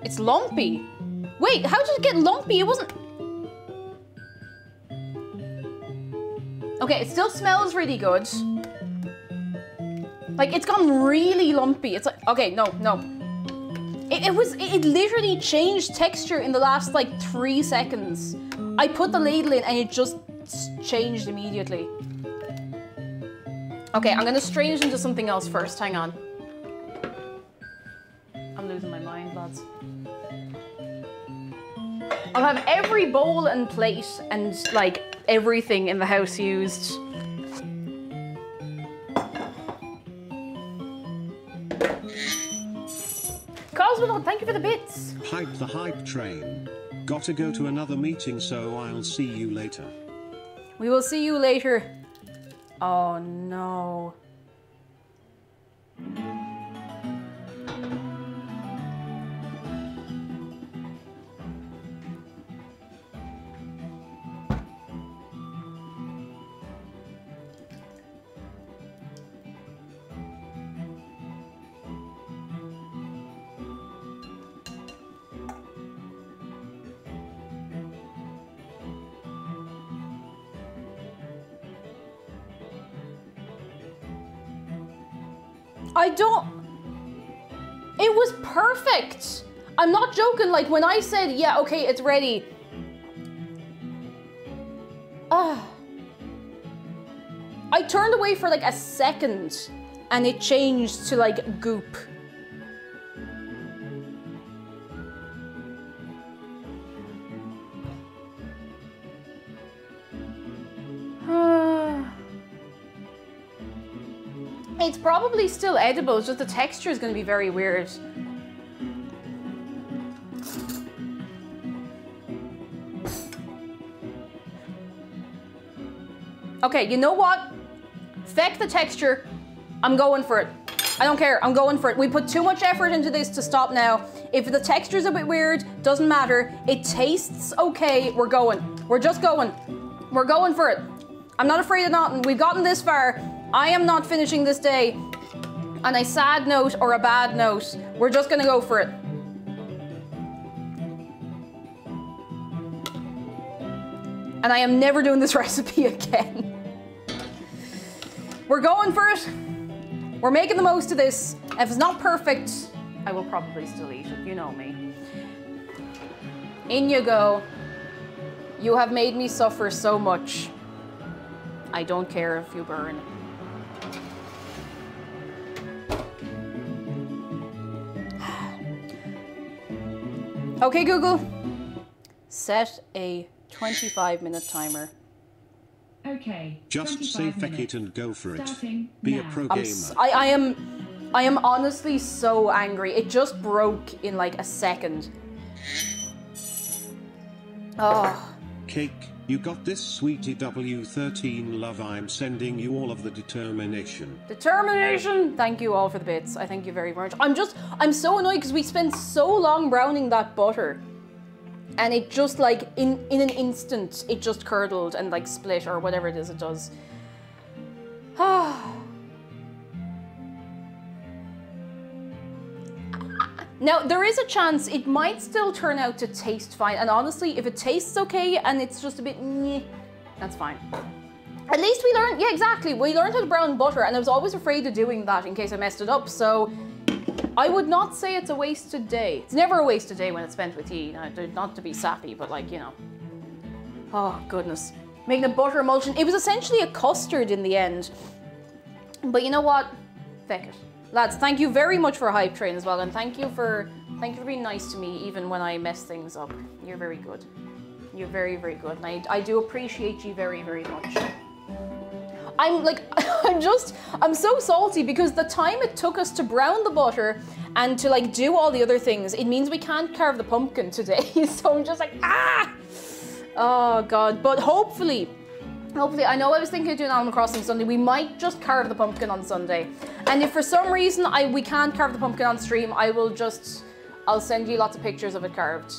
It's lumpy. Wait, how did it get lumpy? It wasn't... Okay, it still smells really good. Like, it's gone really lumpy. It's like, okay, no. It literally changed texture in the last like 3 seconds. I put the ladle in and it just changed immediately. Okay, I'm gonna strain it into something else first, hang on. I'm losing my mind, lads. I'll have every bowl and plate and like everything in the house used. Cosmonaut, thank you for the bits. Hype the hype train. Gotta go to another meeting, so I'll see you later. We will see you later. Oh no. It was perfect. I'm not joking. Like when I said, yeah, okay, it's ready. I turned away for like a second and it changed to like goop. It's probably still edible, it's just the texture is going to be very weird. Okay, you know what? Feck the texture. I'm going for it. I don't care, I'm going for it. We put too much effort into this to stop now. If the texture's a bit weird, doesn't matter. It tastes okay, we're going. We're just going. We're going for it. I'm not afraid of nothing. We've gotten this far. I am not finishing this day on a sad note or a bad note. We're just gonna go for it. And I am never doing this recipe again. We're going for it. We're making the most of this. If it's not perfect, I will probably still eat it, you know me. In you go. You have made me suffer so much. I don't care if you burn. Okay, Google. Set a 25-minute timer. Okay. Just say feck it and go for it. Starting Be a now. pro I gamer. am honestly so angry. It just broke in like a second. Oh. Cake, you got this, sweetie W13 love. I'm sending you all of the determination. Determination! Thank you all for the bits. I thank you very much. I'm so annoyed because we spent so long browning that butter. And it just like, in an instant, it just curdled and like split or whatever it is it does. Now, there is a chance it might still turn out to taste fine. And honestly, if it tastes okay and it's just a bit meh, that's fine. At least we learned, yeah, exactly. We learned how to brown butter and I was always afraid of doing that in case I messed it up. So I would not say it's a wasted day. It's never a wasted day when it's spent with you. Not to be sappy, but like, you know. Oh, goodness. Making a butter emulsion. It was essentially a custard in the end. But you know what? Feck it. Lads, thank you very much for a hype train as well. And thank you for being nice to me even when I mess things up. You're very good. You're very, very good. And I do appreciate you very, very much. I'm like, I'm so salty because the time it took us to brown the butter and to like do all the other things, it means we can't carve the pumpkin today. So I'm just like, ah! Oh God, but hopefully, I know I was thinking of doing Animal Crossing Sunday. We might just carve the pumpkin on Sunday. And if for some reason we can't carve the pumpkin on stream, I'll send you lots of pictures of it carved.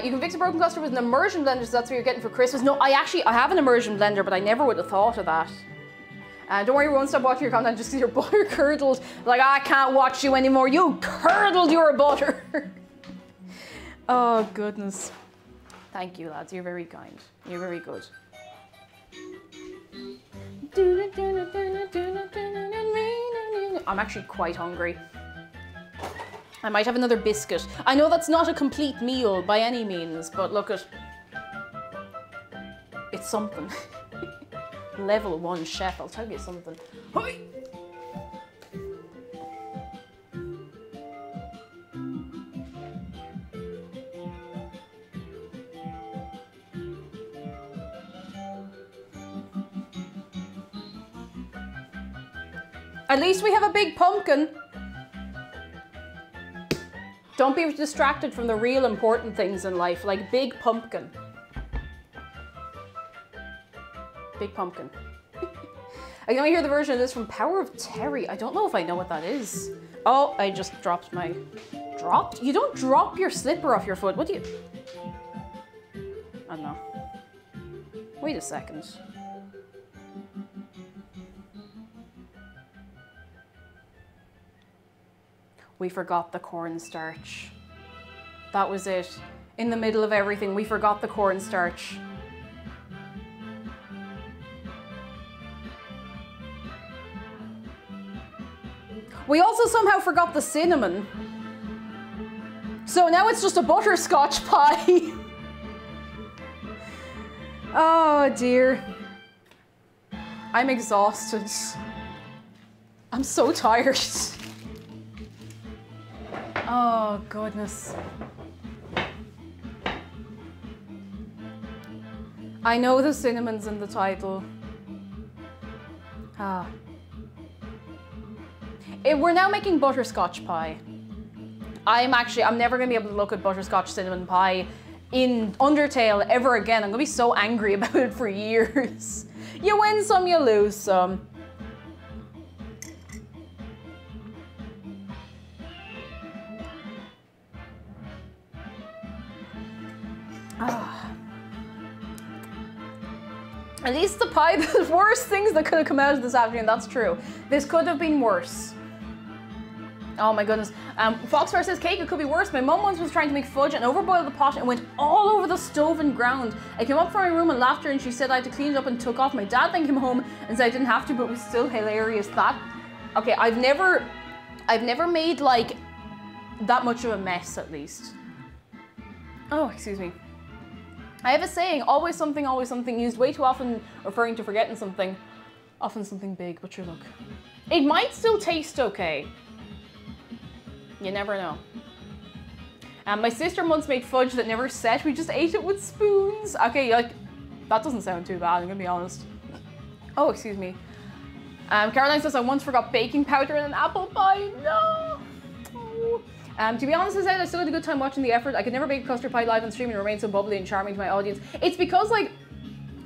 You can fix a broken custard with an immersion blender, so that's what you're getting for Christmas. No, I have an immersion blender, but I never would have thought of that. Don't worry, we won't stop watching your content just because your butter curdled. Like, I can't watch you anymore. You curdled your butter. Oh, goodness. Thank you, lads. You're very kind. You're very good. I'm actually quite hungry. I might have another biscuit. I know that's not a complete meal by any means, but look at... It's something. Level 1 chef, I'll tell you something. Hi! At least we have a big pumpkin. Don't be distracted from the real important things in life, like big pumpkin. Big pumpkin. I can only hear the version of this from Power of Terry. I don't know if I know what that is. Oh, I just dropped my... Dropped? You don't drop your slipper off your foot. What do you... I don't know. Wait a second. We forgot the cornstarch. That was it. In the middle of everything, we forgot the cornstarch. We also somehow forgot the cinnamon. So now it's just a butterscotch pie. Oh dear. I'm exhausted. I'm so tired. Oh goodness. I know the cinnamon's in the title. Ah. We're now making butterscotch pie. I'm never gonna be able to look at butterscotch cinnamon pie in Undertale ever again. I'm gonna be so angry about it for years. You win some, you lose some. Ah. At least the pie, the worst things that could have come out of this afternoon, that's true. This could have been worse. Oh my goodness. Foxfire says, cake, it could be worse. My mum once was trying to make fudge and overboiled the pot and went all over the stove and ground. I came up from my room and laughed at her and she said I had to clean it up and took off. My dad then came home and said I didn't have to, but it was still hilarious. Okay, I've never made like that much of a mess at least. Oh, excuse me. I have a saying, always something, used way too often referring to forgetting something. Often something big, but sure, look. It might still taste okay. You never know. My sister once made fudge that never set. We just ate it with spoons. Okay, like, that doesn't sound too bad, I'm gonna be honest. Oh, excuse me. Caroline says, I once forgot baking powder in an apple pie. No! Oh. To be honest, I still had a good time watching the effort. I could never bake a custard pie live on stream and remain so bubbly and charming to my audience. It's because, like,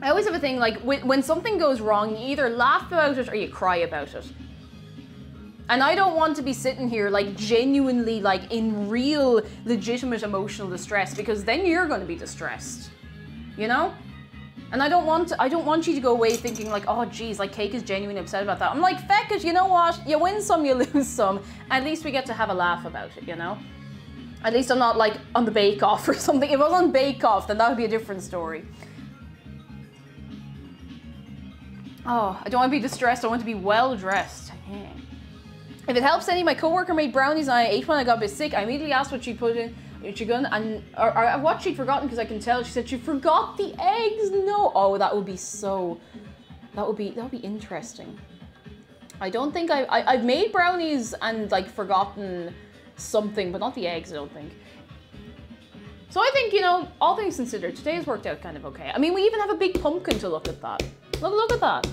I always have a thing, like, when something goes wrong, you either laugh about it or you cry about it. And I don't want to be sitting here, like, genuinely, like, in real, legitimate emotional distress, because then you're going to be distressed, you know? And I don't want you to go away thinking like, oh geez, like Cake is genuinely upset about that. I'm like, feck it, you know what? You win some, you lose some. At least we get to have a laugh about it, you know? At least I'm not like on the Bake Off or something. If I was on Bake Off, then that would be a different story. Oh, I don't want to be distressed, I want to be well dressed. Yeah. If it helps any, my coworker made brownies and I ate one. I got a bit sick. I immediately asked what she put in. Or what she'd forgotten, because I can tell. She said she forgot the eggs. No. Oh, that would be so. That would be interesting. I don't think I've made brownies and like forgotten something, but not the eggs. I don't think. So I think, you know, all things considered, today's worked out kind of okay. I mean, we even have a big pumpkin to look at that. Look at that.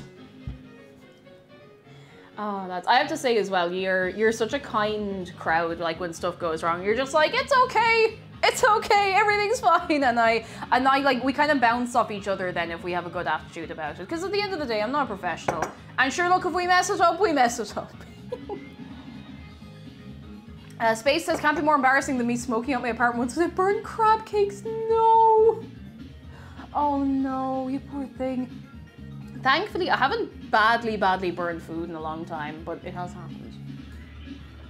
Oh, I have to say as well, you're such a kind crowd. Like when stuff goes wrong, you're just like, it's okay, everything's fine. And I like, we kind of bounce off each other then if we have a good attitude about it. Because at the end of the day, I'm not a professional. And sure, look, if we mess it up, we mess it up. Space says, can't be more embarrassing than me smoking out my apartment once because I burned crab cakes. No. Oh no, you poor thing. Thankfully, I haven't badly burned food in a long time, but it has happened.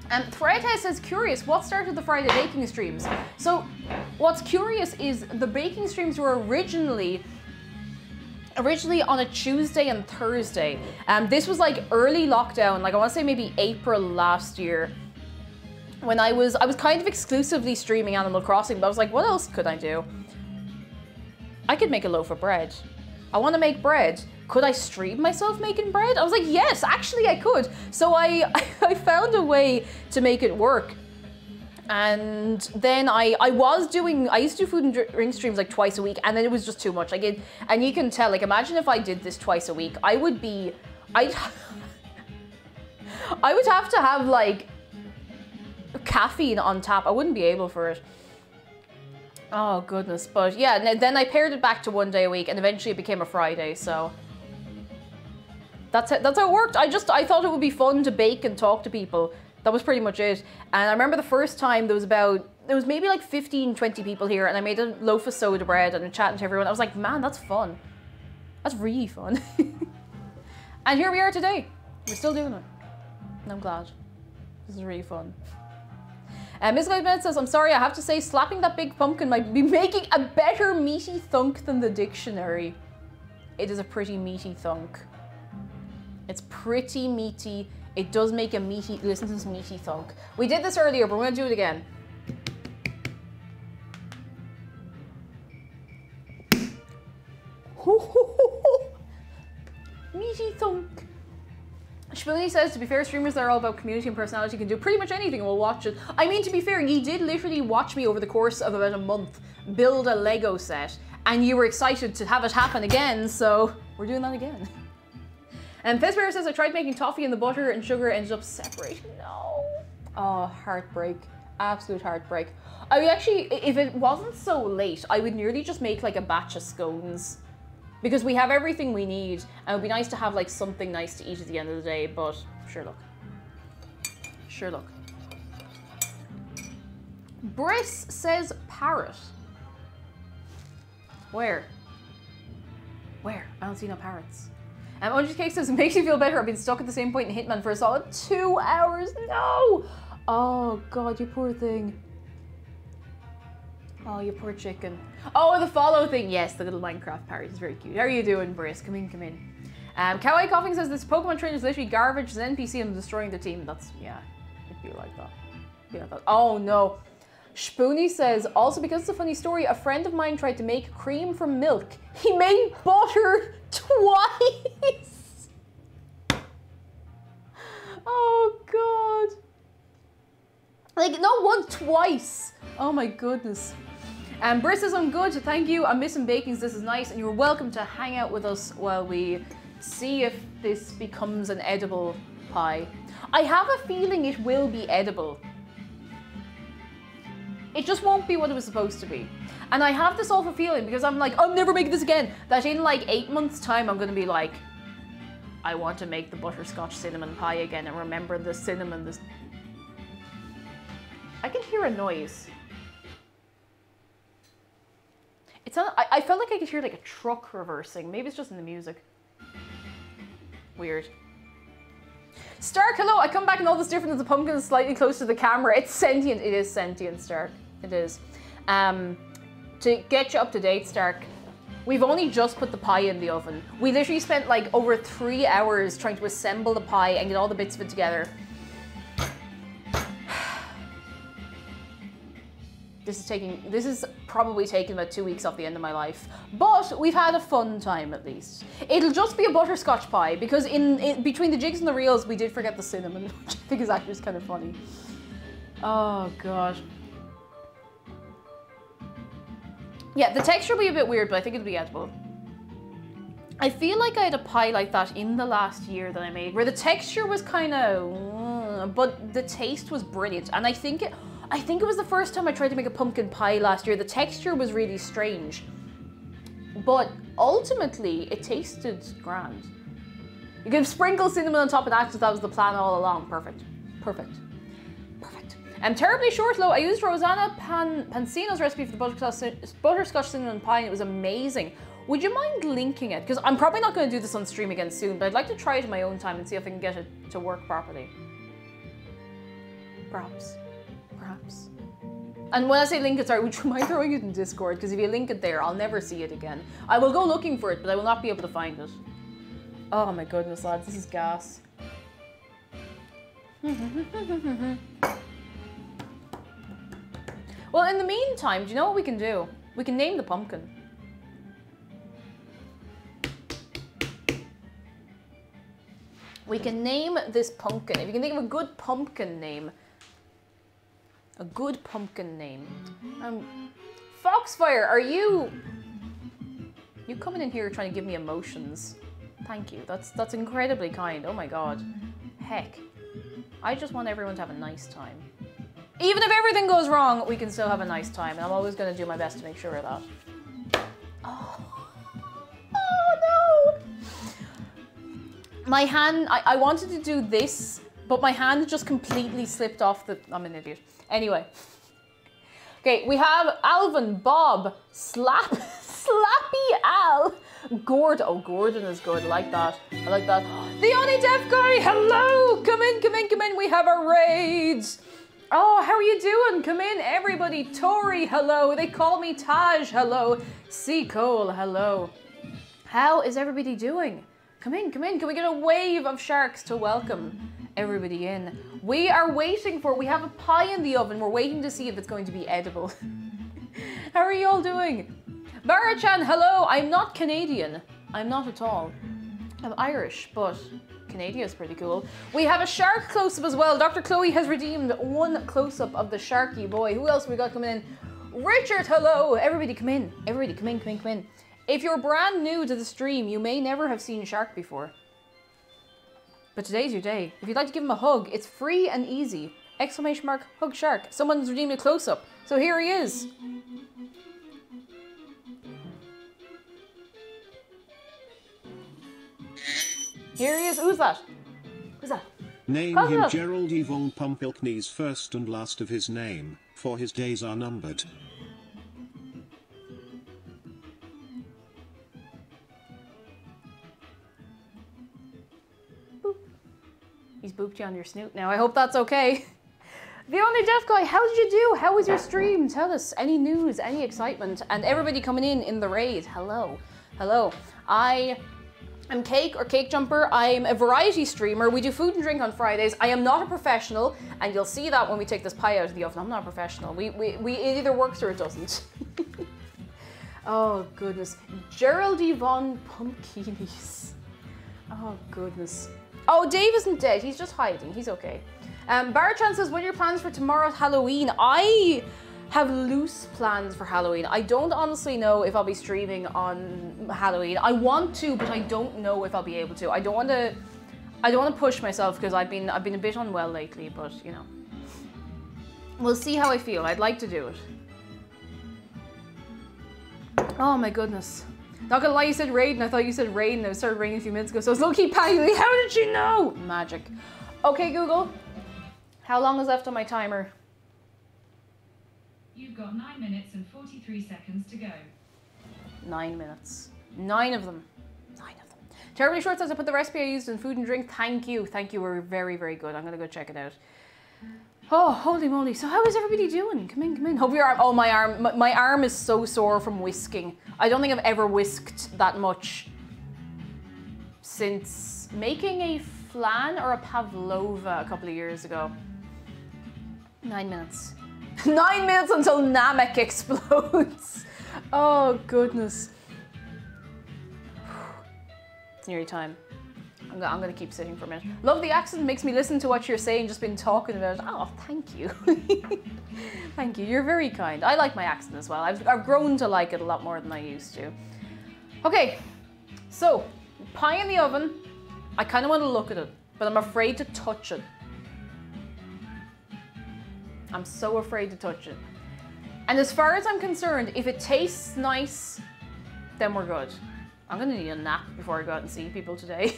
And Threadhead says, curious, what started the Friday baking streams? So, what's curious is the baking streams were originally on a Tuesday and Thursday. This was like early lockdown, like I want to say maybe April last year, when I was kind of exclusively streaming Animal Crossing, but I was like, what else could I do? I could make a loaf of bread. I want to make bread. Could I stream myself making bread? I was like, yes, actually I could. So I found a way to make it work. And then I used to do food and drink streams like twice a week, and then it was just too much. Like and you can tell, like imagine if I did this twice a week, I would have to have like caffeine on tap. I wouldn't be able for it. Oh goodness, but yeah, then I paired it back to one day a week and eventually it became a Friday, so. That's how it worked. I thought it would be fun to bake and talk to people. That was pretty much it. And I remember the first time there was maybe like 15, 20 people here and I made a loaf of soda bread and chatting to everyone. I was like, man, that's fun. That's really fun. And here we are today. We're still doing it. And I'm glad. This is really fun. Ms. Gleisman says, I'm sorry, I have to say slapping that big pumpkin might be making a better meaty thunk than the dictionary. It is a pretty meaty thunk. It's pretty meaty. It does make a meaty, listen to this meaty thunk. We did this earlier, but we're gonna do it again. Meaty thunk. Spoonie says, to be fair, streamers that are all about community and personality can do pretty much anything and we'll watch it. I mean, to be fair, you did literally watch me over the course of about a month build a Lego set and you were excited to have it happen again, so we're doing that again. And Fizzbear says, I tried making toffee and the butter and sugar ended up separating. No. Oh, heartbreak. Absolute heartbreak. I would actually, if it wasn't so late, I would nearly just make like a batch of scones. Because we have everything we need, and it would be nice to have like something nice to eat at the end of the day, but sure look. Sure look. Briss says parrot. Where? Where? I don't see no parrots. Undr's Cake says, it makes you feel better. I've been stuck at the same point in Hitman for a solid 2 hours. No! Oh God, you poor thing. Oh, you poor chicken. Oh, the follow thing. Yes, the little Minecraft parrot is very cute. How are you doing, Briss? Come in, come in. Kawaii Coughing says, this Pokemon trainer is literally garbage. It's an NPC and destroying the team. That's, yeah, it'd be like that. Be like that. Oh, no. Spoonie says, also because it's a funny story, a friend of mine tried to make cream from milk. He made butter twice. Oh, God. Like, not once, twice. Oh, my goodness. Briss says, I'm good, thank you. I'm missing bakings, this is nice, and you're welcome to hang out with us while we see if this becomes an edible pie. I have a feeling it will be edible. It just won't be what it was supposed to be. And I have this awful feeling, because I'm like, I'm never making this again, that in like 8 months' time, I'm gonna be like, I want to make the butterscotch cinnamon pie again and remember the cinnamon. This. I can hear a noise. It's not, I felt like I could hear like a truck reversing. Maybe it's just in the music. Weird. Stark, hello. I come back and all this difference. The pumpkin is slightly close to the camera. It's sentient. It is sentient, Stark. It is. To get you up to date, Stark, we've only just put the pie in the oven. We literally spent like over 3 hours trying to assemble the pie and get all the bits of it together. This is probably taking about 2 weeks off the end of my life. But we've had a fun time at least. It'll just be a butterscotch pie because in between the jigs and the reels, we did forget the cinnamon, which I think is actually just kind of funny. Oh God. Yeah, the texture will be a bit weird, but I think it'll be edible. I feel like I had a pie like that in the last year that I made, where the texture was kind of, but the taste was brilliant. And I think it was the first time I tried to make a pumpkin pie last year. The texture was really strange, but ultimately it tasted grand. You can sprinkle cinnamon on top of that because that was the plan all along. Perfect, perfect, perfect. Terribly short, though. I used Rosanna Pansino's recipe for the butterscotch cinnamon pie and it was amazing. Would you mind linking it? Because I'm probably not going to do this on stream again soon, but I'd like to try it in my own time and see if I can get it to work properly. Perhaps. Perhaps. And when I say link it, sorry, would you mind throwing it in Discord? Because if you link it there, I'll never see it again. I will go looking for it, but I will not be able to find it. Oh my goodness, lads, this is gas. Well, in the meantime, do you know what we can do? We can name the pumpkin. We can name this pumpkin. If you can think of a good pumpkin name. A good pumpkin name. Foxfire, are you coming in here trying to give me emotions? Thank you. That's incredibly kind. Oh my God. Heck. I just want everyone to have a nice time. Even if everything goes wrong, we can still have a nice time. And I'm always going to do my best to make sure of that. Oh. Oh no. My hand, I wanted to do this, but my hand just completely slipped off the, I'm an idiot. Anyway. Okay, we have Alvin, Bob, Slappy Al, Gordon. Oh, Gordon is good. I like that. I like that. The only deaf guy. Hello. Come in, come in, come in. We have our raids. Oh, how are you doing? Come in, everybody. Tori, hello. They call me Taj, hello. C. Cole, hello. How is everybody doing? Come in, come in. Can we get a wave of sharks to welcome everybody in. We are waiting for, we have a pie in the oven. We're waiting to see if it's going to be edible. How are you all doing? Barachan, hello. I'm not Canadian. I'm not at all. I'm Irish, but Canada is pretty cool. We have a shark close-up as well. Dr. Chloe has redeemed one close-up of the sharky boy. Who else we got coming in? Richard, hello. Everybody come in. Everybody come in, come in, come in. If you're brand new to the stream, you may never have seen Shark before. But today's your day. If you'd like to give him a hug, it's free and easy. Exclamation mark, hug Shark. Someone's redeemed a close-up. So here he is. Here he is. Who's that? Who's that? Name him Gerald Yvonne Pumpilkney's first and last of his name, for his days are numbered. Boop. He's booped you on your snoot now. I hope that's okay. The Only Deaf Guy, how did you do? How was your stream? Tell us. Any news, any excitement? And everybody coming in the raid. Hello. Hello. I'm Cake or Cake Jumper. I'm a variety streamer. We do food and drink on Fridays. I am not a professional, and you'll see that when we take this pie out of the oven. I'm not a professional. It either works or it doesn't. Oh, goodness. Gerald Yvonne Pumpkinis. Oh, goodness. Oh, Dave isn't dead. He's just hiding. He's okay. Barachan says, what are your plans for tomorrow's Halloween? I have loose plans for Halloween. I don't honestly know if I'll be streaming on Halloween. I want to, but I don't know if I'll be able to. I don't want to push myself because I've been a bit unwell lately, but you know. We'll see how I feel. I'd like to do it. Oh my goodness. Not gonna lie, you said raid and I thought you said rain and it started raining a few minutes ago, so I was low-key panicking. How did you know? Magic. Okay, Google. How long is left on my timer? You've got 9 minutes and 43 seconds to go. 9 minutes. 9 of them. 9 of them. Terribly Short says I put the recipe I used in food and drink. Thank you. Thank you. We're very, very good. I'm gonna go check it out. Oh, holy moly. So how is everybody doing? Come in, come in. Hope your arm, oh, my arm is so sore from whisking. I don't think I've ever whisked that much since making a flan or a pavlova a couple of years ago. 9 minutes. 9 minutes until Namek explodes. Oh, goodness. It's nearly time. I'm gonna keep sitting for a minute. Love the accent, makes me listen to what you're saying, just been talking about it. Oh, thank you. Thank you, you're very kind. I like my accent as well. I've grown to like it a lot more than I used to. Okay, so, pie in the oven. I kind of want to look at it, but I'm afraid to touch it. I'm so afraid to touch it. And as far as I'm concerned, if it tastes nice, then we're good. I'm gonna need a nap before I go out and see people today.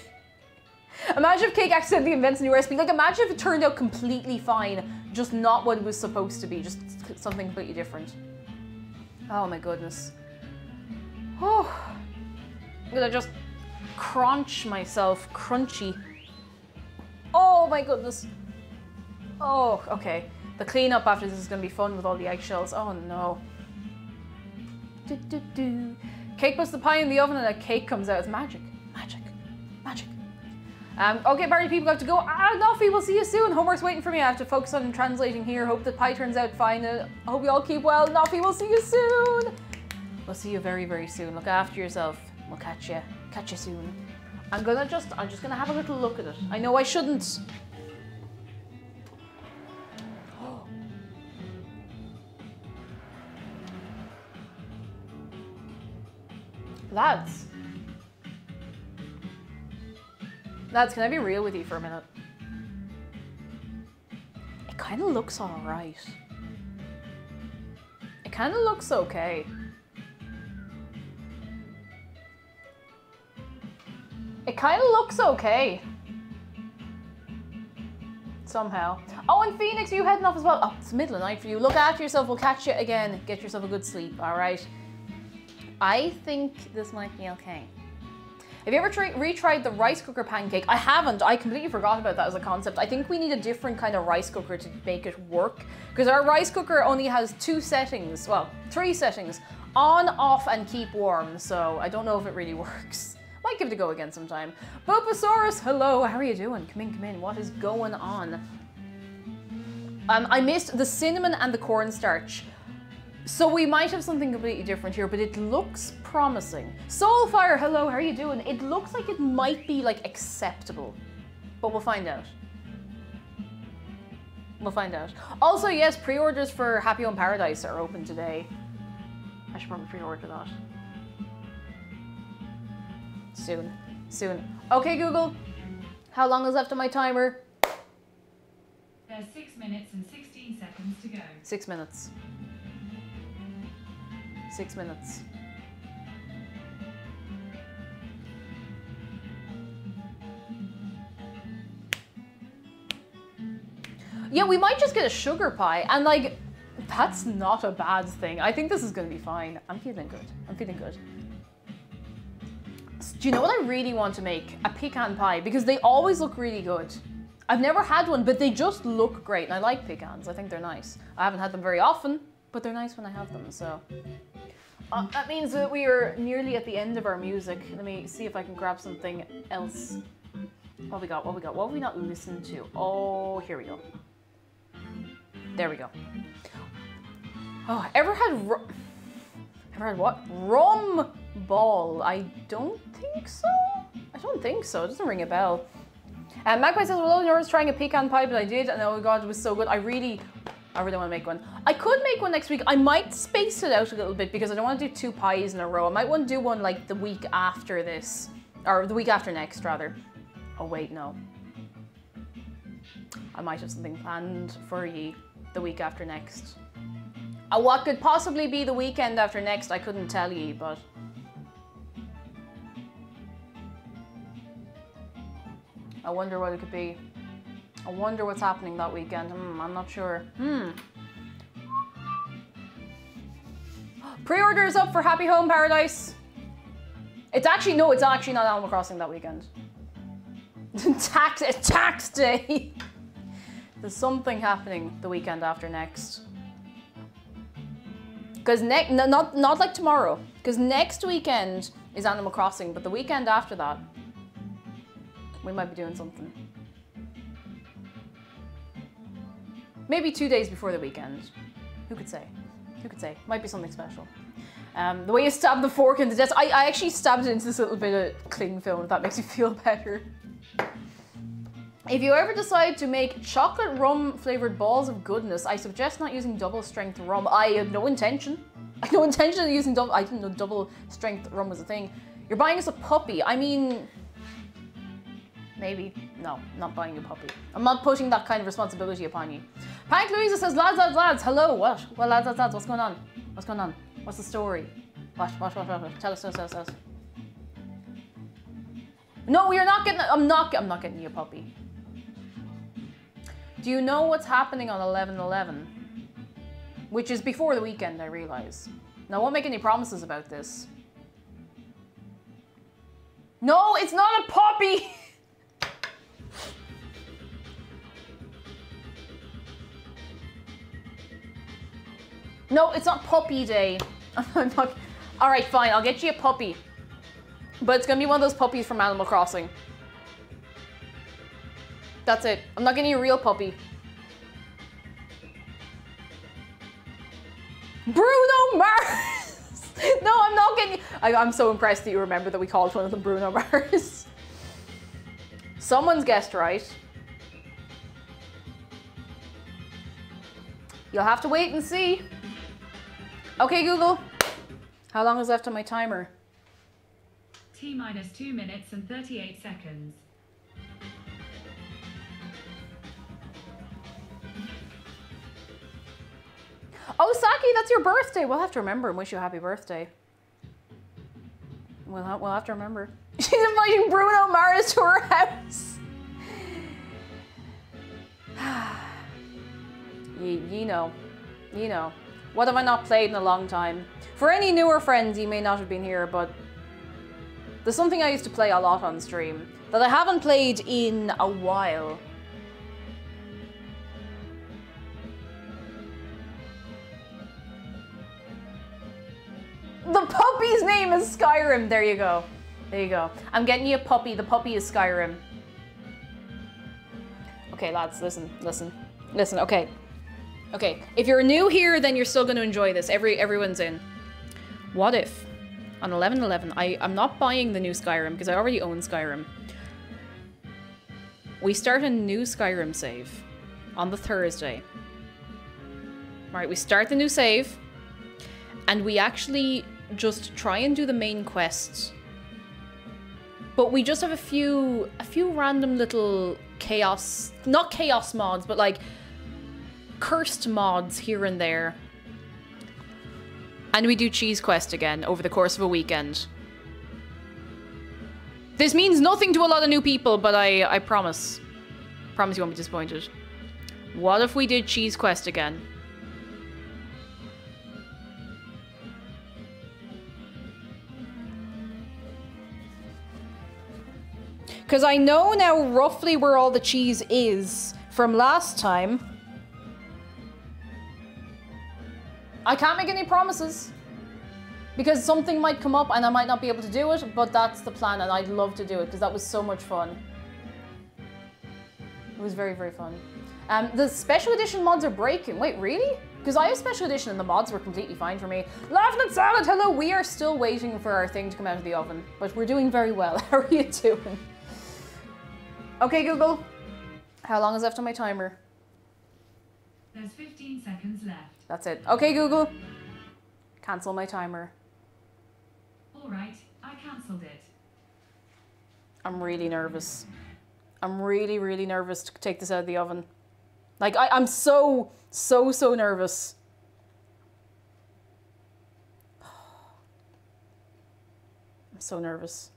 Imagine if Cake accidentally invents a new recipe. Like, imagine if it turned out completely fine, just not what it was supposed to be, just something completely different. Oh my goodness. Oh, I'm gonna just crunch myself, crunchy. Oh my goodness. Oh, okay. The cleanup after this is gonna be fun with all the eggshells. Oh no. Cake puts the pie in the oven and a cake comes out. It's magic, magic, magic. Okay, Barney, people have to go. Nuffy, we'll see you soon. Homework's waiting for me. I have to focus on translating here. Hope the pie turns out fine. I hope you all keep well. Nuffy, we'll see you soon. We'll see you very, very soon. Look after yourself. We'll catch you soon. I'm just gonna have a little look at it. I know I shouldn't. Lads, can I be real with you for a minute? It kind of looks alright. It kind of looks okay. It kind of looks okay. Somehow. Oh, and Phoenix, are you heading off as well? Oh, it's the middle of the night for you. Look after yourself. We'll catch you again. Get yourself a good sleep, alright? I think this might be okay. Have you ever retried the rice cooker pancake? I haven't. I completely forgot about that as a concept. I think we need a different kind of rice cooker to make it work, because our rice cooker only has 2 settings, well, 3 settings, on, off, and keep warm, so I don't know if it really works. Might give it a go again sometime. Bulbasaurus, hello, how are you doing? Come in, come in. What is going on? I missed the cinnamon and the cornstarch. So we might have something completely different here, but it looks promising. Soulfire, hello, how are you doing? It looks like it might be like acceptable, but we'll find out. We'll find out. Also, yes, pre-orders for Happy Home Paradise are open today. I should probably pre-order that. Soon, soon. Okay, Google, how long is left on my timer? There's 6 minutes and 16 seconds to go. 6 minutes. 6 minutes. Yeah, we might just get a sugar pie, and like, that's not a bad thing. I think this is gonna be fine. I'm feeling good. I'm feeling good. Do you know what I really want to make? A pecan pie, because they always look really good. I've never had one, but they just look great, and I like pecans. I think they're nice. I haven't had them very often, but they're nice when I have them, so. That means that we are nearly at the end of our music. Let me see if I can grab something else. What we got, what we got, what have we not listened to? Oh, here we go. There we go. Oh, ever had what? Rum ball. I don't think so. I don't think so. It doesn't ring a bell. Magpie says, well, I was trying a pecan pie, but I did, and oh god, it was so good. I really want to make one. I could make one next week. I might space it out a little bit because I don't want to do 2 pies in a row. I might want to do one like the week after this, or the week after next, rather. Oh wait, no. I might have something planned for ye the week after next. What could possibly be the weekend after next, I couldn't tell ye, but... I wonder what it could be. I wonder what's happening that weekend. I'm not sure. Pre-order is up for Happy Home Paradise. It's actually not Animal Crossing that weekend. Tax day. There's something happening the weekend after next. Because not like tomorrow. Because next weekend is Animal Crossing, but the weekend after that, we might be doing something. Maybe 2 days before the weekend. Who could say? Who could say? Might be something special. The way you stab the fork into the desk. I actually stabbed it into this little bit of cling film, if that makes you feel better. If you ever decide to make chocolate rum flavored balls of goodness, I suggest not using double strength rum. I have no intention. I have no intention of using double. I didn't know double strength rum was a thing. You're buying us a puppy. I mean, maybe. No, not buying you a puppy. I'm not putting that kind of responsibility upon you. Panic Louisa says, lads, hello. What? Well, lads, what's going on? What's going on? What's the story? What? Tell us. No, you're not getting, I'm not getting you a puppy. Do you know what's happening on 11/11? Which is before the weekend, I realize. Now, I won't make any promises about this. No, it's not a puppy! No, it's not puppy day. I'm not... Alright, fine, I'll get you a puppy. But it's gonna be one of those puppies from Animal Crossing. That's it. I'm not getting you a real puppy. Bruno Mars! No, I'm not getting... I'm so impressed that you remember that we called one of them Bruno Mars. Someone's guessed right. You'll have to wait and see. Okay, Google. How long is left on my timer? T-minus 2 minutes and 38 seconds. Oh, Saki, that's your birthday. We'll have to remember and wish you a happy birthday. We'll have to remember. She's inviting Bruno Mars to her house. You know. What have I not played in a long time? For any newer friends, you may not have been here, but there's something I used to play a lot on stream that I haven't played in a while. The puppy's name is Skyrim. There you go. There you go. I'm getting you a puppy. The puppy is Skyrim. Okay, lads, listen. Okay. Okay, if you're new here, then you're still going to enjoy this. Everyone's in. What if on 11/11, I'm not buying the new Skyrim because I already own Skyrim. We start a new Skyrim save on the Thursday. Right, we start the new save and we actually just try and do the main quests. But we just have a few random little chaos, not chaos mods, but like cursed mods here and there. And we do cheese quest again over the course of a weekend. This means nothing to a lot of new people, but I promise. Promise you won't be disappointed. What if we did cheese quest again? Because I know now roughly where all the cheese is from last time. I can't make any promises. Because something might come up and I might not be able to do it, but that's the plan and I'd love to do it because that was so much fun. It was very, very fun. The special edition mods are breaking. Wait, really? Because I have special edition and the mods were completely fine for me. Laughing at Salad, hello. We are still waiting for our thing to come out of the oven, but we're doing very well. How are you doing? Okay, Google. How long is left on my timer? There's 15 seconds left. That's it. Okay, Google. Cancel my timer. All right, I cancelled it. I'm really nervous. I'm really, really nervous to take this out of the oven. Like, I'm so nervous. I'm so nervous.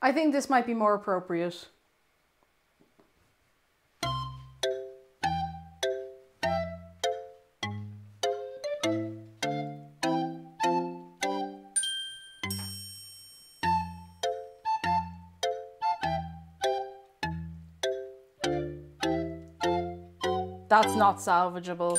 I think this might be more appropriate. That's not salvageable.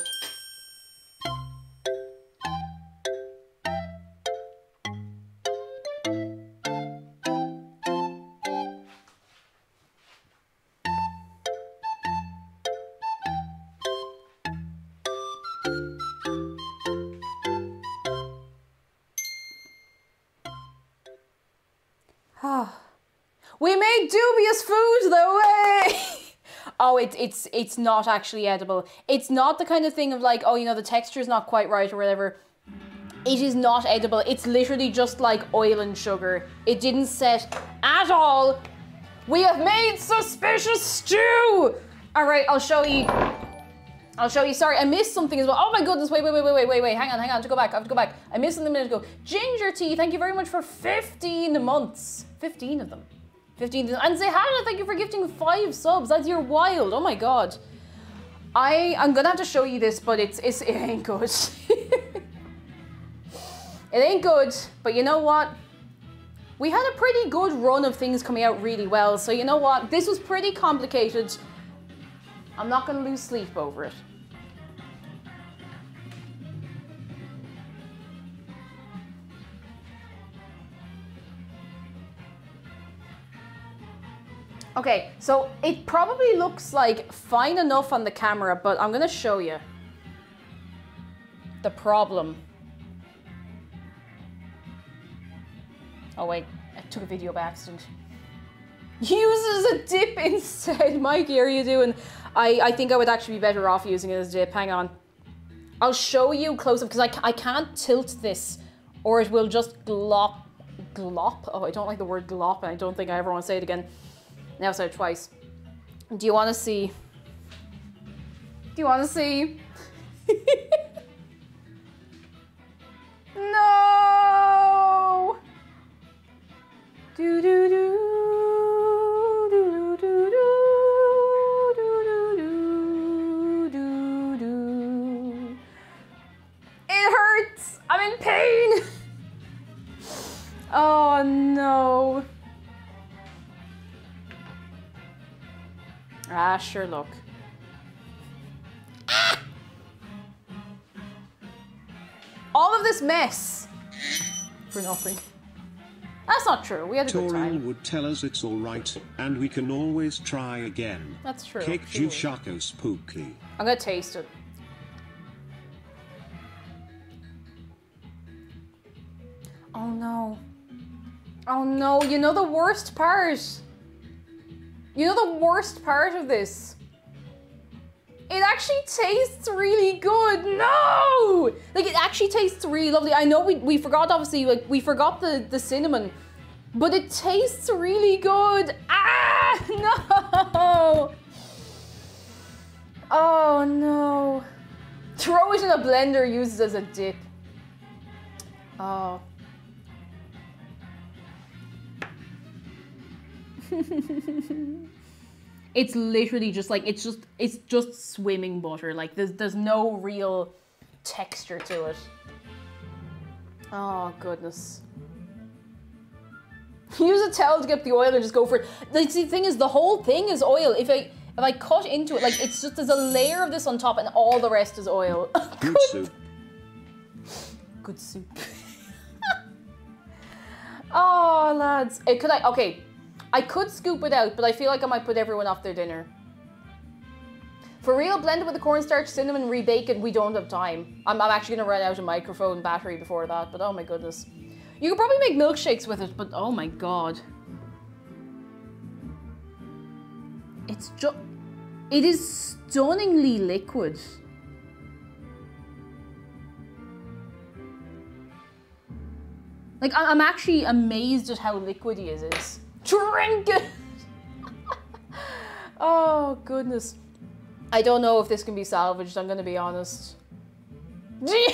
We made dubious food though. Oh, it's not actually edible. It's not the kind of thing of like, oh, you know, the texture is not quite right or whatever. It is not edible. It's literally just like oil and sugar. It didn't set at all. We have made suspicious stew. All right, I'll show you. I'll show you. Sorry, I missed something as well. Oh my goodness, wait. Hang on, I have to go back. I missed something a minute ago. Ginger tea, thank you very much for 15 months. 15 of them. 15 of them. And Zehana, thank you for gifting 5 subs. That's your wild. Oh my God. I'm gonna have to show you this, but it ain't good. It ain't good, but you know what? We had a pretty good run of things coming out really well, so you know what? This was pretty complicated. I'm not gonna lose sleep over it. Okay, so it probably looks like fine enough on the camera, but I'm gonna show you the problem. Oh wait, I took a video by accident. Uses a dip instead. Mikey, how are you doing? I think I would actually be better off using it as a dip. Hang on. I'll show you close up because I can't tilt this or it will just glop. Glop? Oh, I don't like the word glop and I don't think I ever want to say it again. Now say it twice. Do you want to see? Do you want to see? No! Do do do do do do do do do do. It hurts. I'm in pain. Oh no. Ah, sure, look. Ah! All of this mess for nothing. That's not true. We had a good Toriel time. would tell us it's alright, and we can always try again. That's true. Cake She would. Jushako spooky. I'm gonna taste it. Oh no. Oh no, you know the worst part? You know the worst part of this? It actually tastes really good. No! Like it actually tastes really lovely. I know we forgot obviously, like we forgot the cinnamon, but it tastes really good. Ah, no! Oh no. Throw it in a blender, use it as a dip. Oh. It's literally just like, it's just swimming butter. Like there's no real texture to it. Oh goodness. Use a towel to get the oil and just go for it. Like, the thing is, the whole thing is oil. If I cut into it, like it's just, there's a layer of this on top and all the rest is oil. Good soup. Good soup. Oh lads. Okay. I could scoop it out, but I feel like I might put everyone off their dinner. For real, blend it with the cornstarch, cinnamon, rebake it. We don't have time. I'm actually gonna run out of microphone battery before that, but oh my goodness. You could probably make milkshakes with it, but oh my god. It is stunningly liquid. Like, I'm actually amazed at how liquidy it is. Drink it! Oh, goodness. I don't know if this can be salvaged, I'm gonna be honest. Did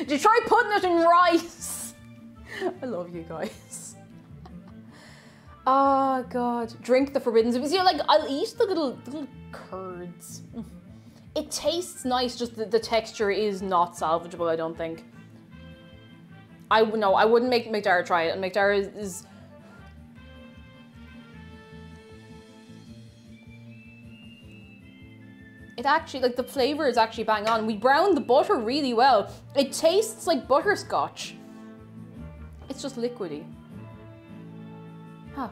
you try putting it in rice? I love you guys. Oh, God. Drink the forbidden soup. See, like, I'll eat the little curds. It tastes nice, just the texture is not salvageable, I don't think. I wouldn't make McDara try it, and McDara is it actually, like, the flavor is actually bang on. We browned the butter really well. It tastes like butterscotch. It's just liquidy. Huh.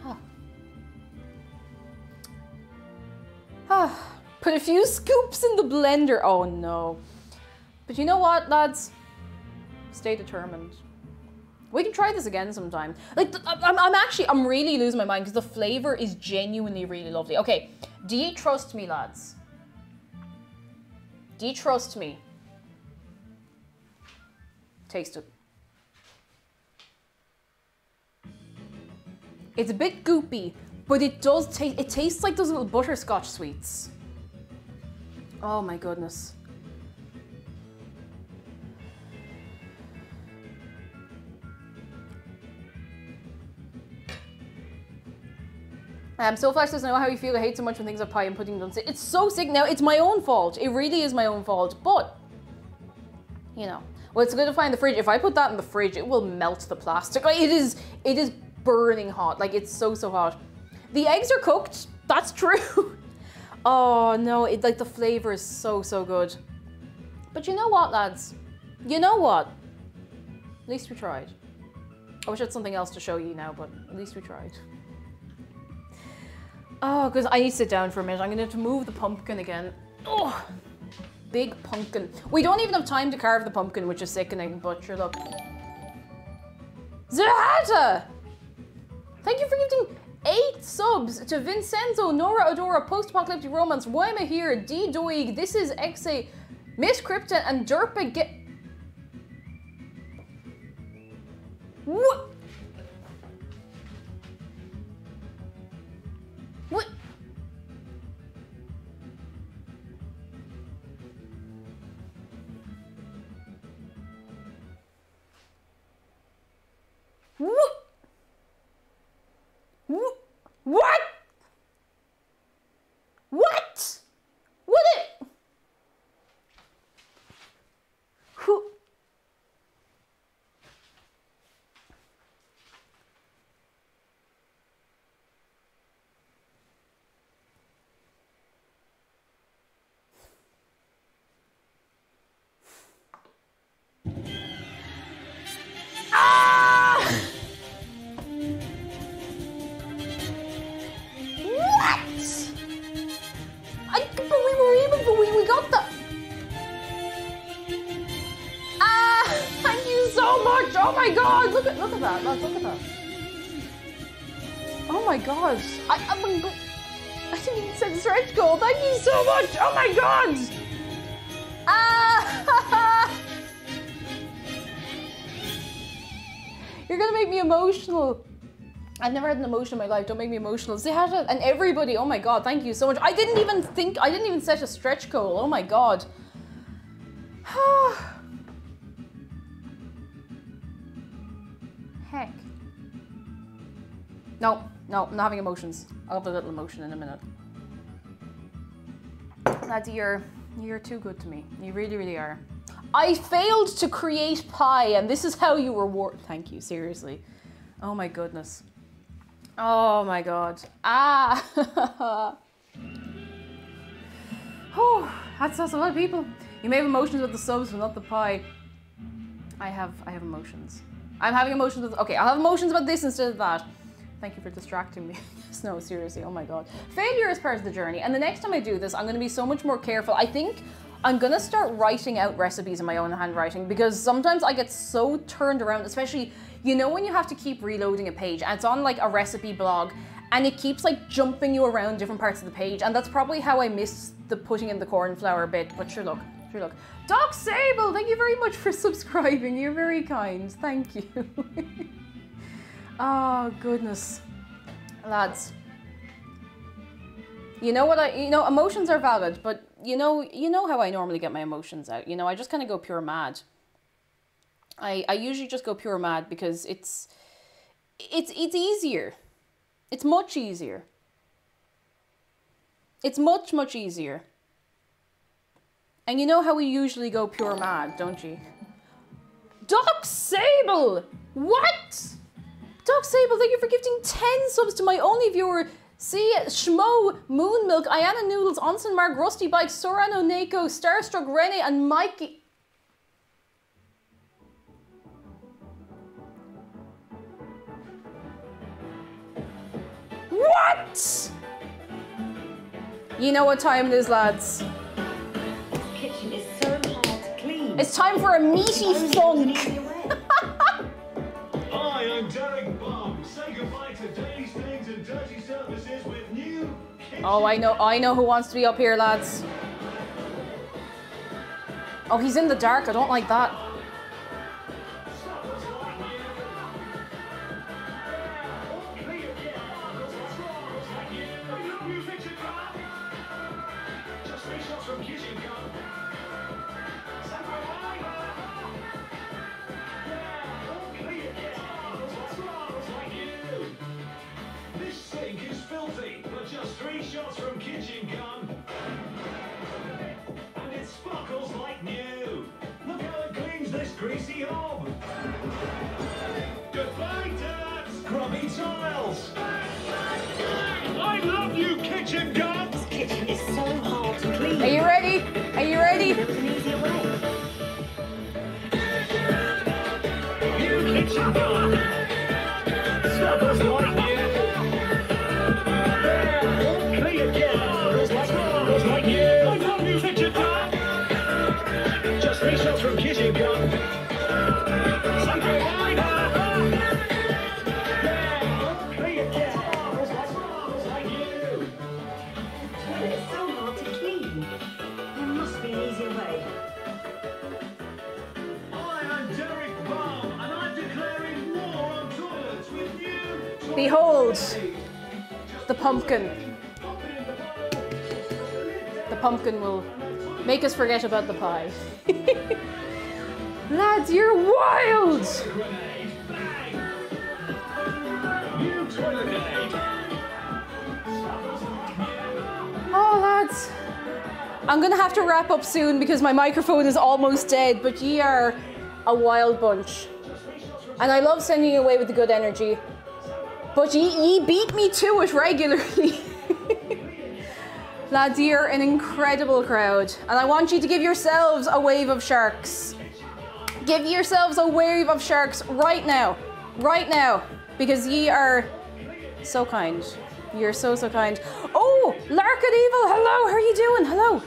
Huh. Huh. Put a few scoops in the blender. Oh no. But you know what, lads? Stay determined. We can try this again sometime. Like, I'm really losing my mind because the flavor is genuinely really lovely. Okay, do you trust me, lads? Do you trust me? Taste it. It's a bit goopy, but it does taste, it tastes like those little butterscotch sweets. Oh my goodness. Soulflash doesn't know how you feel. I hate so much when things are pie and pudding don't sit. It's so sick. Now, it's my own fault. It really is my own fault. But, you know. Well, it's good to find the fridge. If I put that in the fridge, it will melt the plastic. Like, it is burning hot. Like, it's so, so hot. The eggs are cooked. That's true. Oh, no. Like, the flavor is so, so good. But you know what, lads? You know what? At least we tried. I wish I had something else to show you now, but at least we tried. Oh, because I need to sit down for a minute. I'm going to have to move the pumpkin again. Oh, big pumpkin. We don't even have time to carve the pumpkin, which is sickening, but sure, look. Zahata! Thank you for gifting 8 subs to Vincenzo, Nora Adora, Post-Apocalyptic Romance, Why Am I Here, D Doig, This Is Exe, Miss Crypta, and Derpa Get... What? What? What? What? What? What? What it? Who? We got that. Thank you so much. Oh my god, look at that, lads, look at that. Oh my god. I didn't even say stretch goal. Thank you so much. Oh my god. You're gonna make me emotional. I've never had an emotion in my life. Don't make me emotional. Zihata and everybody. Oh my god, thank you so much. I didn't even set a stretch goal. Oh my god. Heck. No, I'm not having emotions. I'll have a little emotion in a minute. Laddie, you're too good to me. You really, really are. I failed to create pie, and this is how you reward. Thank you, seriously. Oh my goodness. Oh my god. Oh, that's a lot of people. You may have emotions with the subs, but not the pie. I have emotions. I'm having emotions with, okay, I'll have emotions about this instead of that. Thank you for distracting me. No, seriously, oh my god. Failure is part of the journey, and the next time I do this, I'm gonna be so much more careful. I think I'm gonna start writing out recipes in my own handwriting, because sometimes I get so turned around, especially, you know, when you have to keep reloading a page and it's on like a recipe blog and it keeps like jumping you around different parts of the page, and that's probably how I miss the putting in the corn flour bit, but sure look. Doc Sable, thank you very much for subscribing. You're very kind. Thank you. Oh, goodness. Lads. You know what emotions are valid, but you know how I normally get my emotions out. You know, I just kind of go pure mad. I usually just go pure mad because it's easier. It's much easier. It's much, much easier. And you know how we usually go pure mad, don't you? Doc Sable! What? Doc Sable, thank you for gifting 10 subs to my only viewer. See, Schmo, Moon Milk, Ayana Noodles, Onsen Mark, Rusty Bike, Sorano Neko, Starstruck Rene, and Mikey. What? You know what time it is, lads. Kitchen is so hard to clean. It's time for a meaty funk. Hi, I'm Derek Bomb. Say goodbye to daily stains and dirty surfaces with new kitchen. Oh, I know who wants to be up here, lads. Oh, he's in the dark. I don't like that. This sink is filthy. shots from kitchen gun. And it sparkles like new. Look how it cleans this greasy hob. Goodbye, dirt. Grubby tiles. I love you, kitchen gun. This kitchen is so hard to clean. Are you ready? Are you ready? There was an easier way. You kitchen gun. Sparkles like new. Clean again. Sparkles like new. I love you, kitchen gun. Just 3 shots from kitchen gun. Something like clean again. Sparkles like new. It's so hard to clean. There must be an easier way. I am Derek Baum, and I'm declaring war on toilets with new toilet Behold, paper. the pumpkin. The pumpkin will make us forget about the pie. Lads, you're wild! Grenade, bang! New toilet grenade. Oh, lads. I'm gonna have to wrap up soon because my microphone is almost dead, but ye are a wild bunch. And I love sending you away with the good energy. But ye beat me to it regularly. Lads, you're an incredible crowd. And I want you to give yourselves a wave of sharks. Give yourselves a wave of sharks right now. Right now. Because ye are so kind. You're so, so kind. Oh, Larkad Evil, hello, how are you doing? Hello.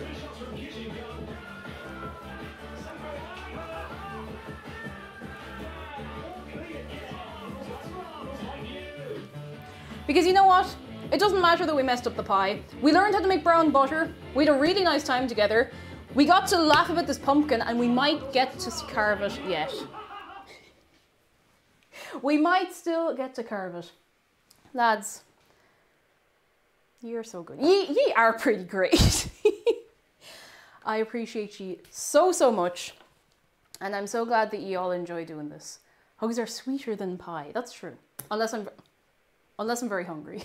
Because you know what? It doesn't matter that we messed up the pie. We learned how to make brown butter. We had a really nice time together. We got to laugh about this pumpkin and we might get to carve it yet. We might still get to carve it. Lads, you're so good. Ye are pretty great. I appreciate ye so, so much. And I'm so glad that ye all enjoy doing this. Hugs are sweeter than pie. That's true. Unless I'm very hungry.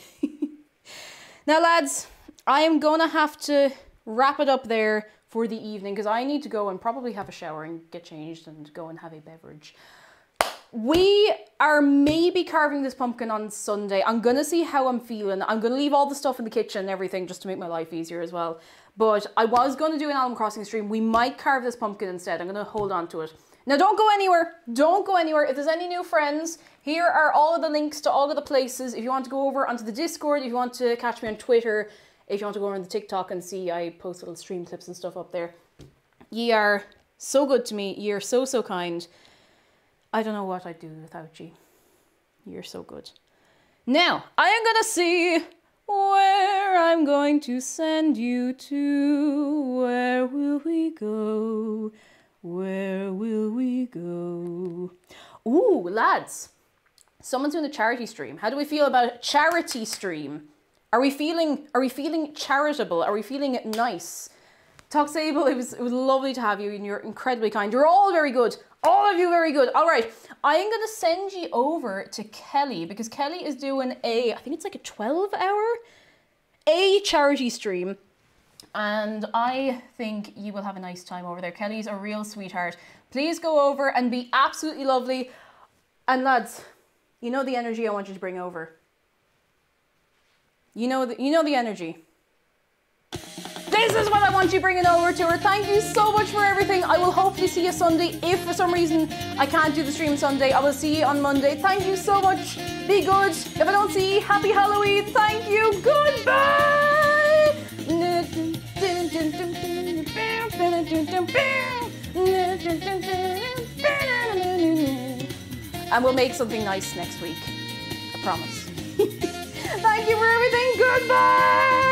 Now, lads, I am gonna have to wrap it up there for the evening because I need to go and probably have a shower and get changed and go and have a beverage. We are maybe carving this pumpkin on Sunday. I'm gonna see how I'm feeling. I'm gonna leave all the stuff in the kitchen and everything just to make my life easier as well. But I was gonna do an Animal Crossing stream. We might carve this pumpkin instead. I'm gonna hold on to it. Now don't go anywhere. Don't go anywhere. If there's any new friends, here are all of the links to all of the places. If you want to go over onto the Discord, if you want to catch me on Twitter, if you want to go over on the TikTok and see, I post little stream clips and stuff up there. Ye are so good to me. Ye are so, so kind. I don't know what I'd do without you. You're so good. Now, I am gonna see where I'm going to send you to. Where will we go? Where will we go? Ooh, lads. Someone's doing a charity stream. How do we feel about a charity stream? Are we feeling charitable? Are we feeling nice? Toxable, it was lovely to have you and you're incredibly kind. You're all very good. All of you very good. All right, I am going to send you over to Kelly because Kelly is doing I think it's like a 12-hour charity stream. And I think you will have a nice time over there. Kelly's a real sweetheart. Please go over and be absolutely lovely. And lads, you know the energy I want you to bring over. You know the energy. This is what I want you bringing over to her. Thank you so much for everything. I will hopefully see you Sunday. If for some reason I can't do the stream Sunday, I will see you on Monday. Thank you so much. Be good. If I don't see you, happy Halloween. Thank you. Goodbye. And we'll make something nice next week. I promise. Thank you for everything. Goodbye.